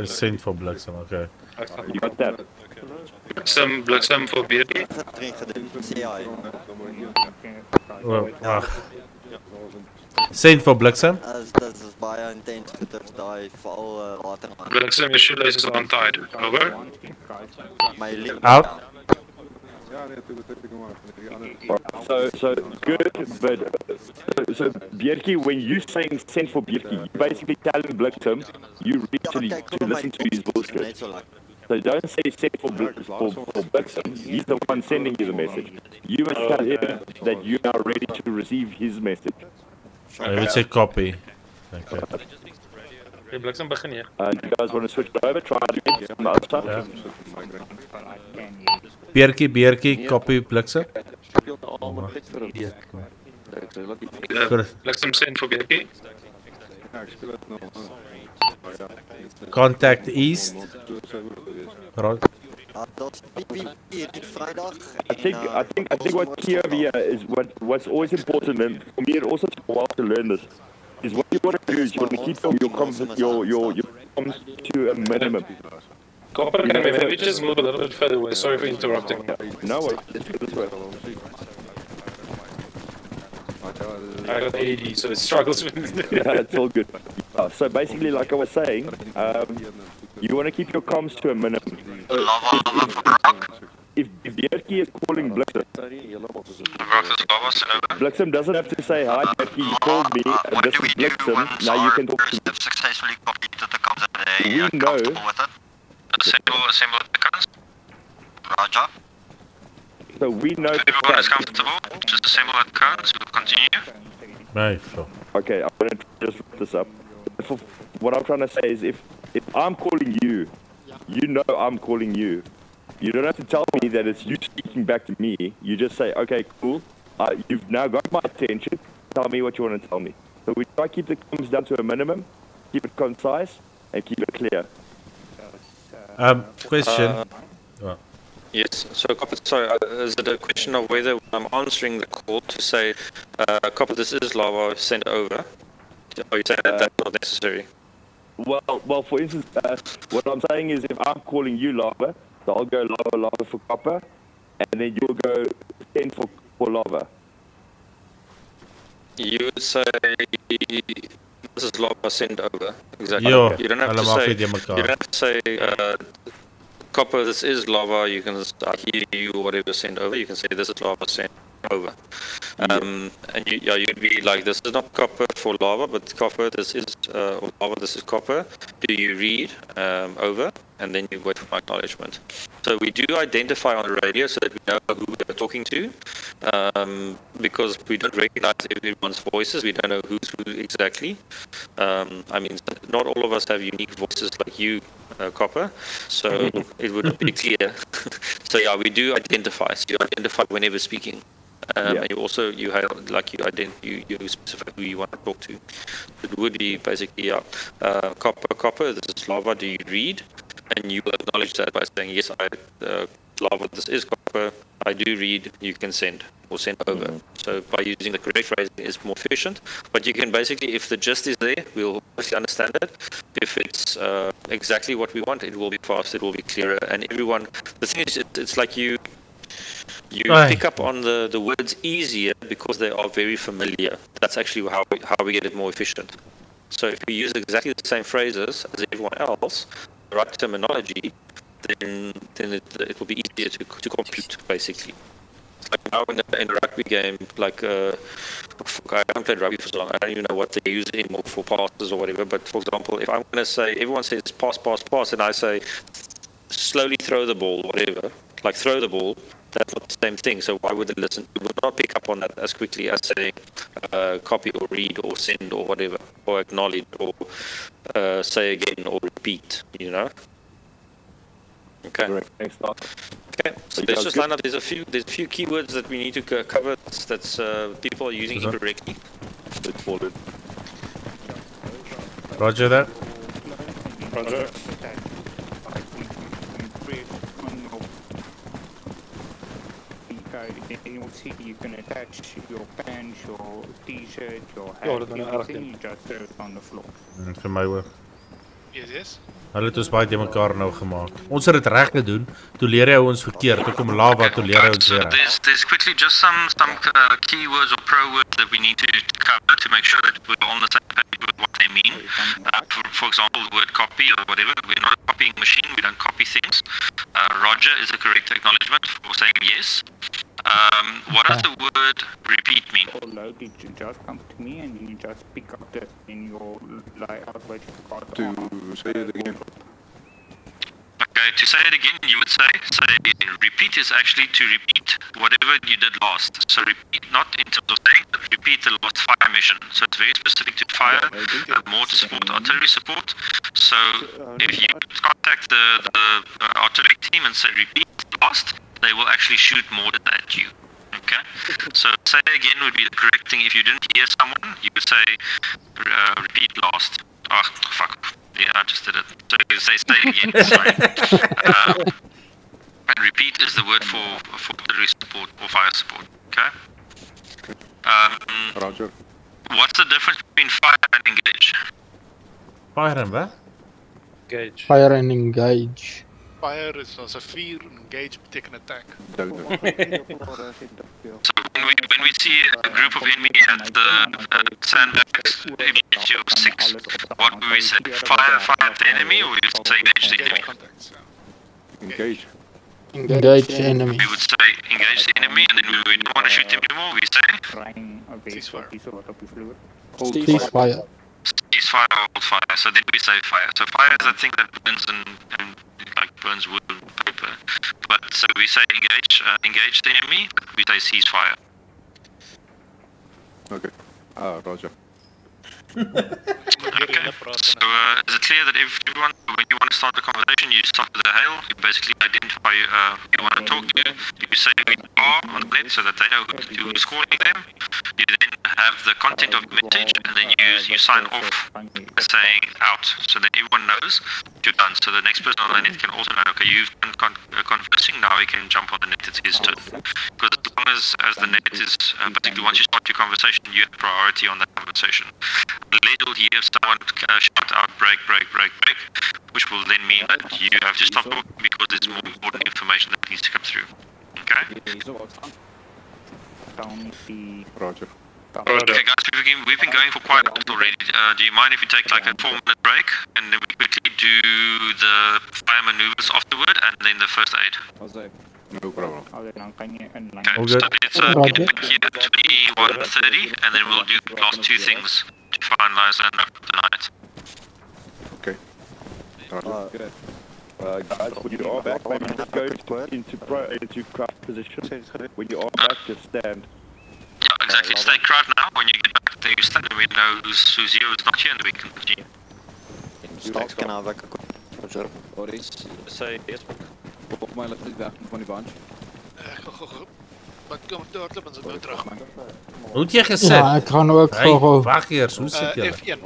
Send for Bliksem, okay. You got that? Bliksem for Bjerke. Send for Bliksem. Dit is baie intens gedruk daai veral water aan. Bliksem, your shoelaces are untied. Over. Out. So good, but so Bjerke, when you saying send for Bjerke, you basically telling Bliksem you really to listen to his bullshit. So don't say send for Bliksem. He's the one sending you the message. You must tell him that you are ready to receive his message. I would say copy. Okay. Okay, Bliksem begin hier. You guys want to switch it over? Try it again on the other side. Bjerke, copy Bliksem. Bliksem send for Bjerke. Contact East. Right. I think what key over here is what's always important, and for me it also took a while to learn this, is what you want to do is you want to keep your comms to a minimum. Copper, can we just move a little bit further away? Sorry for interrupting. No worries, let's go this way. I got AD, so it struggles with Yeah, it's all good. So basically, like I was saying, you want to keep your comms to a minimum. If Bjerke is calling Bliksem, Bliksem doesn't have to say, hi Bjerke, you called me, this is Bliksem, now you can talk to me. We know. Assemble the guns. Roger. So we know. Everyone is comfortable. Just assemble at cones. We'll continue. Right, so. Okay, I'm gonna just wrap this up. What I'm trying to say is, if I'm calling you, you know I'm calling you. You don't have to tell me that it's you speaking back to me. You just say, okay, cool. You've now got my attention. Tell me what you want to tell me. So we try to keep the comms down to a minimum, keep it concise, and keep it clear. Question. Yes, so Copper, sorry, is it a question of whether I'm answering the call to say, Copper, this is lava, send over? Or you saying that that's not necessary? Well, for instance, what I'm saying is if I'm calling you lava, so I'll go lava for Copper, and then you'll go send for lava. You would say, this is lava, send over. Exactly. Yo, you don't have to say, Copper, this is lava, you can hear you, whatever, send over. You can say, this is lava, send over. And you'd be like, this is not copper for lava, but copper, this is lava, this is copper. Do you read over? And then you wait for my acknowledgement. So we do identify on the radio so that we know who we're talking to, because we don't recognize everyone's voices. We don't know who's who exactly. I mean, not all of us have unique voices like you, Copper, so it wouldn't be clear. So yeah, we do identify. So you identify whenever speaking. And you also you specify who you want to talk to. It would be basically Copper, this is lava, do you read? And you will acknowledge that by saying, yes, lava, this is Copper, I do read, you can send or send over. So by using the correct phrasing is more efficient, but you can basically, if the gist is there, we'll obviously understand it. If it's exactly what we want, it will be fast, it will be clearer, and everyone, the thing is, it's like you pick up on the words easier because they are very familiar. That's actually how we get it more efficient. So if we use exactly the same phrases as everyone else, the right terminology, then it will be easier to compute, basically. It's like now in a rugby game, like I haven't played rugby for so long, I don't even know what they use anymore for passes or whatever, but for example, if I'm going to say, everyone says pass, and I say slowly throw the ball, whatever, like throw the ball, that's not the same thing, so why would they listen? We would not pick up on that as quickly as saying copy or read or send or whatever, or acknowledge or say again or repeat, you know? Okay. Correct. Thanks, Doc. Okay, so let's just line up. There's a few keywords that we need to cover that's people are using incorrectly. Roger that. Roger. In your city, you can attach your pants, your t-shirt, your hat, everything, you just throw it on the floor. Vir my hoor. Yes. Hulle het ons baie te mekaar nou gemaak. Ons het dit reg gedoen. Toe leer hy ons verkeerd. Toe kom lava, toe leer hy ons weer. There's quickly just some keywords or pro words that we need to cover to make sure that we're on the same page with what they mean. For example, the word copy or whatever. We're not a copying machine. We don't copy things. Roger is a correct acknowledgement for saying yes. What does the word repeat mean? You just come to me and you just pick up this in your layout where you've got to say it again. Okay, to say it again, you would say repeat is actually to repeat whatever you did last. So repeat, not in terms of saying, but repeat the last fire mission. So it's very specific to fire, more to support artillery support. So if you contact the artillery team and say repeat last, they will actually shoot more at you. Okay? So say again would be the correct thing. If you didn't hear someone, you would say repeat last. Oh, fuck. Yeah, I just did it. So you say again, sorry. And repeat is the word for artillery support or fire support. Okay? Roger. What's the difference between fire and engage? Fire and what? Engage. Fire and engage. Fire is as a fear, engage beteken attack. So when we see a group of enemy at the sandbags, image of 6, what will we say? Fire the enemy, or we would say engage the enemy? Engage. Engage the enemy. We would say engage the enemy, and then we don't want to shoot them anymore, we say? Ceasefire. Ceasefire. Ceasefire or hold fire, so then we say fire. So fire is a thing that burns and like burns wood and paper. But so we say engage the enemy. We say ceasefire. Okay. Roger. Okay. So is it clear that everyone, when you want to start the conversation, you start with a hail. You basically identify who you want to talk to. You say who you are on the net so that they know who's calling them. You then have the content of the message, and then you sign off saying out. So that everyone knows you're done. So the next person on the net can also know, okay, you've done conversing, now he can jump on the net, it's his turn. Because as long as the net is, particularly once you start your conversation, you have priority on that conversation. Unless you'll hear someone shout out break, which will then mean that you have to stop talking because there's more important information that needs to come through. Okay? Roger. Okay guys, we've been going for quite a bit already. Do you mind if we take like a 4-minute break and then we quickly do the fire maneuvers afterward and then the first aid? No problem. Okay, so let's get back here at 21:30 and then we'll do the last 2 things to finalize and wrap up the night. Okay. Good. Guys, when you are back, maybe just go into crouch position. When you are back, just stand. Yeah, exactly. Stay crouch now. When you get back there, you stand and we know who's here, who's not here, and we can continue. Stocks kan nou wekker. Roger. Oris, say yes. Volgens mij ligt ik weg van die bunch. Wat kom daar te ben ze terug. Hoe het jy gesit? Ja, ek gaan ook Hey, gou. wag eers, hoe sit jy? F1.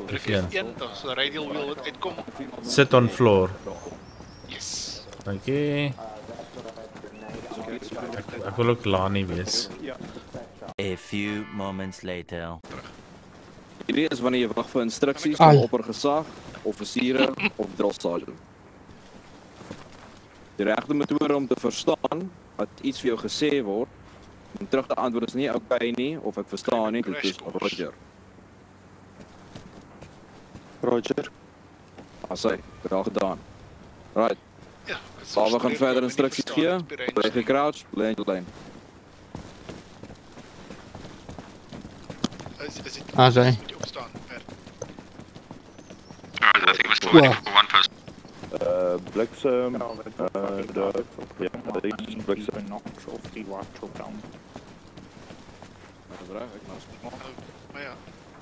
F1, dat is de radial wheel wat uitkom. Sit on floor. Yes. Okay. Ek wil ook Lani wees. A few moments later. Hierdie is wanneer jy wag vir instruksies van oppergesag, offisiere of drill sergeant. Die regte metode om te verstaan wat iets vir jou gesê word, om terug te antwoord is nie okay nie of ek verstaan nie, dit is Roger. Roger. Asai, wel gedaan. Right. Ja, we gaan verder instruksies gee. Bly gecrouch, bly in die lyn. Asai. Alright, I think we're still waiting for one person. Bliksem, Bliksem. Of die watch op down.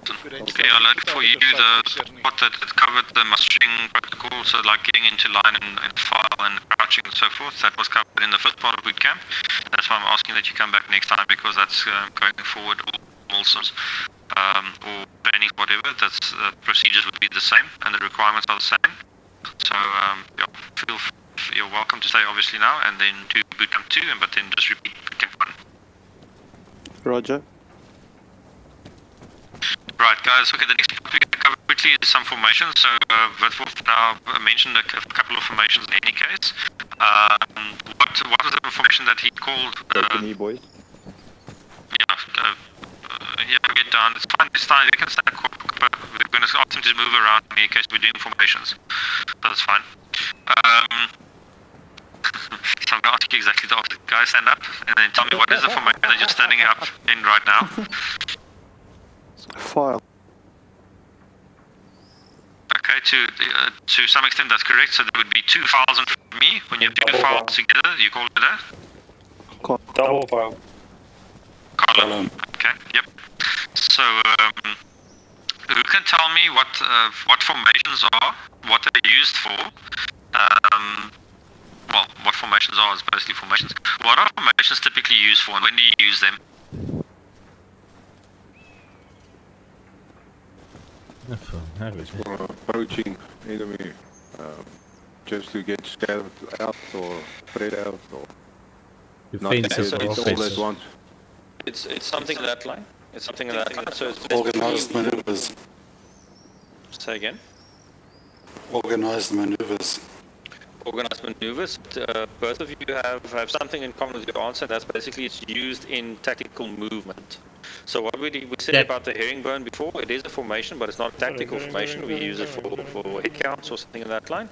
Okay, I loaded for you the spot that covered the mustering protocol, so like getting into line and file and crouching and so forth. That was covered in the first part of boot camp. That's why I'm asking that you come back next time, because that's going forward all Milsims or training, whatever. That's procedures would be the same and the requirements are the same. So yeah, you're welcome to stay obviously now and then do boot camp 2, but then just repeat boot camp 1. Roger. Right, guys. Okay, the next part we're going to cover quickly is some formations. So, Witwolf now mentioned a couple of formations in any case. What was the formation that he called? Boys. Yeah, get down. It's fine. It's fine. You can stand. We're going to ask him to move around in case we're doing formations. That's fine. So I'm going to ask you exactly the opposite. Guys, stand up and then tell me what is the formation that you're standing up in right now. File. Okay, to some extent that's correct. So there would be 2 files in front of me. When you have 2 files together, you call it that? Double file. Column. Okay, yep. So who can tell me what formations are, what they're used for? Well, what formations are is basically formations. What are formations typically used for, and when do you use them? Approaching enemy, just to get scattered out or spread out or not all at once. It's something in that line. It's something in that line. So it's organized maneuvers. Say again. Organized maneuvers. Organized maneuvers. Both of you have something in common with your answer. That's basically it's used in tactical movement. So what we said about the herringbone before, it is a formation, but it's not a tactical formation. We use it for hit counts or something in that line.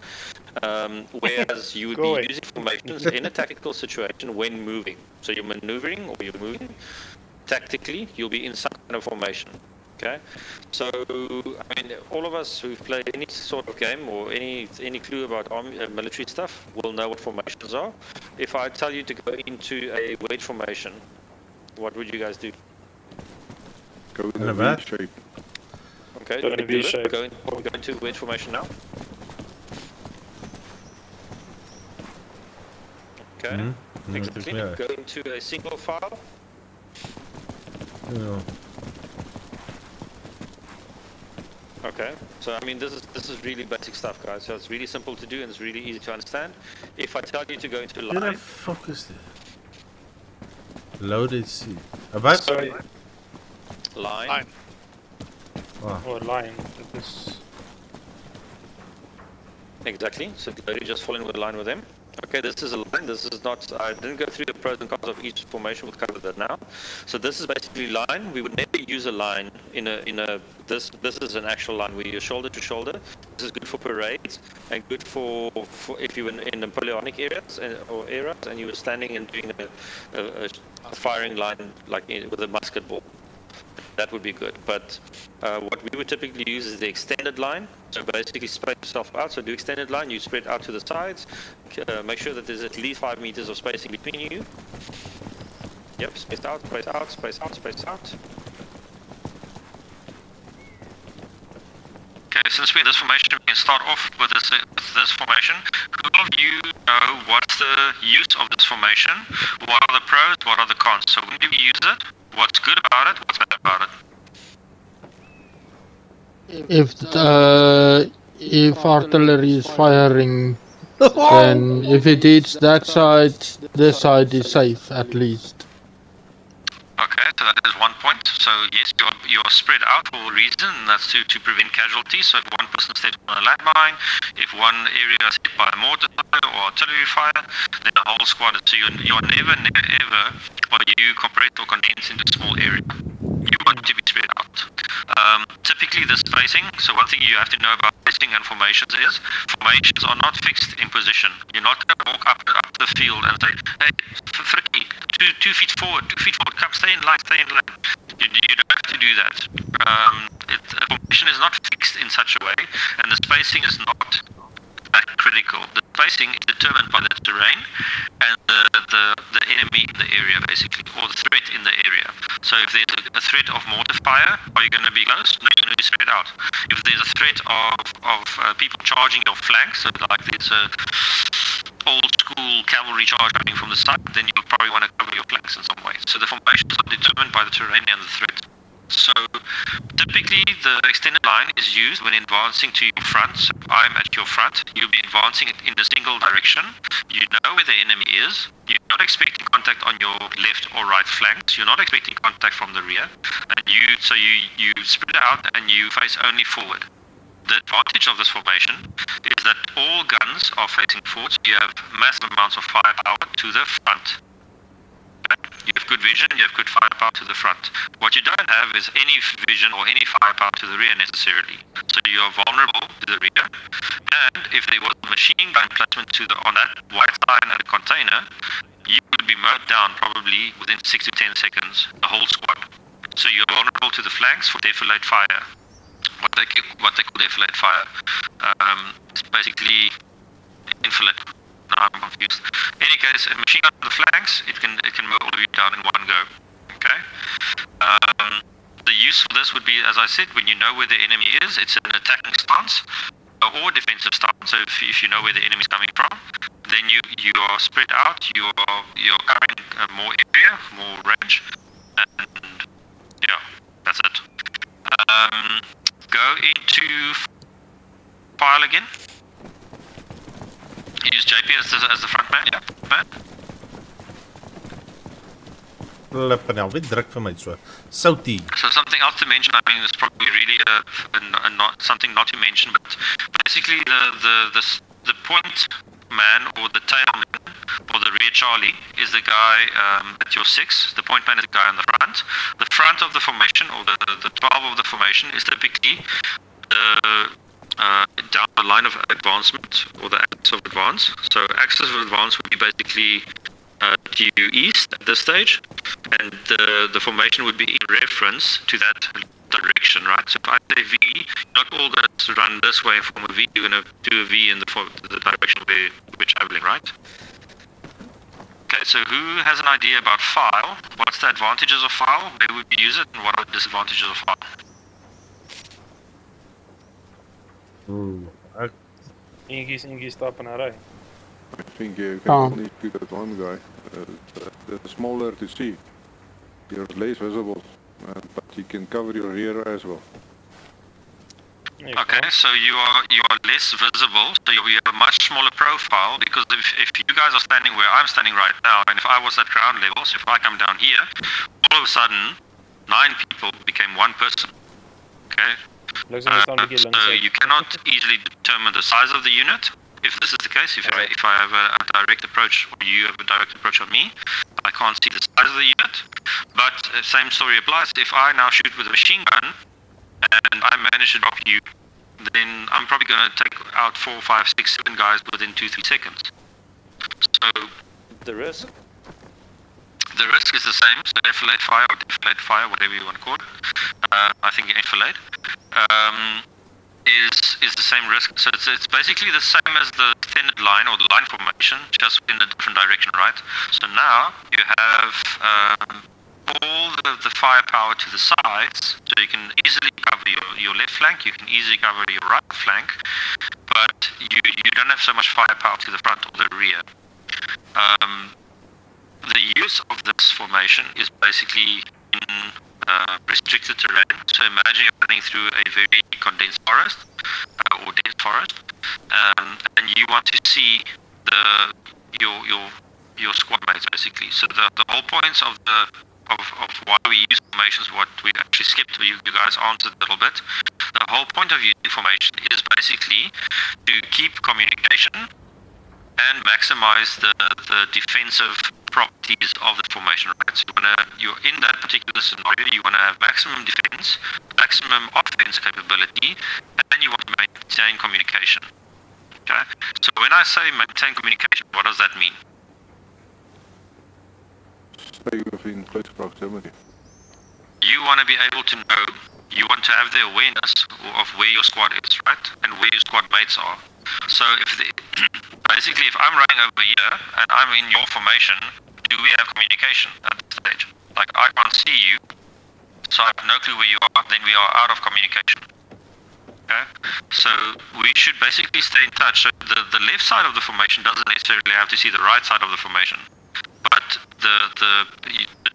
Whereas you would be using formations in a tactical situation when moving. So you're maneuvering or you're moving. Tactically, you'll be in some kind of formation. Okay, so I mean, all of us who've played any sort of game or any clue about military stuff will know what formations are. If I tell you to go into a wedge formation, what would you guys do? Go in a V shape. Okay, Go in a V shape. Go into wedge formation now. Okay, exactly. Go into a single file. Yeah. Okay, so I mean this is really basic stuff, guys. So it's really simple to do and it's really easy to understand. If I tell you to go into line, Where the fuck is this? Loaded C. What? Sorry. Line. Oh. Or line. This. Exactly. So you just fall in with a line with them. Okay, this is a line. This is not. I didn't go through the pros and cons of each formation. We'll cover that now. So this is basically line. We would never use a line in a. This is an actual line where you're shoulder to shoulder. This is good for parades and good for if you were in Napoleonic areas or eras and you were standing and doing a firing line like with a musket ball. That would be good, but what we would typically use is the extended line. So basically space yourself out, so do extended line, you spread out to the sides, make sure that there's at least 5 meters of spacing between you. Yep, space out, space out, space out, space out. Okay, since we're in this formation, we can start off with this formation. Who of you know what's the use of this formation? What are the pros, what are the cons? So when do we use it? What's good about it? What's bad about it? If artillery is firing, then if it hits that side, this side is safe at least. Okay, so that is one point. So yes, you're spread out for a reason, and that's to prevent casualties. So if one person steps on a landmine, if one area is hit by a mortar or artillery fire, then the whole squad is. So you're never ever are you compressed or condensed into a small area. You want to be spread out. Typically the spacing, so one thing you have to know about spacing and formations is, formations are not fixed in position. You're not going to walk up the field and say, hey, Fricky, 2 feet forward, come, stay in line. You don't have to do that. A formation is not fixed in such a way, and the spacing is not that critical. The spacing is determined by the terrain and the enemy in the area, basically, or the threat in the area. So if there's a threat of mortar fire, are you going to be close? No, you're going to be spread out. If there's a threat of people charging your flanks, so like there's a old school cavalry charge coming from the side, then you'll probably want to cover your flanks in some way. So the formations are determined by the terrain and the threat. So typically the extended line is used when advancing to your front. So if I'm at your front, you'll be advancing in a single direction. You know where the enemy is. You're not expecting contact on your left or right flanks. You're not expecting contact from the rear. And you spread out and you face only forward. The advantage of this formation is that all guns are facing forward. So you have massive amounts of firepower to the front. You have good vision, you have good firepower to the front. What you don't have is any vision or any firepower to the rear necessarily. So you are vulnerable to the rear. And if there was a machine gun placement on that white line at a container, you would be mowed down probably within 6 to 10 seconds, the whole squad. So you're vulnerable to the flanks for defilade fire. What they call defilade fire. It's basically enfilade. No, I'm confused. In any case, a machine gun on the flanks, it can mow all of you down in one go. Okay. The use for this would be, as I said, when you know where the enemy is, it's an attacking stance or defensive stance. So if you know where the enemy is coming from, then you are spread out. You're covering more area, more range, and yeah, that's it. Go into file again. Use JP as the front man, yeah, man. Flippin' wie druk vir my so. Soutie. So something else to mention, I mean, it's probably really something not to mention, but basically the point man or the tail man or the rear Charlie is the guy at your 6. The point man is the guy on the front. The front of the formation or the 12 of the formation is typically down the line of advancement or the axis of advance. So axis of advance would be basically due east at this stage, and the formation would be in reference to that direction, right? So if I say V, not all going to run this way and form a V. You're going to do a V in the direction where we're traveling, right? Okay, so who has an idea about file? What's the advantages of file? Where would you use it, and what are the disadvantages of file? Ingie stop and array. I think you can only shoot at one guy. The smaller to see, you're less visible, but you can cover your rear as well. Okay, so you are less visible, so you have a much smaller profile, because if you guys are standing where I'm standing right now, and if I was at ground level, so if I come down here, all of a sudden, 9 people became 1 person. Okay? So you cannot easily determine the size of the unit. If this is the case, if I have a direct approach, or you have a direct approach on me, I can't see the size of the unit. But same story applies. If I now shoot with a machine gun, and I manage to drop you, then I'm probably going to take out 4, 5, 6, 7 guys within 2-3 seconds. So the risk? The risk is the same. So enfilade fire or deflate fire, whatever you want to call it. I think enfilade is the same risk. So it's basically the same as the extended line or the line formation, just in a different direction, right? So now you have all the firepower to the sides, so you can easily cover your left flank, you can easily cover your right flank, but you don't have so much firepower to the front or the rear. The use of this formation is basically in restricted terrain. So imagine you're running through a very condensed forest or dense forest, and you want to see your squad mates basically. So the whole points of why we use formations, what we actually skipped, you guys answered a little bit. The whole point of using formation is basically to keep communication and maximize the defensive properties of the formation, right? So you're in that particular scenario, you want to have maximum defense, maximum offense capability, and you want to maintain communication. Okay? So when I say maintain communication, what does that mean? Stay within close proximity. You want to be able to know, you want to have the awareness of where your squad is, right? And where your squad mates are. So basically if I'm running over here and I'm in your formation, do we have communication at this stage? Like I can't see you, so I have no clue where you are, then we are out of communication. Okay? So we should basically stay in touch. So the left side of the formation doesn't necessarily have to see the right side of the formation, but the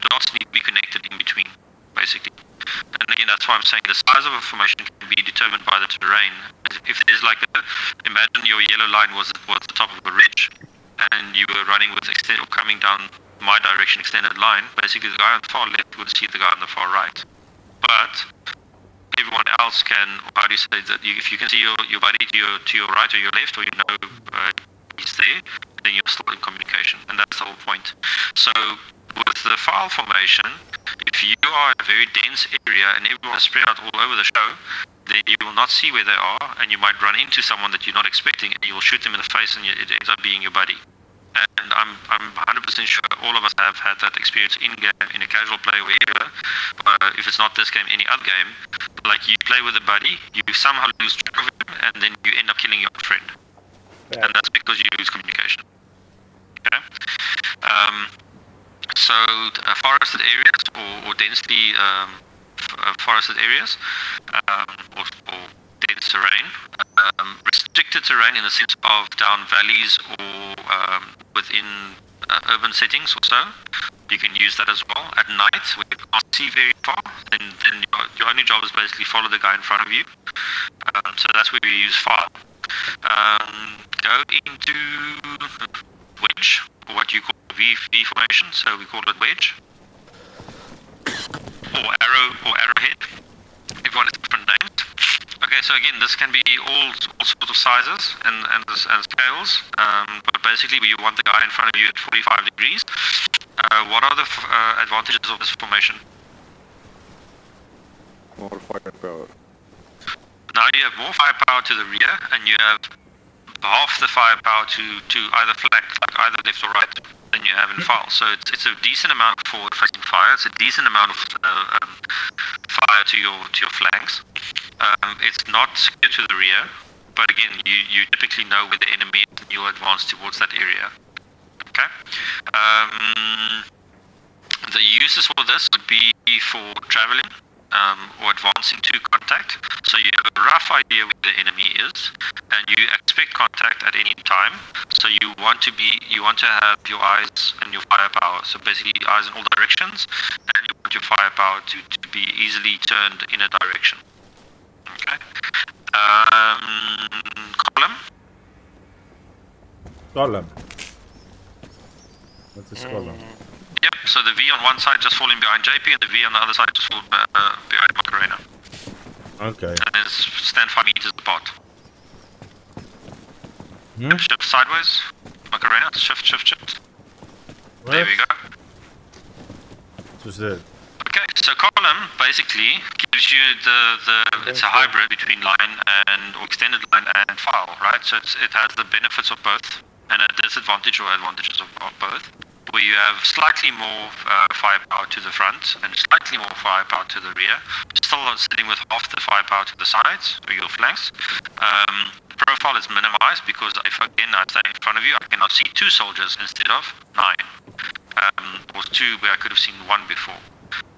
dots need to be connected in between, basically. And again, that's why I'm saying the size of a formation can be determined by the terrain. If there's like imagine your yellow line was the top of a ridge, and you were running with extended, or coming down my direction extended line, basically the guy on the far left would see the guy on the far right. But everyone else can, how do you say that, if you can see your buddy to your right or your left, or you know he's there, then you're still in communication, and that's the whole point. So with the file formation, if you are in a very dense area and everyone is spread out all over the show, then you will not see where they are, and you might run into someone that you're not expecting, and you will shoot them in the face, and it ends up being your buddy. And I'm 100% sure all of us have had that experience in game, in a casual play or wherever. If it's not this game, any other game, like you play with a buddy, you somehow lose track of him, and then you end up killing your friend. Yeah. And that's because you lose communication. Okay. So forested areas or densely forested areas or dense terrain, restricted terrain in the sense of down valleys or within urban settings or so, you can use that as well. At night, when you can't see very far, then your only job is basically follow the guy in front of you. So that's where we use fire. Go into wedge, or what you call V formation, so we call it wedge, or arrow or arrowhead. Everyone has different names. Okay, so again, this can be all sorts of sizes and scales, but basically you want the guy in front of you at 45 degrees. What are the advantages of this formation? More firepower. Now you have more firepower to the rear, and you have half the firepower to either flank, like either left or right, than you have in file. So it's a decent amount for facing fire. It's a decent amount of fire to your flanks. It's not secure to the rear, but again, you typically know where the enemy is and you'll advance towards that area. Okay. The uses for this would be for traveling or advancing to contact. So you have a rough idea where the enemy is, and you expect contact at any time. So you want to have your eyes and your firepower. So basically, eyes in all directions, and you want your firepower to be easily turned in a direction. Okay. Column. Column. What is column? Yep, so the V on one side just falling behind JP, and the V on the other side just fall behind Macarena. Okay. And then stand 5 meters apart. Shift sideways, Macarena, shift. There we go. Just there. Okay, so column basically gives you it's a hybrid between line or extended line and file, right? So it has the benefits of both and a disadvantage or advantages of both. Where you have slightly more firepower to the front and slightly more firepower to the rear, still sitting with half the firepower to the sides or your flanks. Profile is minimized because if again I stand in front of you, I cannot see 2 soldiers instead of 9, or 2 where I could have seen 1 before.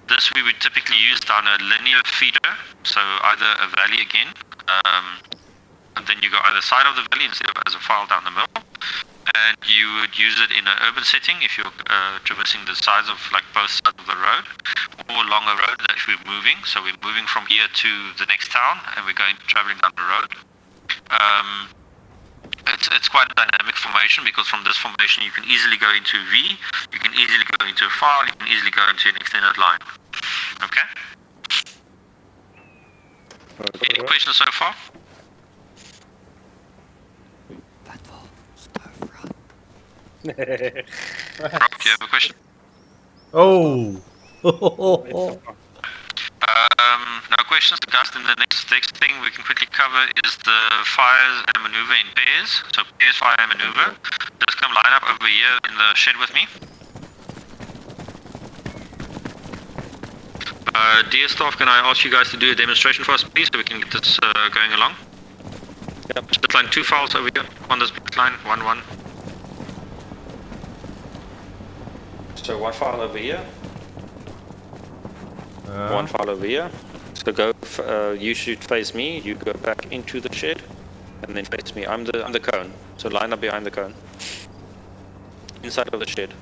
This we would typically use down a linear feeder, so either a valley again, and then you go either side of the valley instead of as a file down the middle. And you would use it in an urban setting if you're traversing the sides of both sides of the road, or along a road that we're moving. So we're moving from here to the next town, and we're traveling down the road. It's quite a dynamic formation because from this formation you can easily go into V, you can easily go into a file, you can easily go into an extended line. Okay. Any questions so far? Rob, do you have a question? Oh! No questions. Guys, then the next thing we can quickly cover is the fires and maneuver in pairs. So pairs, fire and maneuver. Just come line up over here in the shed with me. Dear staff, can I ask you guys to do a demonstration for us, please, so we can get this going along? Yep. Just line 2 files over here on this line, 1-1. So 1 file over here. 1 file over here. So go. You should face me. You go back into the shed, and then face me. I'm the cone. So line up behind the cone. Inside of the shed.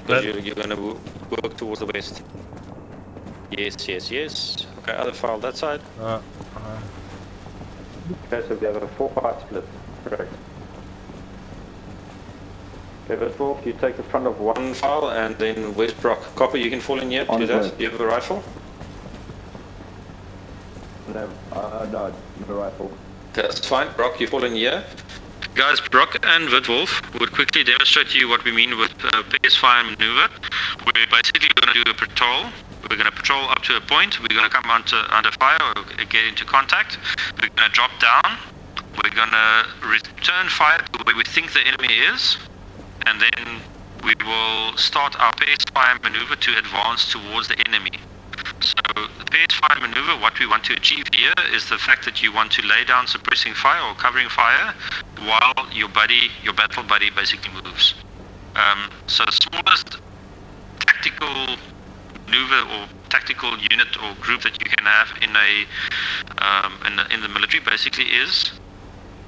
Because you're going to work towards the west. Yes. Okay, other file that side. Okay, so we have a 4-part split. Correct. Okay, but 12, you take the front of 1 file and then where's Brock? Copper, you can fall in here to do that. Do you have a rifle? No, no rifle. Okay, that's fine. Brock, you fall in here. Guys, Brock and Witwolf would quickly demonstrate to you what we mean with pairs, fire and maneuver. We're basically going to do a patrol. We're going to patrol up to a point. We're going to come under fire or get into contact. We're going to drop down. We're going to return fire to where we think the enemy is. And then we will start our pairs fire maneuver to advance towards the enemy. So the pairs fire maneuver, what we want to achieve here is the fact that you want to lay down suppressing fire or covering fire while your battle buddy basically moves. So the smallest tactical maneuver or tactical unit or group that you can have in the military basically is,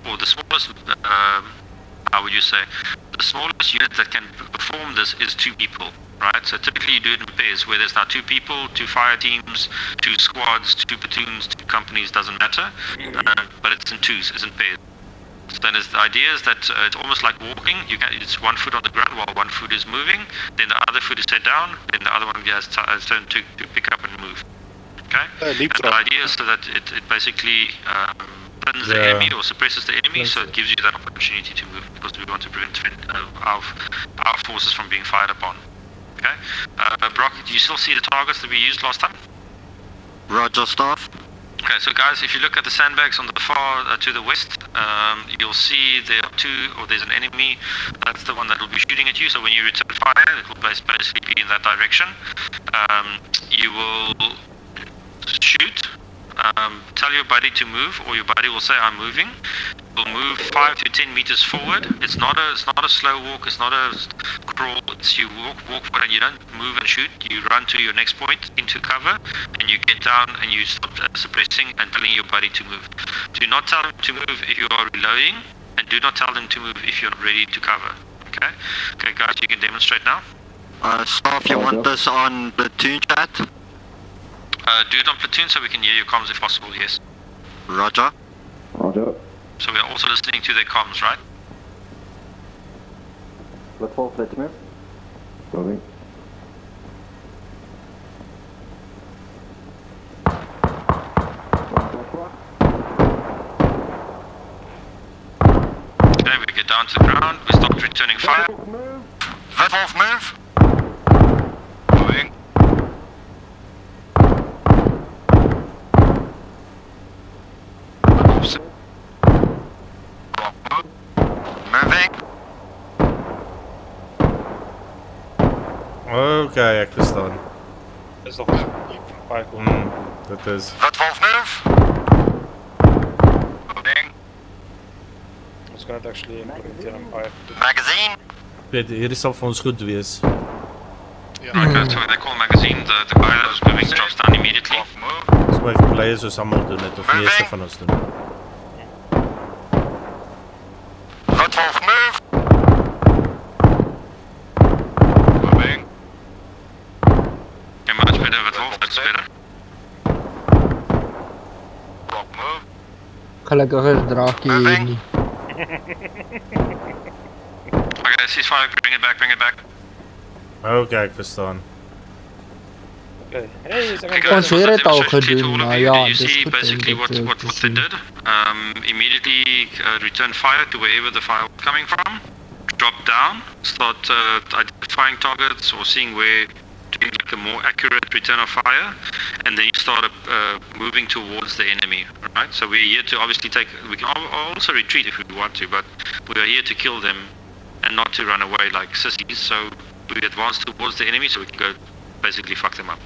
or the smallest, how would you say, the smallest unit that can perform this is 2 people, right? So typically you do it in pairs where there's now 2 people, 2 fire teams, 2 squads, 2 platoons, 2 companies, doesn't matter, but it's in 2s, it's in pairs. So then the idea is that it's almost like walking. It's 1 foot on the ground while 1 foot is moving, then the other foot is set down, then the other one has turn to pick up and move. Okay? And the idea is so that it basically pins the enemy or suppresses the enemy, so it gives you that opportunity to move because we want to prevent our forces from being fired upon. Okay? Brock, do you still see the targets that we used last time? Roger, staff. Okay, so guys, if you look at the sandbags on the far to the west, you'll see there are 2, or there's an enemy. That's the one that will be shooting at you. So when you return fire, it will basically be in that direction. You will shoot. tell your buddy to move, or your buddy will say, I'm moving. You'll move 5 to 10 meters forward. It's not a slow walk, it's not a crawl, it's you walk forward and you don't move and shoot. You run to your next point into cover, and you get down and you stop suppressing and telling your buddy to move. Do not tell him to move if you are reloading, and do not tell them to move if you're not ready to cover. Okay? Okay guys, you can demonstrate now. Staff, you want this on platoon chat? Do it on platoon so we can hear your comms if possible, yes. Roger. Roger. So we are also listening to their comms, right? Let's move. Moving. Okay, we get down to the ground, we start returning fire. Wolf, move. Moving. Moving. Okay, ek verstaan. Dis nog baie cool. Dit is. Wolf, move. Moving. Ons kan dit actually implementeer in baie. Magazine. Weet, hier sal vir ons goed wees. Okay, so they call magazine, the guy that was moving drops down immediately. So my players soos almal doen dit, of meeste van ons doen dit. Wolf, move. Moving. Okay, much better, Wolf, that's better. Move. Gelukkig is Draakie hier nie. Okay, ceasefire, bring it back, bring it back. Okay, ek verstaan. Okay, hey, Ons het dit al gedoen, maar ja, you see basically what they did. Immediately return fire to wherever the fire was coming from. Drop down, start identifying targets or seeing where, doing like a more accurate return of fire, and then you start moving towards the enemy. Right. So we're here to obviously we can also retreat if we want to, but we are here to kill them and not to run away like sissies. So we advance towards the enemy so we can go basically fuck them up.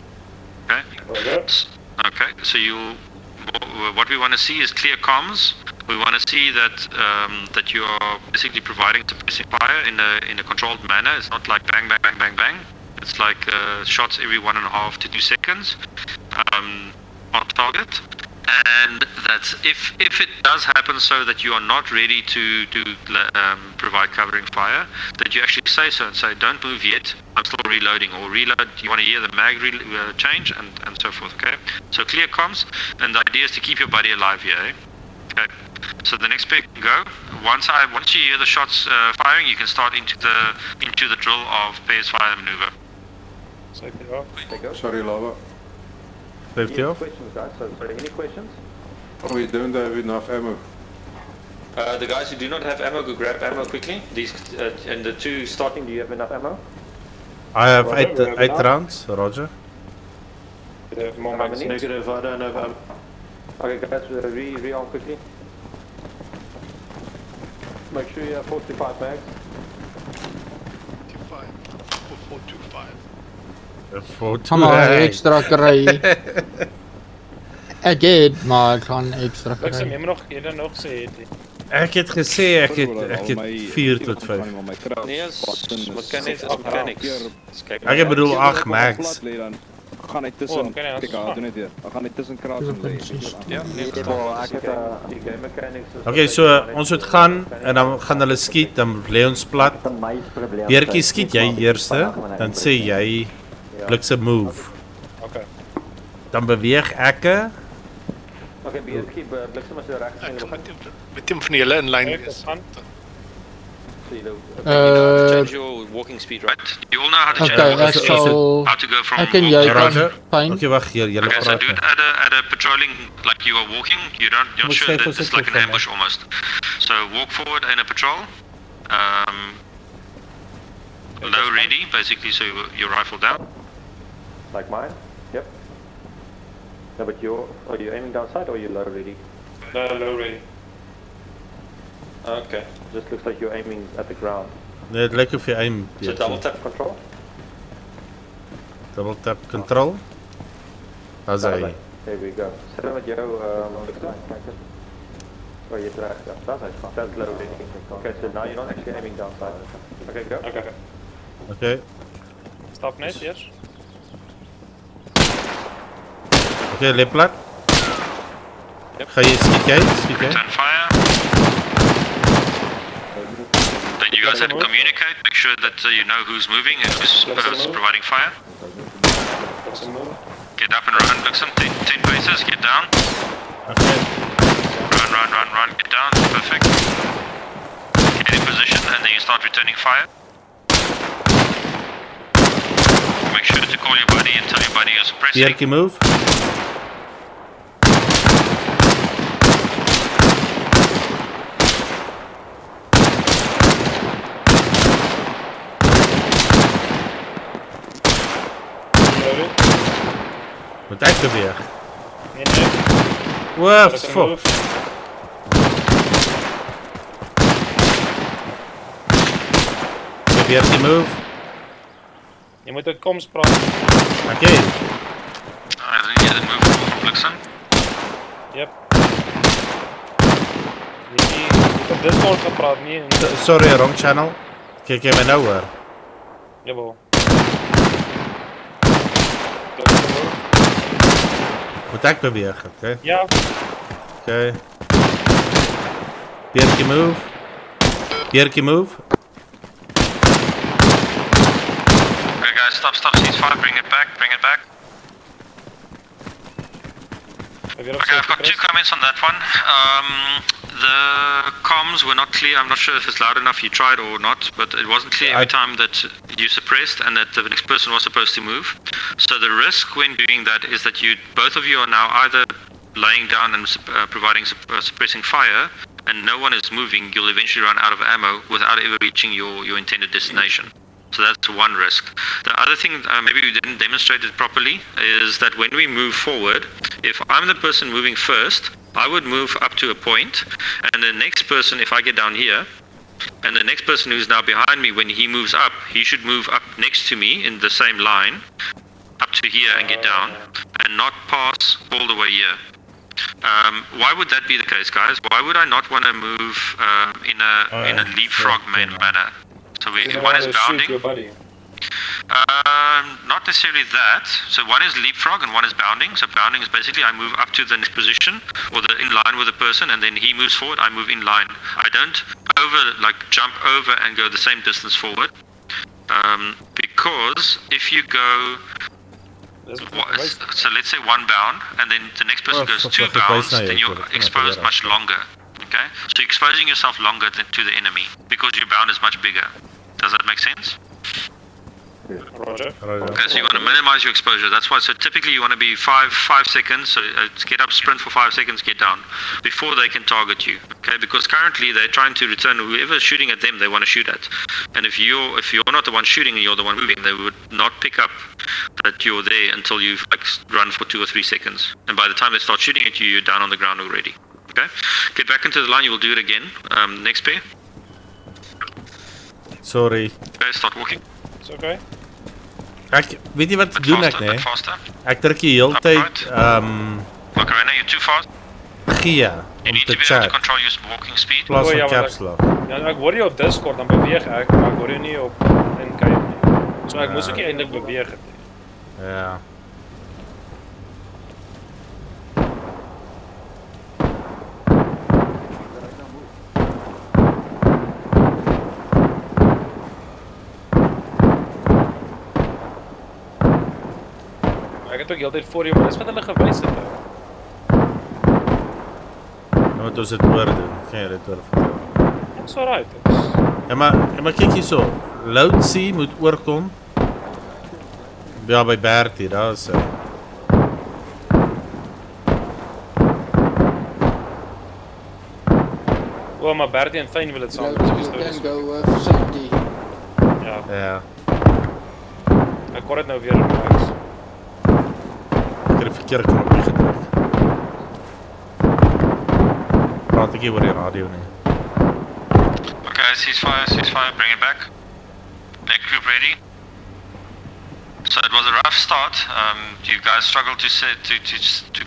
Okay? Okay, so what we want to see is clear comms. We want to see that that you are basically providing suppressing fire in a controlled manner. It's not like bang, bang, bang, bang, bang. It's like shots every 1.5 to 2 seconds on target. And that's if it does happen so that you are not ready to provide covering fire, that you actually say so and say, don't move yet, I'm still reloading, or reload, you want to hear the mag change and so forth, okay? So clear comms, and the idea is to keep your buddy alive here, eh? Okay. So the next pick, go. Once you hear the shots firing, you can start into the drill of pairs fire maneuver. Safety off. Sorry, Lava. Safety off. Questions, guys? Sorry, any questions? Oh, we don't have enough ammo. The guys who do not have ammo, go grab ammo quickly. These and the two starting, do you have enough ammo? I have 8 rounds, Roger. Do you have more magazines? Negative, I don't have ammo. Okay, guys, re-arm quickly. Make sure you have 45 mags. 45 or 425. Kom maar, extra kry. Ek het, maar ek gaan extra kry. Jy moet nog sê. Ek het gesê ek het 4 tot 5. Nee, mechanics. Ek bedoel 8 max. Gaan hy tussen kyk, doen dit weer. Gaan hy tussen kraas en lê. Ja, ek het die game mechanics. Okay, so ons moet gaan en dan gaan hulle skiet, dan lê ons plat. Beertjie skiet jy eerste, dan sê jy bliksem move. Okay. Dan beweeg ek. Okay, beertjie bliksem as jy reg sien. Met hom van julle in lyn wees. Change your walking speed, right? You all know how to change how to go from fine. Okay, wag hier, julle praat. So do it at a patrolling like you are walking. You're not sure that it's like an ambush almost. So walk forward in a patrol. Low ready, basically, so your rifle down. Like mine? Yep. No, but are you aiming down sight or are you low ready? No, low ready. Okay, just looks like you're aiming at the ground. Nee, het lyk of jy aim. So double tap control? Double tap control? As hy. There we go. Sit met jou, oh, jy's reg, ja. That's low. Okay, so now you're not actually aiming downside. Okay, go. Okay. Okay. Stop net, yes. Okay, leplat. Yep. Ga je skiet jy? Return fire. Then you guys have to communicate, make sure that you know who's moving and who's providing fire. Get up and run, Milsim, 10 paces, get down. Okay. Run, get down, perfect. Get in position and then you start returning fire. Make sure to call your buddy and tell your buddy you're suppressing. Pierkie move. Moet ek beweeg? Nee. Wow, fuck. Probeer die move. Jy moet 'n koms praat. Okay. I think you did move for Milsim. Yep. Jy het op Discord gepraat, nie? Sorry, wrong channel. Kyk jy my nou hoor? Jawel. Moet ek beweeg, okay? Ja. Okay. Pierkie move. Pierkie move. Okay guys, stop, ceasefire, bring it back. Okay, I've got 2 comments on that one. The comms were not clear. I'm not sure if it's loud enough you tried or not, but it wasn't clear every time that you suppressed and that the next person was supposed to move. So the risk when doing that is that both of you are now either laying down and providing suppressing fire, and no one is moving. You'll eventually run out of ammo without ever reaching your intended destination. So that's one risk. The other thing, maybe we didn't demonstrate it properly, is that when we move forward, if I'm the person moving first, I would move up to a point, and the next person, if I get down here, and the next person who's now behind me, when he moves up, he should move up next to me in the same line, up to here and get down, and not pass all the way here. Why would that be the case, guys? Why would I not want to move in a leapfrog manner? So one is bounding. Not necessarily that. So one is leapfrog and one is bounding. So bounding is basically I move up to the next position or in line with the person, and then he moves forward, I move in line. I don't jump over and go the same distance forward. Because if you go, so let's say 1 bound, and then the next person goes 2 bounds, then you're exposed much longer. Okay? So you're exposing yourself longer to the enemy because your bound is much bigger. Does that make sense? Roger. Okay, so you want to minimize your exposure. That's why. So typically you want to be 5 seconds. So get up, sprint for 5 seconds, get down before they can target you. Okay, because currently they're trying to return whoever's shooting at them. They want to shoot at. And if you're not the one shooting and you're the one moving, they would not pick up that you're there until you've run for 2 or 3 seconds. And by the time they start shooting at you, you're down on the ground already. Okay, get back into the line. You will do it again. Next pair. Sorry. Okay, start walking. It's okay. Ek weet jy wat doen ek nee? Ek druk die hele tyd Macarena, you're too fast. G om te chat. Control your walking speed. Plaas van caps lock. Ja, ek hoor jou op Discord, dan beweeg ek, maar ek hoor jou nie op in kyk nie. So ek moes ook nie eintlik beweeg het nie. Ja. Ek het ook heeltyd voor jou, maar dis wat hulle gewys het. Nou moet ons dit oor doen. Gaan jy dit oor vertel? It's alright. Ja, maar kyk hier so. Loud C moet oorkom. Ja, by Bertie, daar is hy. O, maar Bertie en Fyn wil dit saam doen. You can go for safety. Ja. Ja. Ek hoor dit nou weer Max. Ek het die verkeerde knopjie gedruk. Praat ek hier oor die radio nie. Okay, ceasefire, bring it back. Next group ready. So it was a rough start. You guys struggled to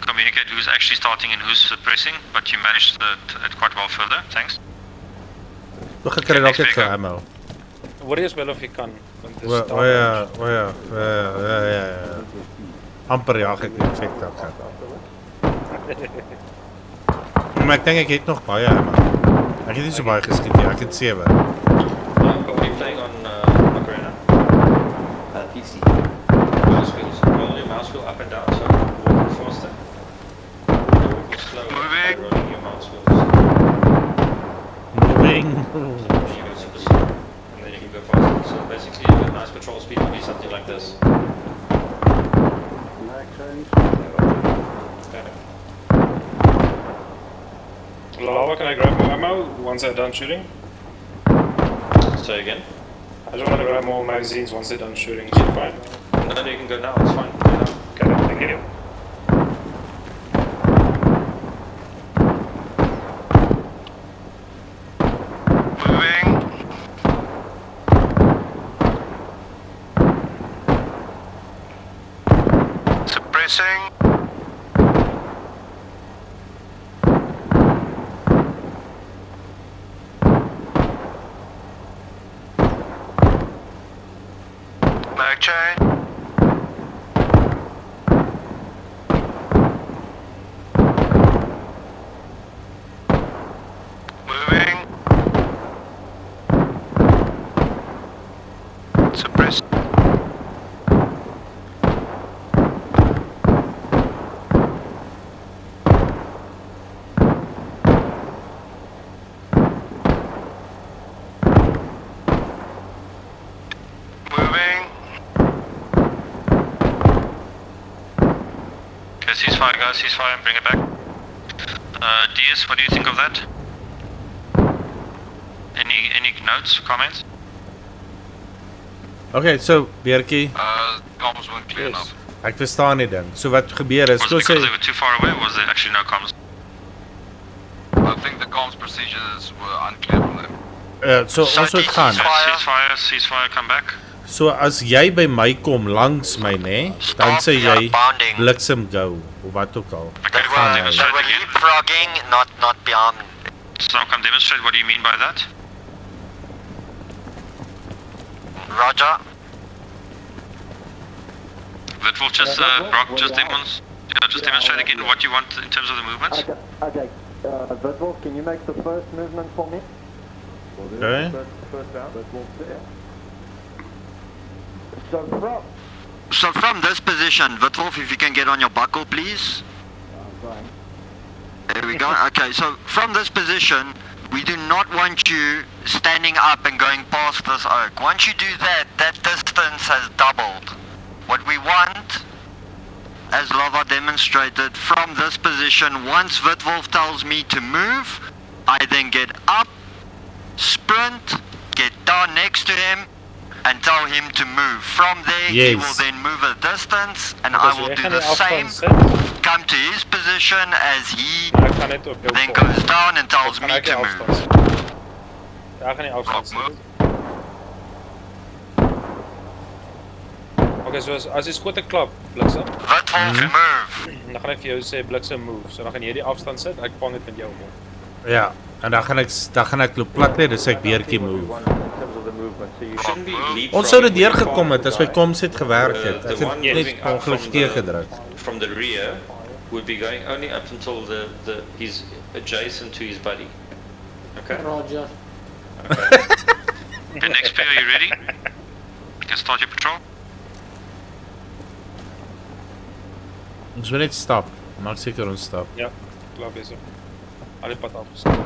communicate who's actually starting and who's suppressing, but you managed it quite well further. Thanks. We gaan kry rocket vir ammo. Hoor jy wel of jy kan? Want dis O ja. Amper jag ek effek daar gehad. Maar ek dink ek het nog baie ammo. Ek het nie so baie geskiet nie. Ek het 7. Are you playing on Macarena? PC. Mouse wheels. Roll your mouse wheel up and down, so walk faster. Walk slow. Moving. Rolling your mouse wheels. Moving. You go super slow, and then you can go faster. So basically, a nice patrol speed would be something like this. Lava, can I grab more ammo once they're done shooting? Say again? I just want to grab more magazines once they're done shooting. Is it fine? No, you can go now, it's fine. Go now. Okay, thank you. Suppressing. Mag chain. Moving. Suppress. Ceasefire guys, ceasefire and bring it back. DS, what do you think of that? Any notes, comments? Okay, so Beertjie, Comms weren't clear enough. ek verstaan nie ding. So wat gebeur is, Was it because they were too far away or was there actually no comms? I think the comms procedures were unclear from them. so ons moet gaan. Ceasefire, come back. So as jy by my kom langs my nê, dan sê jy bliksem go of wat ook al. Okay, well, demonstrate we're again. leapfrogging, not beyond. So come demonstrate, what do you mean by that? Roger. Witwolf, just Brock, just demonstrate again what you want in terms of the movements. Okay. Witwolf, can you make the first movement for me? Okay. First round. Witwolf there. So from this position, Witwolf, if you can get on your buckle, please. There we go. Okay, so from this position, we do not want you standing up and going past this oak. Once you do that, that distance has doubled. What we want, as Lava demonstrated, from this position, once Witwolf tells me to move, I then get up, sprint, get down next to him, and tell him to move. From there, he will then move a distance, and I will do the same. Come to his position as he then goes down and tells me to move. Daar gaan nie afstand sit. Okay, so as jy skote klap, bliksem. Witwolf move. Dan gaan ek vir jou sê bliksem move. So dan gaan jy die afstand sit, ek vang dit met jou om. Ja, en dan gaan ek loop plat net, dis ek Beertjie move. Ons sou dit deurgekom het as my comms het gewerk het. Ek het net ongelukkig gedruk. From the rear would be going only up until he's adjacent to his buddy. Okay. Roger. Okay, next pair, are you ready? You can start your patrol. Ons wil net stap. Maak seker ons stap. Ja, klaar besig. Al die pad afgestap.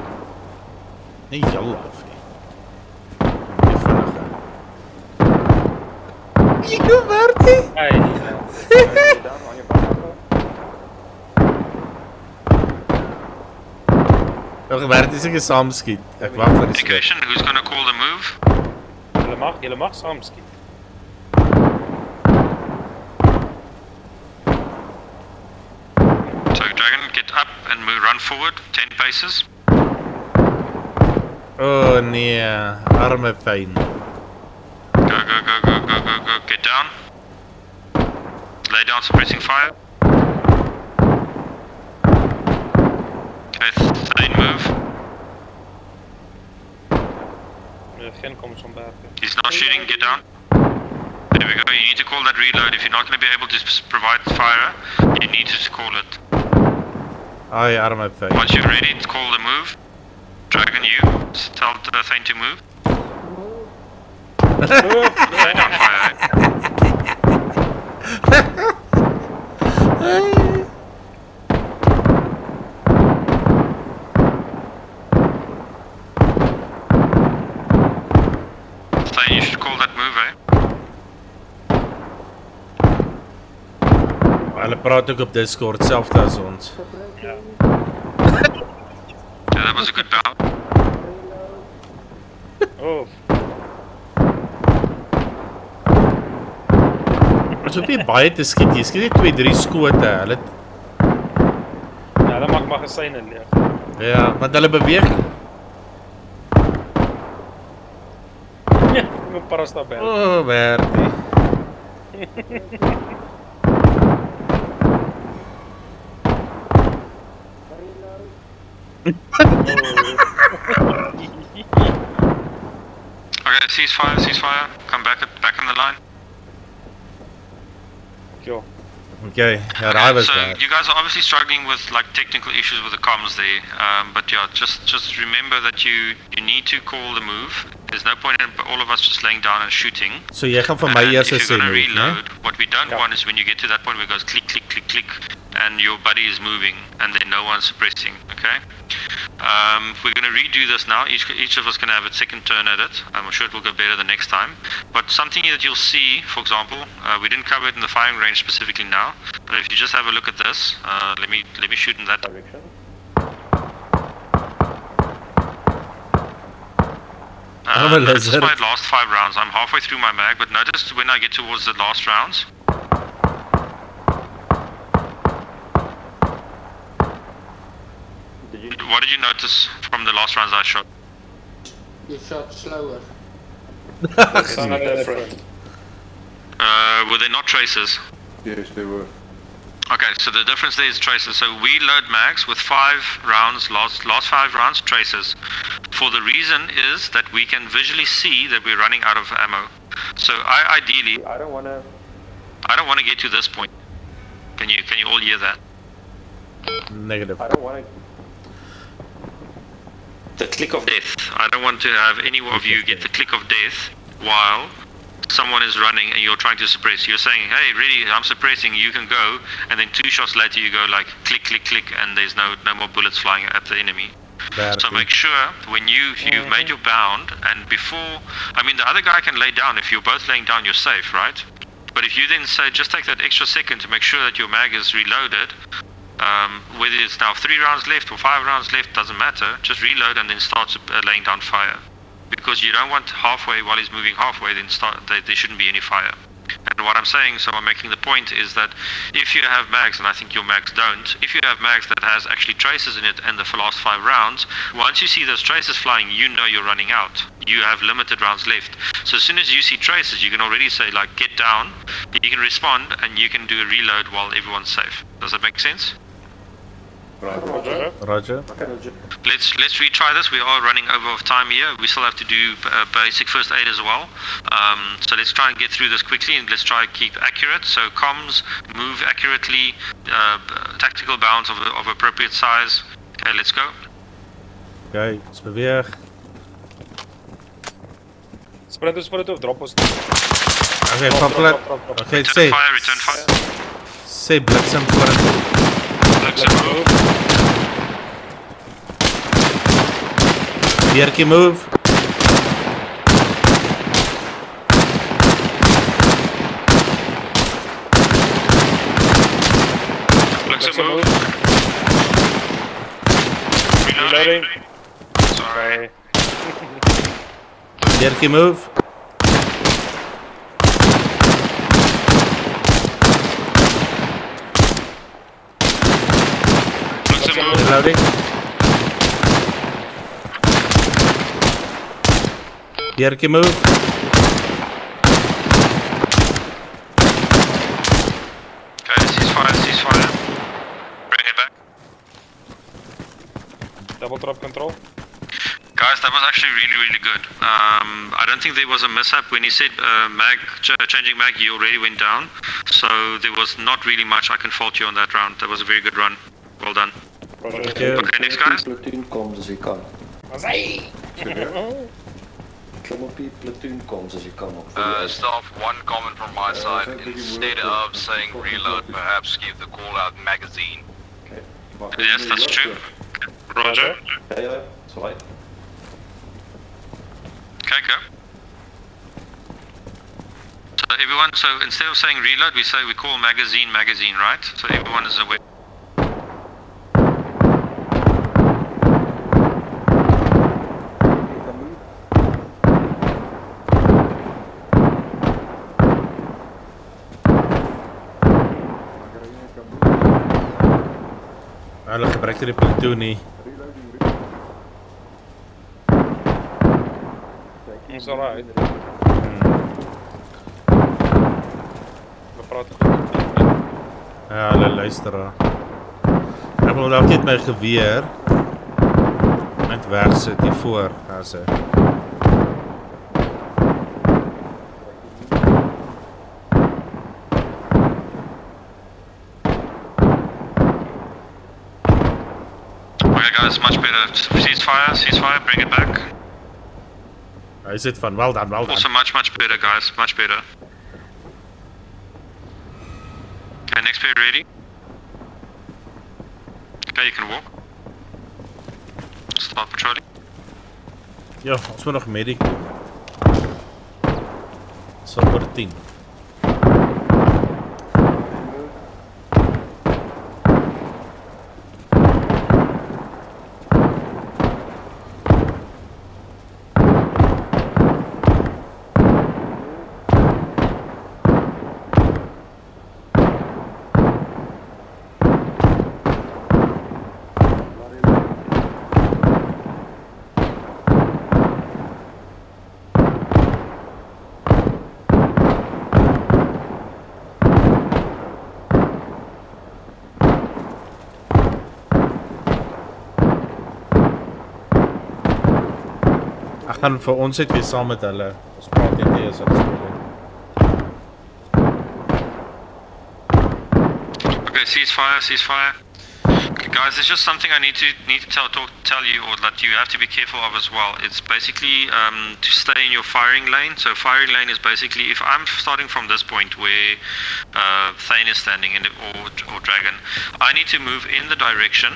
Nee, jou af. Jy kom Bertie. Nog Bertie seker saam skiet. Ek wag vir die Indication, who's going to call the move? Julle mag saam skiet. So Dragon, get up and move, run forward 10 paces. Oh nee, arme pyn. Go, get down. Lay down suppressing fire. Okay, Thane move. Geen comms van buiten. He's not shooting, get down. There we go, you need to call that reload. If you're not going to be able to provide fire, you need to call it. Aye, Arma Thane. Once you're ready to call the move, Dragon, you tell the Thane to move. Lay down fire. Thane, you should call that move, eh? Hulle praat ook op Discord selfs as ons. Yeah, that was a good bout. Oh. Ons hoef nie baie te skiet, jy skiet net 2-3 skote. Hulle Ja, hulle maak magasyne leeg. Ja, want hulle beweeg nie. Ja, met parastabel. Oh, Bertie. Okay, ceasefire. Come back in the line. Sure. Okay, yeah, I was So bad. you guys are obviously struggling with like technical issues with the comms there, but yeah, just remember that you need to call the move. There's no point in all of us just laying down and shooting. So jy gaan vir my And eers if sê you're going to move, né? reload, what we don't want is when you get to that point where it goes click, click, click, click, and your buddy is moving, and then no one's suppressing. Okay. We're going to redo this now. Each of us can have a second turn at it. I'm sure it will go better the next time. But something that you'll see, for example, we didn't cover it in the firing range specifically now, but if you just have a look at this, let me shoot in that direction. This is my last 5 rounds. I'm halfway through my mag, but notice when I get towards the last rounds. What did you notice from the last rounds I shot? You shot slower. It's not different. Were they not traces? Yes, they were. Okay, so the difference there is traces. So we load mags with 5 rounds, last 5 rounds, traces. For the reason is that we can visually see that we're running out of ammo. So ideally, I don't want to get to this point. Can you all hear that? Negative. I don't want to. The click of death. I don't want to have any of you get the click of death while someone is running and you're trying to suppress. You're saying, hey, really, I'm suppressing, you can go, and then 2 shots later you go like click, click, click, and there's no more bullets flying at the enemy. So make sure when you've made your bound, and before, I mean, the other guy can lay down. If you're both laying down, you're safe, right? But if you then say, just take that extra second to make sure that your mag is reloaded, whether it's now 3 rounds left or 5 rounds left, doesn't matter. Just reload and then start laying down fire. Because you don't want halfway, while he's moving halfway, then there shouldn't be any fire. And what I'm saying, so I'm making the point, is that if you have mags, and I think your mags don't, if you have mags that has actually traces in it and the last 5 rounds, once you see those traces flying, you know you're running out. You have limited rounds left. So as soon as you see traces, you can already say, like, get down, you can respond, and you can do a reload while everyone's safe. Does that make sense? Roger. Let's retry this. We are running over of time here. We still have to do basic first aid as well. So let's try and get through this quickly, and let's try and keep accurate. So comms, move accurately, tactical bounds of appropriate size. Okay, let's go. Okay, ons beweeg. Sprint ons voor dit of drop ons? Okay, plat. Okay, sê. Return fire. Sê bliksem vorentoe. Weertjie move. Move. Reloading. Sorry. Weertjie move. Reloading. Weertjie move. Double trap control. Guys, that was actually really good. I don't think there was a mishap when he said changing mag, you already went down. So there was not really much I can fault you on that round. That was a very good run. Well done. Okay, next guys. Platoon komt as jy kan. Klim op die platoon komt as jy kan. Staff, one comment from my side. Instead of saying reload, perhaps give the call out magazine. Yes, that's true. Roger. Yeah, it's right. Okay, go. So everyone, so instead of saying reload, we call magazine, right? So everyone is aware. Hulle gebruik die platoon nie. Ons al raai. We praat goed. Ja, hulle luister. Ek wil dalk net my geweer net wegsit hier voor as hy. Okay guys, much better. Ceasefire, bring it back. Hy sit van well done. Also much better guys, much better. Okay, next pair ready. Okay, you can walk. Start patrolling. Ja, ons moet nog medic doen. Super 10. Gaan vir ons het weer saam met hulle. Ons praat net hier as hulle speel. Okay, ceasefire. Okay, guys, there's just something I need to tell you, or that you have to be careful of as well. It's basically to stay in your firing lane. So firing lane is basically, if I'm starting from this point where Thane is standing or Dragon, I need to move in the direction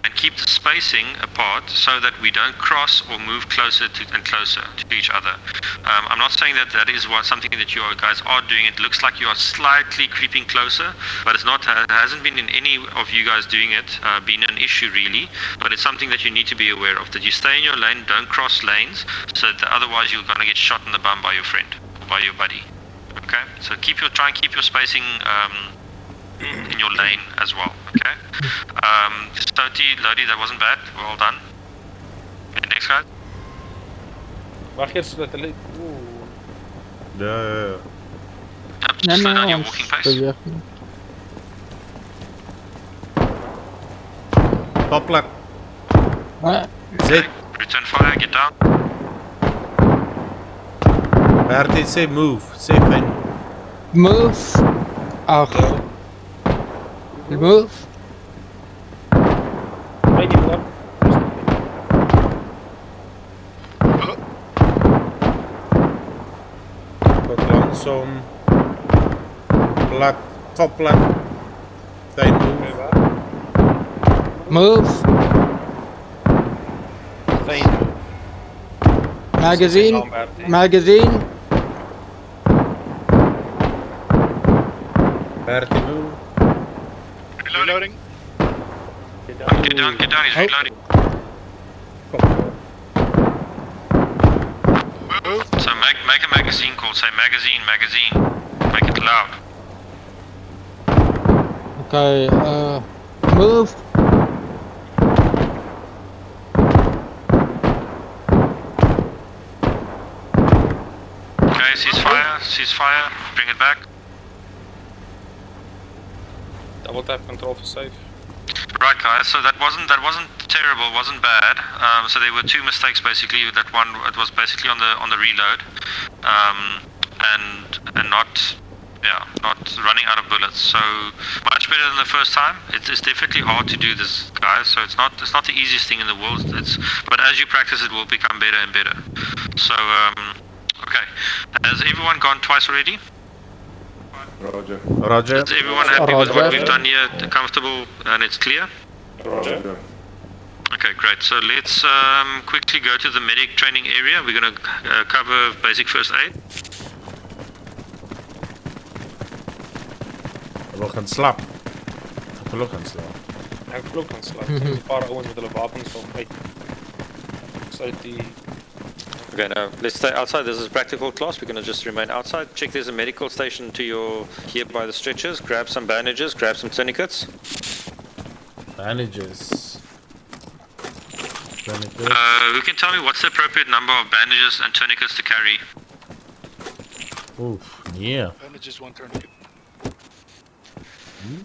and keep the spacing apart so that we don't cross or move closer and closer to each other. I'm not saying that that is something that you guys are doing. It looks like you are slightly creeping closer, but it hasn't been in any of you guys doing it been an issue really, but it's something that you need to be aware of, that you stay in your lane, don't cross lanes, so that otherwise you're going to get shot in the bum by your friend or by your buddy. Okay, so try and keep your spacing in your lane as well, okay? Lodi, that wasn't bad, well done. Okay, next guy. Wacht eerst dat de Ja. Slow down your walking pace. Topplek. Zit. Return fire, get down. Bertie, say move. Say fine. Move. Ach. Move. Wat langzaam. Plat. Topplek. Say move. Move. Magazine. Magazine. Bertie, move. Reloading. Get down, he's reloading. So make a magazine call, say magazine. Make it loud. Okay, move. Okay, ceasefire, bring it back. Double tap control for safe. Right, guys. So that wasn't terrible, wasn't bad. So there were two mistakes basically. That one, it was basically on the reload, and not running out of bullets. So much better than the first time. It's definitely hard to do this, guys. So it's not the easiest thing in the world. But as you practice, it will become better and better. So okay, has everyone gone twice already? Roger. Roger. Is everyone happy with what we've done here? Comfortable and it's clear? Roger. Okay, great. So let's quickly go to the medic training area. We're going to cover basic first aid. We gaan slap. Ek wil ook gaan slap. Ek wil ook gaan slap. Er is 'n paar ouens met hulle wapens van uit. Uit die Okay, now let's stay outside. This is practical class. We're going to just remain outside. Check there's a medical station to your here by the stretchers. Grab some bandages, grab some tourniquets. Bandages. Who can tell me what's the appropriate number of bandages and tourniquets to carry? Oof, yeah. Bandages, one tourniquet.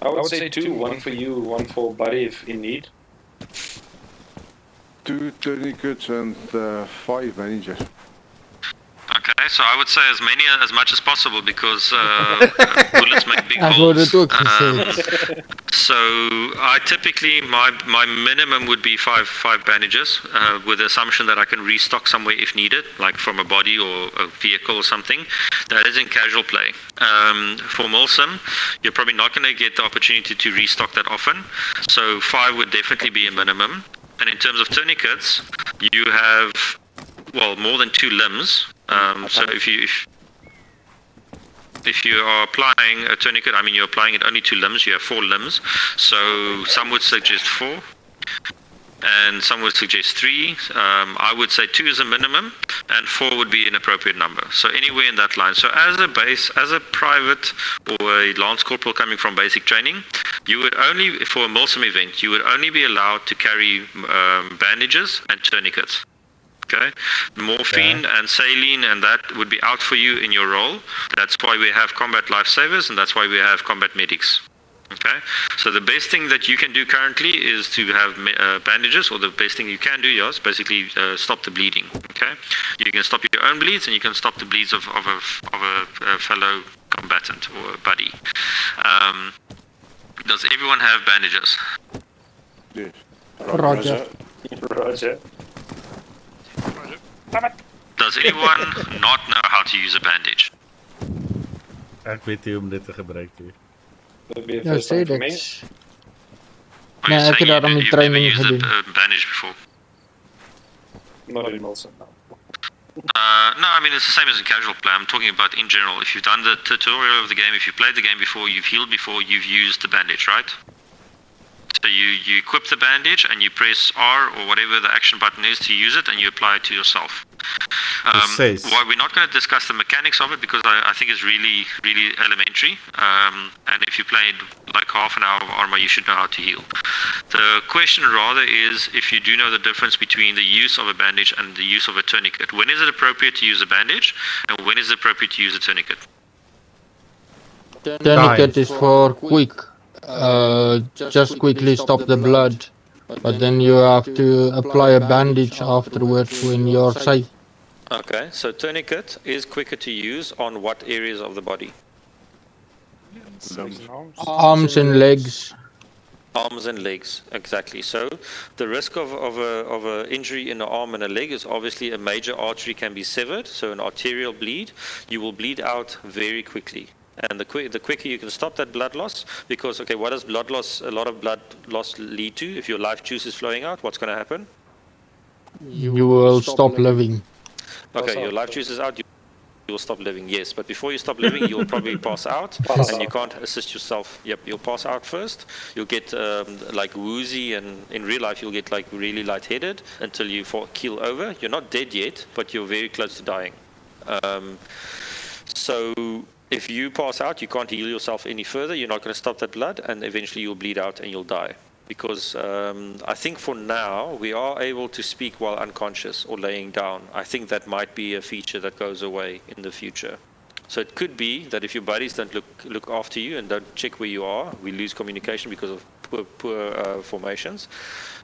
I would say two, one for you, one for Buddy if in need. 2 tourniquets and 5 bandages. Okay, so I would say as much as possible because bullets make big Ek holes. wou dit ook gesê. So I typically my minimum would be five bandages, with the assumption that I can restock somewhere if needed, like from a body or a vehicle or something. That is in casual play. For Milsim, you're probably not going to get the opportunity to restock that often. So 5 would definitely be a minimum. And in terms of tourniquets, you have more than 2 limbs. So if you are applying a tourniquet, I mean you're applying it only 2 limbs, you have 4 limbs. So some would suggest 4, and some would suggest 3. I would say 2 is a minimum, and 4 would be an appropriate number. So anywhere in that line. So as a base, as a private or a lance corporal coming from basic training, you would only, for a Milsim event, you would only be allowed to carry bandages and tourniquets. Okay, morphine and saline and that would be out for you in your role. That's why we have combat lifesavers, and that's why we have combat medics. Okay, so the best thing that you can do currently is to have bandages, or the best thing you can do is basically stop the bleeding. Okay, you can stop your own bleeds, and you can stop the bleeds of a fellow combatant or a buddy. Does everyone have bandages? Yes. Roger. Roger. Does anyone not know how to use a bandage? Ek weet nie om dit te gebruik nie. Ja, sê dit. Are Nee, you ek het saying daarom die you've never training used gedoen. a bandage before? Not in Milsim. No, I mean it's the same as in casual play. I'm talking about in general. If you've done the tutorial of the game, if you've played the game before, you've healed before, you've used the bandage, right? So you equip the bandage and you press R or whatever the action button is to use it, and you apply it to yourself. Well, we're not going to discuss the mechanics of it because I think it's really, really elementary. And if you played like half an hour of Arma, you should know how to heal. The question rather is if you do know the difference between the use of a bandage and the use of a tourniquet. When is it appropriate to use a bandage, and when is it appropriate to use a tourniquet? Tourniquet is for quick. Just quickly stop the blood. But then you have to apply a bandage afterwards when you're safe. Okay, so tourniquet is quicker to use on what areas of the body? Arms and legs. Arms and legs, exactly. So the risk of a injury in the arm and a leg is obviously a major artery can be severed, so an arterial bleed, you will bleed out very quickly. And the quicker you can stop that blood loss, because, okay, what does blood loss, a lot of blood loss lead to? If your life juice is flowing out, what's going to happen? You will stop living. Okay, your life juice is out, you will stop living, yes. But before you stop living, you'll probably pass out, and you can't assist yourself. Yep, you'll pass out first. You'll get like woozy, and in real life, you'll get like really lightheaded until you keel over. You're not dead yet, but you're very close to dying. So if you pass out, you can't heal yourself any further. You're not going to stop that blood, and eventually you'll bleed out and you'll die. Because I think for now, we are able to speak while unconscious or laying down. I think that might be a feature that goes away in the future. So it could be that if your buddies don't look after you and don't check where you are, we lose communication because of poor formations,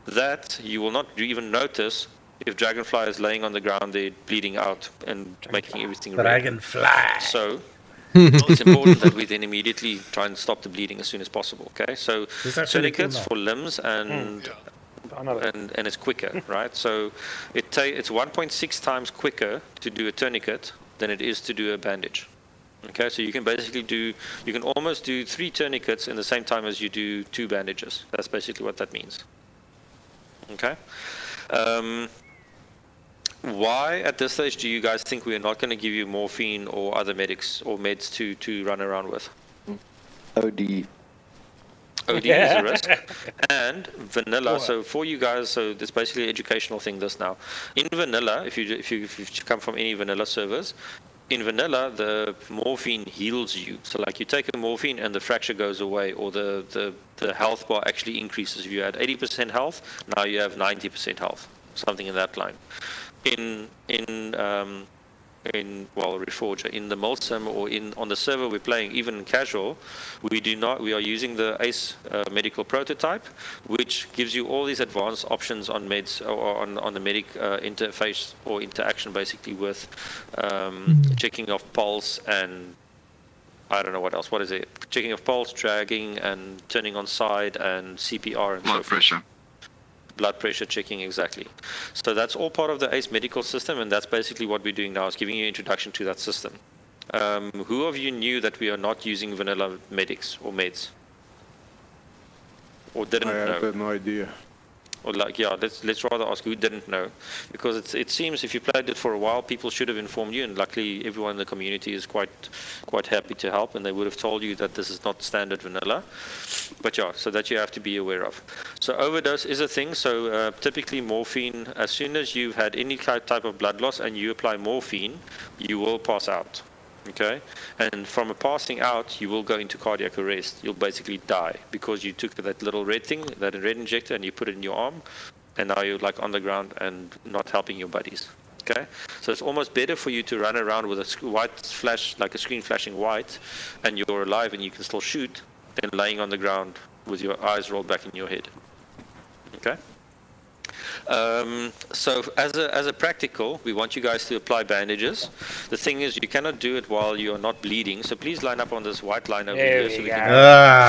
that you will not even notice if Dragonfly is laying on the ground there bleeding out and making everything red. Dragonfly. So it's important that we then immediately try and stop the bleeding as soon as possible. Okay, so tourniquets for limbs and it's quicker, right? So it's 1.6 times quicker to do a tourniquet than it is to do a bandage. Okay, so you can basically almost do 3 tourniquets in the same time as you do 2 bandages. That's basically what that means. Okay. Why at this stage do you guys think we are not going to give you morphine or other medics or meds to run around with? OD. OD is a risk. And vanilla, so for you guys, so it's basically an educational thing this now. In vanilla, if you come from any vanilla servers, in vanilla the morphine heals you. So like you take a morphine and the fracture goes away, or the health bar actually increases. If you had 80% health, now you have 90% health. Something in that line. In Reforger, in the Milsim or on the server we're playing, even in casual, we are using the ACE medical prototype, which gives you all these advanced options on meds or on the medic interface or interaction, basically with checking of pulse and I don't know what else. What is it? Checking of pulse, dragging, and turning on side, and CPR and blood pressure. Blood pressure checking, exactly. So that's all part of the ACE medical system, and that's basically what we're doing now, is giving you an introduction to that system. Who of you knew that we are not using vanilla medics or meds? Or didn't know? I had no idea. Or like, yeah, let's rather ask who didn't know, because it seems if you played it for a while, people should have informed you, and luckily everyone in the community is quite happy to help, and they would have told you that this is not standard vanilla. But yeah, so that you have to be aware of. So overdose is a thing. So typically morphine, as soon as you've had any type of blood loss and you apply morphine, you will pass out. Okay, and from a passing out, you will go into cardiac arrest. You'll basically die because you took that little red thing, that red injector, and you put it in your arm, and now you're like on the ground and not helping your buddies. Okay, so it's almost better for you to run around with a white flash, like a screen flashing white, and you're alive and you can still shoot, than laying on the ground with your eyes rolled back in your head. Okay. So as a practical, we want you guys to apply bandages. The thing is, you cannot do it while you are not bleeding. So please line up on this white line over here, so we can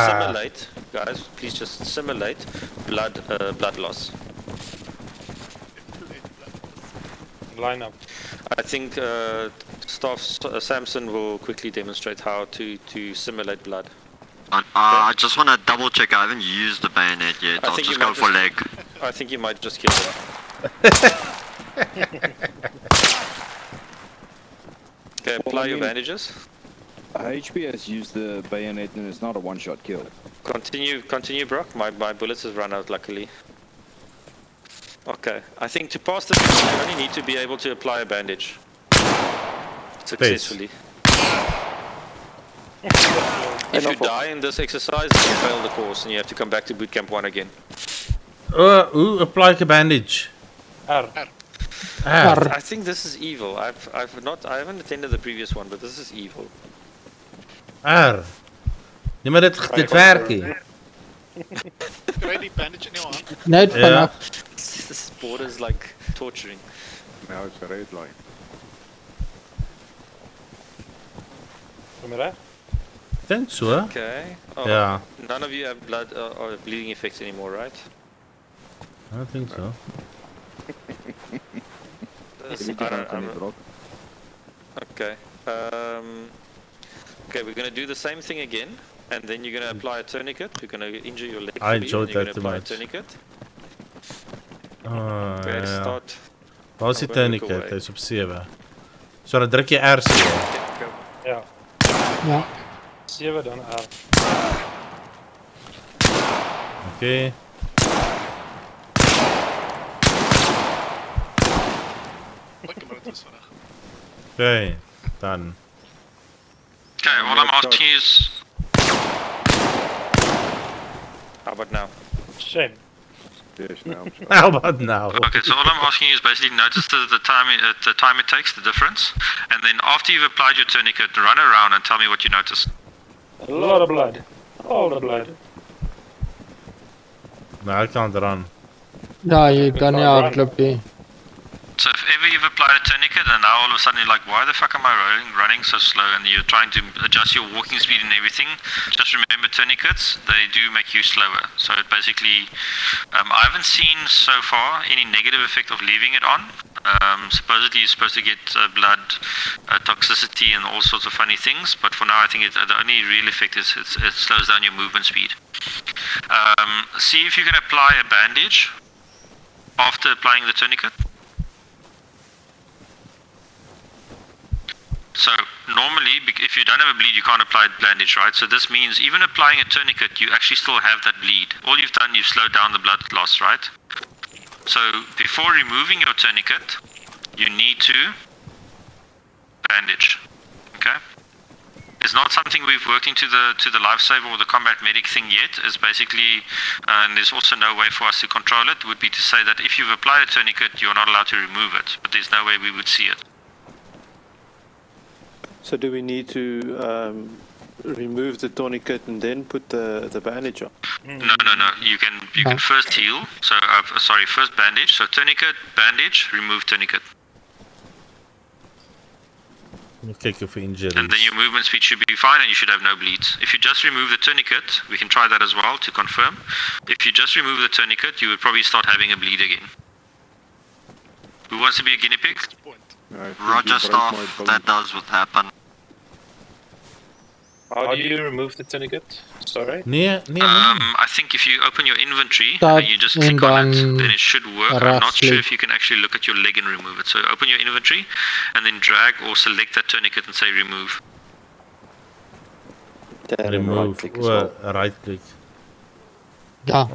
simulate, guys. Please just simulate blood loss. Line up. I think Staff Samson will quickly demonstrate how to simulate blood. I just want to double check. I haven't used the bayonet yet. I'll just go for leg. I think you might just kill it. Okay, apply your bandages. HP has used the bayonet and it's not a one-shot kill. Continue, Brock. My bullets have run out, luckily. Okay, I think to pass this, you only need to be able to apply a bandage successfully. If you die in this exercise, you fail the course and you have to come back to boot camp 1 again. Apply a bandage. R. I think this is evil. I haven't attended the previous one, but this is evil. R. Nee, maar dit werk nie. Ready bandage in your arm? Net vanaf. This border is like torturing. Now it's a red line. I think so. Okay. Oh, yeah. None of you have blood or bleeding effects anymore, right? I don't think so. Okay. Okay, we're gonna do the same thing again, and then you're gonna apply a tourniquet. You're gonna injure your leg. I enjoyed that too apply much. A tourniquet. Okay, ja. Start. Waar is die tourniquet? Hy is op 7. So dan druk jy R. Ja. Ja. 7 dan R. Okay. Okay, done. Okay, what I'm asking is... How about now? Shame. Yes, now. How about now? Okay, so all I'm asking you is basically notice the time it takes, the difference, and then after you've applied your tourniquet, run around and tell me what you notice. A lot of blood. All the blood. No, I can't run. Ja, je kan nie hardloop nie. So if ever you've applied a tourniquet and now all of a sudden you're like, why the fuck am I running so slow, and you're trying to adjust your walking speed and everything, just remember tourniquets, they do make you slower. So it basically, I haven't seen so far any negative effect of leaving it on. Supposedly you're supposed to get blood toxicity and all sorts of funny things, but for now I think the only real effect is it slows down your movement speed. See if you can apply a bandage after applying the tourniquet. So normally, if you don't have a bleed, you can't apply a bandage, right? So this means even applying a tourniquet, you actually still have that bleed. All you've done, you've slowed down the blood loss, right? So before removing your tourniquet, you need to bandage, okay? It's not something we've worked into the lifesaver or the combat medic thing yet. It's basically, and there's also no way for us to control it, would be to say that if you've applied a tourniquet, you're not allowed to remove it, but there's no way we would see it. So do we need to remove the tourniquet and then put the bandage on? No. You can first heal. So sorry, first bandage. So tourniquet, bandage, remove tourniquet. Check your injuries. And then your movement speed should be fine and you should have no bleeds. If you just remove the tourniquet, we can try that as well to confirm. If you just remove the tourniquet, you would probably start having a bleed again. Who wants to be a guinea pig? Roger, staff. That does what happened. How do you remove the tourniquet? Sorry? I think if you open your inventory and you just click on it, then it should work. I'm not sure if you can actually look at your leg and remove it. So open your inventory and then drag or select that tourniquet and say remove. Remove. Right click. Ja.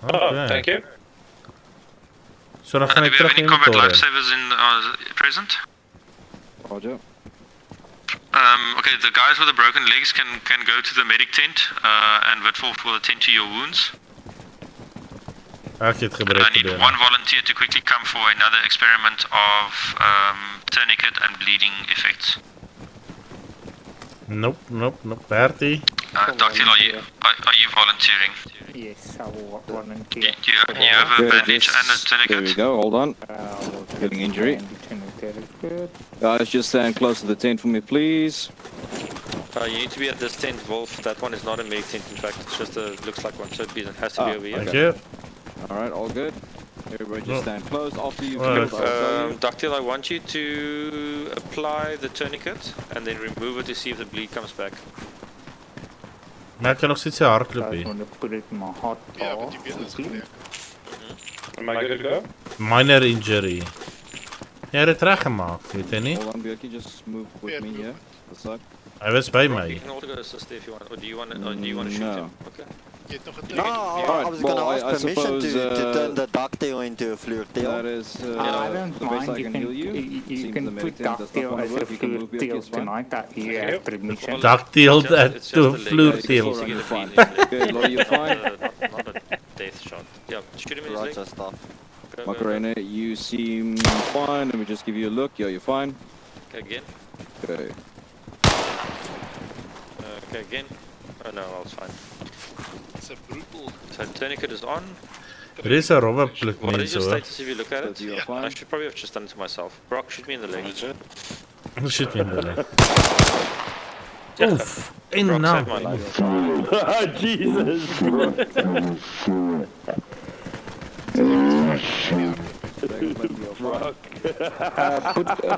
Oh, thank you. So dan Do gaan we ek have terug any in combat inventory. lifesavers in present? Roger. Okay, the guys with the broken legs can go to the medic tent, and Witwolf will attend to your wounds. Ek het I gebruik need one volunteer to quickly come for another experiment of tourniquet and bleeding effects. Nope. Bertie. Dr. Are you volunteering? Yes, I will volunteer. You have a bandage and a There we tourniquet? go, hold on. Getting injury. Guys, just stand close to the tent for me, please. You need to be at this tent, Wolf. That one is not a medic tent, in fact. It's just looks like one, so it has to be over here. Thank you. Alright, all good. Everybody just stand close. After you've Alright. healed, I'll tell you. Ductil, I want you to apply the tourniquet and then remove it to see if the bleed comes back. Maar ek kan nog steeds 'n hardloop I hier. want to put it in my hot Yeah, but you get this clear. Am I good to go? Minor injury. Jy het dit reggemaak, weet jy nie? Hold on, Björkie, just move with me here. This side. Hy was by my. You can also go assist if you want, or do you want to shoot him? Okay. No, I was gonna ask permission to turn the ducktail into a fluirtail. That is I don't the best mind. I can heal you. You Seems can the put medic tent does not ducktail wanna as a work. You can move Björkie, fluirtail it's fine. tonight. You have permission. Ducktail to Okay, vloerteel. you're fine. Good, Lottie, you're fine. Not a death shot. Yeah, shoot him in his leg. Roger, stuff. Macarena, you seem fine. Let me just give you a look. Yeah, you're fine. Okay, again. Okay. Okay, again. Oh no, I was fine. It's a brutal. So tourniquet is on. Er is 'n robber pluk What is mense your hoor. status if you look at it? I should probably have just done it to myself. Brock, shoot me in the leg. Shoot me in the leg. Oef, en Brock nou. saved my life. Jesus!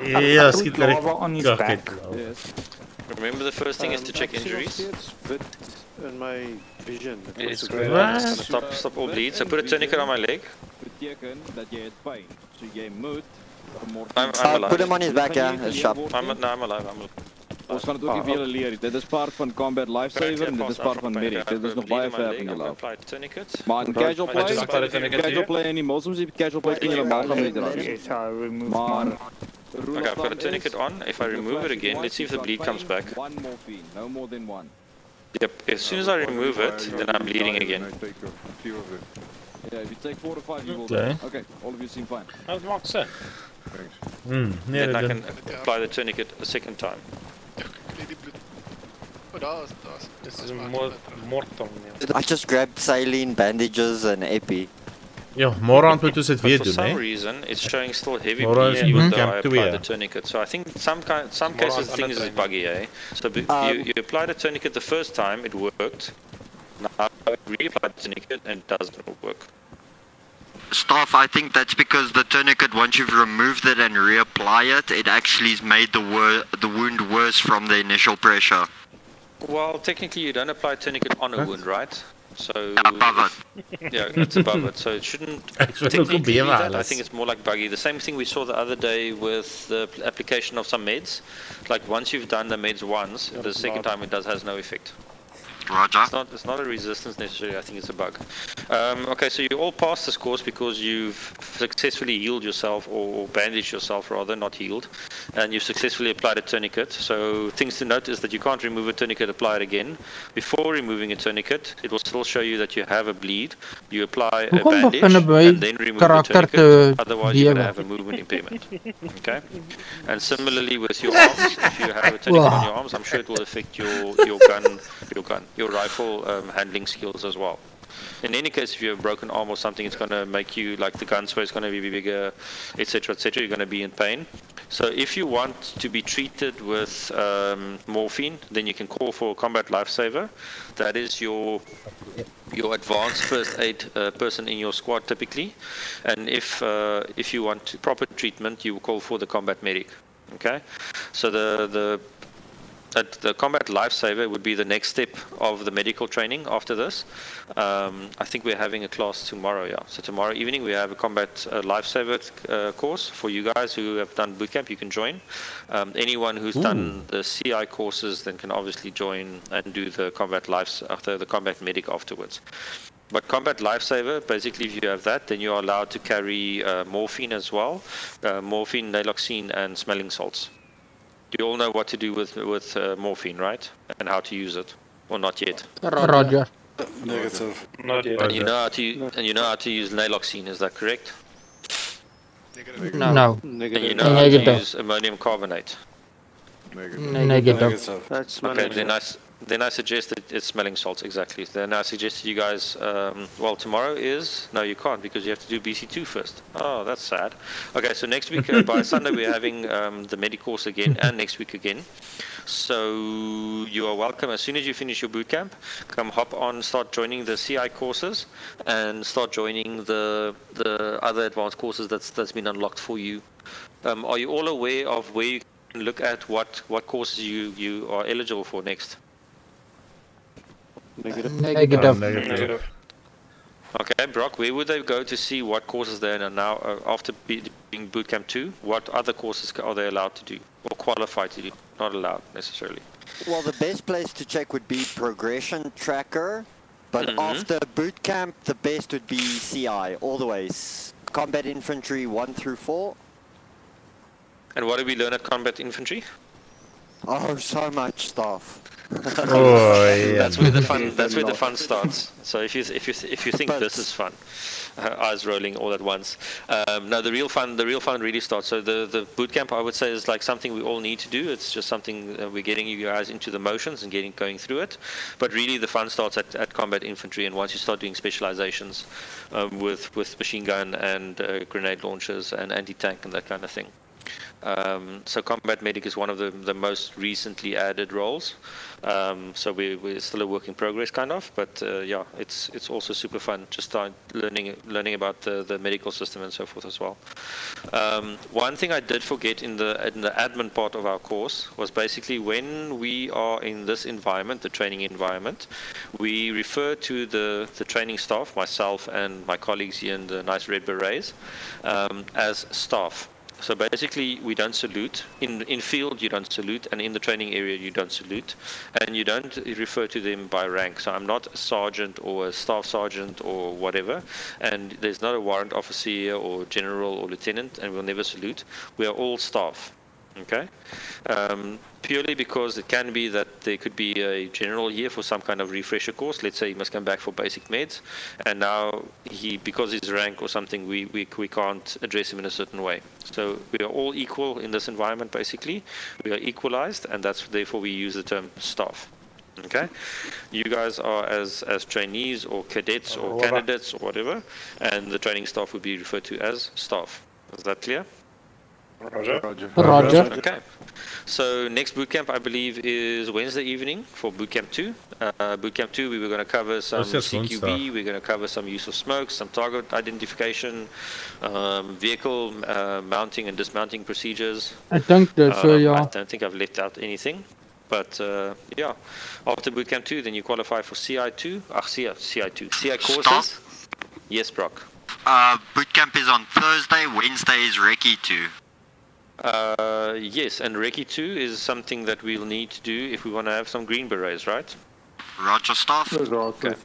Ja, skiet maar lava on his back. Remember, the first thing is to check injuries. In my vision. It's What? stop all bleeds. So put a tourniquet on my leg. Beteken dat jy het pyn. So jy moet I'm alive. Put him on his back, yeah. It's sharp. I'm alive. Ons gaan dit ook nie vir julle leer nie. Dit is part van combat lifesaver en dit is part van medic. Dit is nog baie ver van julle af. Maar in casual play en die Milsim se casual play kan julle maar gaan met dit. Yes, I remove Maar my... Okay, I've got a tourniquet on. If I remove it again, let's see if the bleed comes back. One morphine, no more than one. Yep, as soon as I remove it, then I'm bleeding again. Yeah, if you take 4 to 5, you will Okay. die. Okay, all of you seem fine. How it works, sir? Nee, Then I dit can apply the tourniquet a second time. This is mortal. I just grabbed saline, bandages, and epi. Ja, morgen moet ons dit weer For doen, some hè? reason, it's showing still heavy Morgen bleed is even though bootcamp I applied 2. the tourniquet. So I think some cases the thing is buggy, eh? So you apply the tourniquet the first time, it worked. Now you reapply the tourniquet and it doesn't work. Staff, I think that's because the tourniquet, once you've removed it and reapply it, it actually has made the wound worse from the initial pressure. Well, technically you don't apply a tourniquet on a wound, right? So above it. Yeah, it's above it. So it shouldn't technically be that. I think it's more like buggy. The same thing we saw the other day with the application of some meds. Like once you've done the meds once, the second time it has no effect. Roger. It's not a resistance necessarily, I think it's a bug. Okay, so you all passed this course because you've successfully healed yourself, or bandaged yourself rather, not healed, and you've successfully applied a tourniquet. So things to note is that you can't remove a tourniquet, apply it again. Before removing a tourniquet, it will still show you that you have a bleed. You apply a bandage and then remove the tourniquet, otherwise you're going to have a movement impairment. Okay? And similarly with your arms, if you have a tourniquet on your arms, I'm sure it will affect your rifle handling skills as well. In any case, if you have a broken arm or something, it's going to make you, like the gun sway is going to be bigger, etc., etc. You're going to be in pain. So if you want to be treated with morphine, then you can call for a combat lifesaver. That is your advanced first aid person in your squad typically. And if you want proper treatment, you will call for the combat medic. Okay, so the combat lifesaver would be the next step of the medical training after this. I think we're having a class tomorrow, yeah. So tomorrow evening we have a combat lifesaver course for you guys who have done bootcamp. You can join. Anyone who's done the CI courses then can obviously join and do the combat medic afterwards. But combat lifesaver, basically if you have that, then you are allowed to carry morphine as well. Morphine, naloxone and smelling salts. You all know what to do with morphine, right? And how to use it, or not yet? Roger. Negative. Not yet. And you know how to use naloxone, is that correct? No. And you know how to use ammonium carbonate? Negative. That's okay, then I suggest that it's smelling salts, exactly. Then I suggest you guys, well, tomorrow is, no, you can't because you have to do BC2 first. Oh, that's sad. Okay, so next week, by Sunday, we're having the medic course again, and next week again. So you are welcome. As soon as you finish your bootcamp, come hop on, start joining the CI courses, and start joining the other advanced courses that's been unlocked for you. Are you all aware of where you can look at what courses you are eligible for next? Negative. Okay, Brock, where would they go to see what courses they are now, after being bootcamp 2, what other courses are they allowed to do, or qualified to do? Not allowed, necessarily. Well, the best place to check would be progression tracker, but after bootcamp, the best would be CI, all the way. Combat infantry 1 through 4. And what do we learn at combat infantry? Oh, so much stuff. That's where the fun starts. So if you think this is fun, eyes rolling all at once. No, the real fun really starts. So the boot camp, I would say, is like something we all need to do. It's just something we're getting you guys into the motions and going through it. But really the fun starts at combat infantry, and once you start doing specializations with machine gun and grenade launchers and anti-tank and that kind of thing. So combat medic is one of the most recently added roles. So we're still a work in progress, kind of. But yeah, it's also super fun. Just start learning about the medical system and so forth as well. One thing I did forget in the admin part of our course was basically when we are in this environment, the training environment, we refer to the training staff, myself and my colleagues here in the nice red berets, as staff. So basically, we don't salute. In field, you don't salute, and in the training area, you don't salute, and you don't refer to them by rank. So I'm not a sergeant or a staff sergeant or whatever, and there's not a warrant officer here or general or lieutenant, and we'll never salute. We are all staff. Okay, purely because it can be that there could be a general here for some kind of refresher course. Let's say he must come back for basic meds, and now because he's rank or something, we can't address him in a certain way. So we are all equal in this environment. Basically, we are equalized, and therefore we use the term staff. Okay, you guys are as trainees or cadets or candidates or whatever, and the training staff would be referred to as staff. Is that clear? Roger. Roger. Okay. So next bootcamp, I believe, is Wednesday evening for bootcamp 2. Bootcamp 2, we were going to cover some CQB, we're going to cover some use of smoke, some target identification, vehicle mounting and dismounting procedures. I think that's yeah. I don't think I've left out anything. But yeah, after bootcamp 2, then you qualify for CI2. CI2. CI courses. Stop. Yes, Brock. Bootcamp is on Thursday. Wednesday is Recce 2. Yes, and Recce 2 is something that we'll need to do if we want to have some green berets, right? Roger, staff. Okay.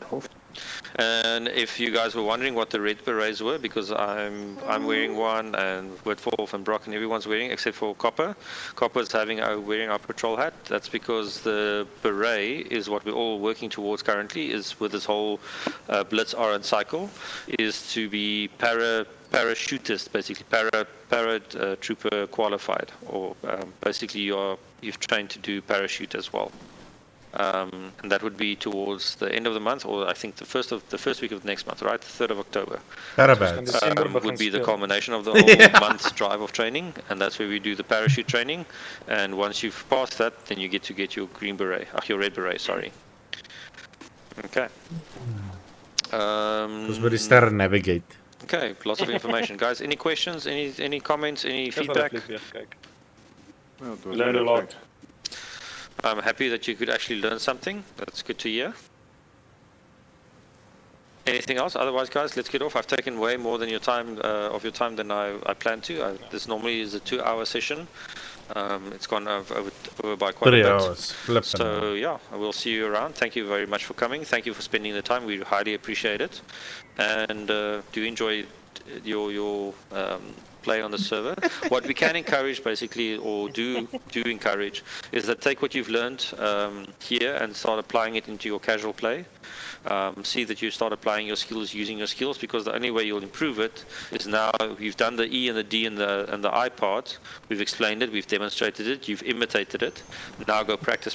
And if you guys were wondering what the red berets were, because I'm wearing one, and Whitwolf and Brock and everyone's wearing, except for Copper. Copper's wearing our patrol hat. That's because the beret is what we're all working towards currently, is with this whole Blitz RN cycle, is to be parachutist, basically trooper qualified, or basically you've trained to do parachute as well. And that would be towards the end of the month, or I think the first week of the next month, right? The 3rd of October. Would be the culmination of the whole month's drive of training, and that's where we do the parachute training. And once you've passed that, then you get your green beret, your red beret, sorry. Okay. Dis by die sterre navigate. Okay, lots of information, guys. Any questions? Any comments? Any feedback? Learn a lot. I'm happy that you could actually learn something. That's good to hear. Anything else? Otherwise, guys, let's get off. I've taken way more than your time than I planned to. This normally is a 2-hour session. It's gone over by quite 3 a bit. hours. So yeah, I will see you around. Thank you very much for coming. Thank you for spending the time. We highly appreciate it. And do enjoy your play on the server. What we can encourage, basically, or do encourage, is that take what you've learned here and start applying it into your casual play. See that you start applying your skills, using your skills, because the only way you'll improve it is now you've done the E and the D and the I part. We've explained it, we've demonstrated it, you've imitated it. Now go practice,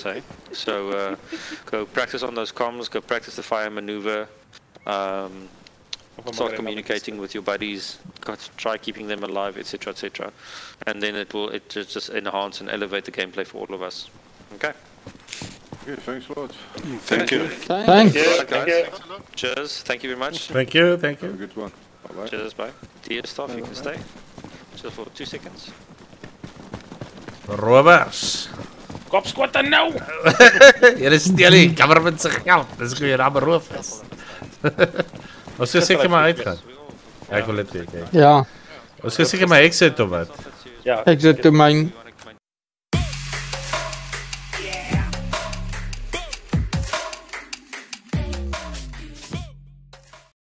eh? So go practice on those comms, go practice the fire maneuver. Start communicating with your buddies, try keeping them alive, etc., etc., and then it just enhance and elevate the gameplay for all of us. Okay. Okay, thanks a lot. Thank you. Thanks. Thank you. Cheers. Thank you very much. Thank you. Have a good one. Bye-bye. Cheers. Bye. Dear staff, you can stay. Just for 2 seconds. Rowers. Kopskotte nou! Julle steel die government se geld. Dis hoe jy daar beroof is. Ons gaan seker maar uitgaan. Ek wil dit weet. Ja. Ons gaan seker maar exit of wat? Ja. Exit to mine.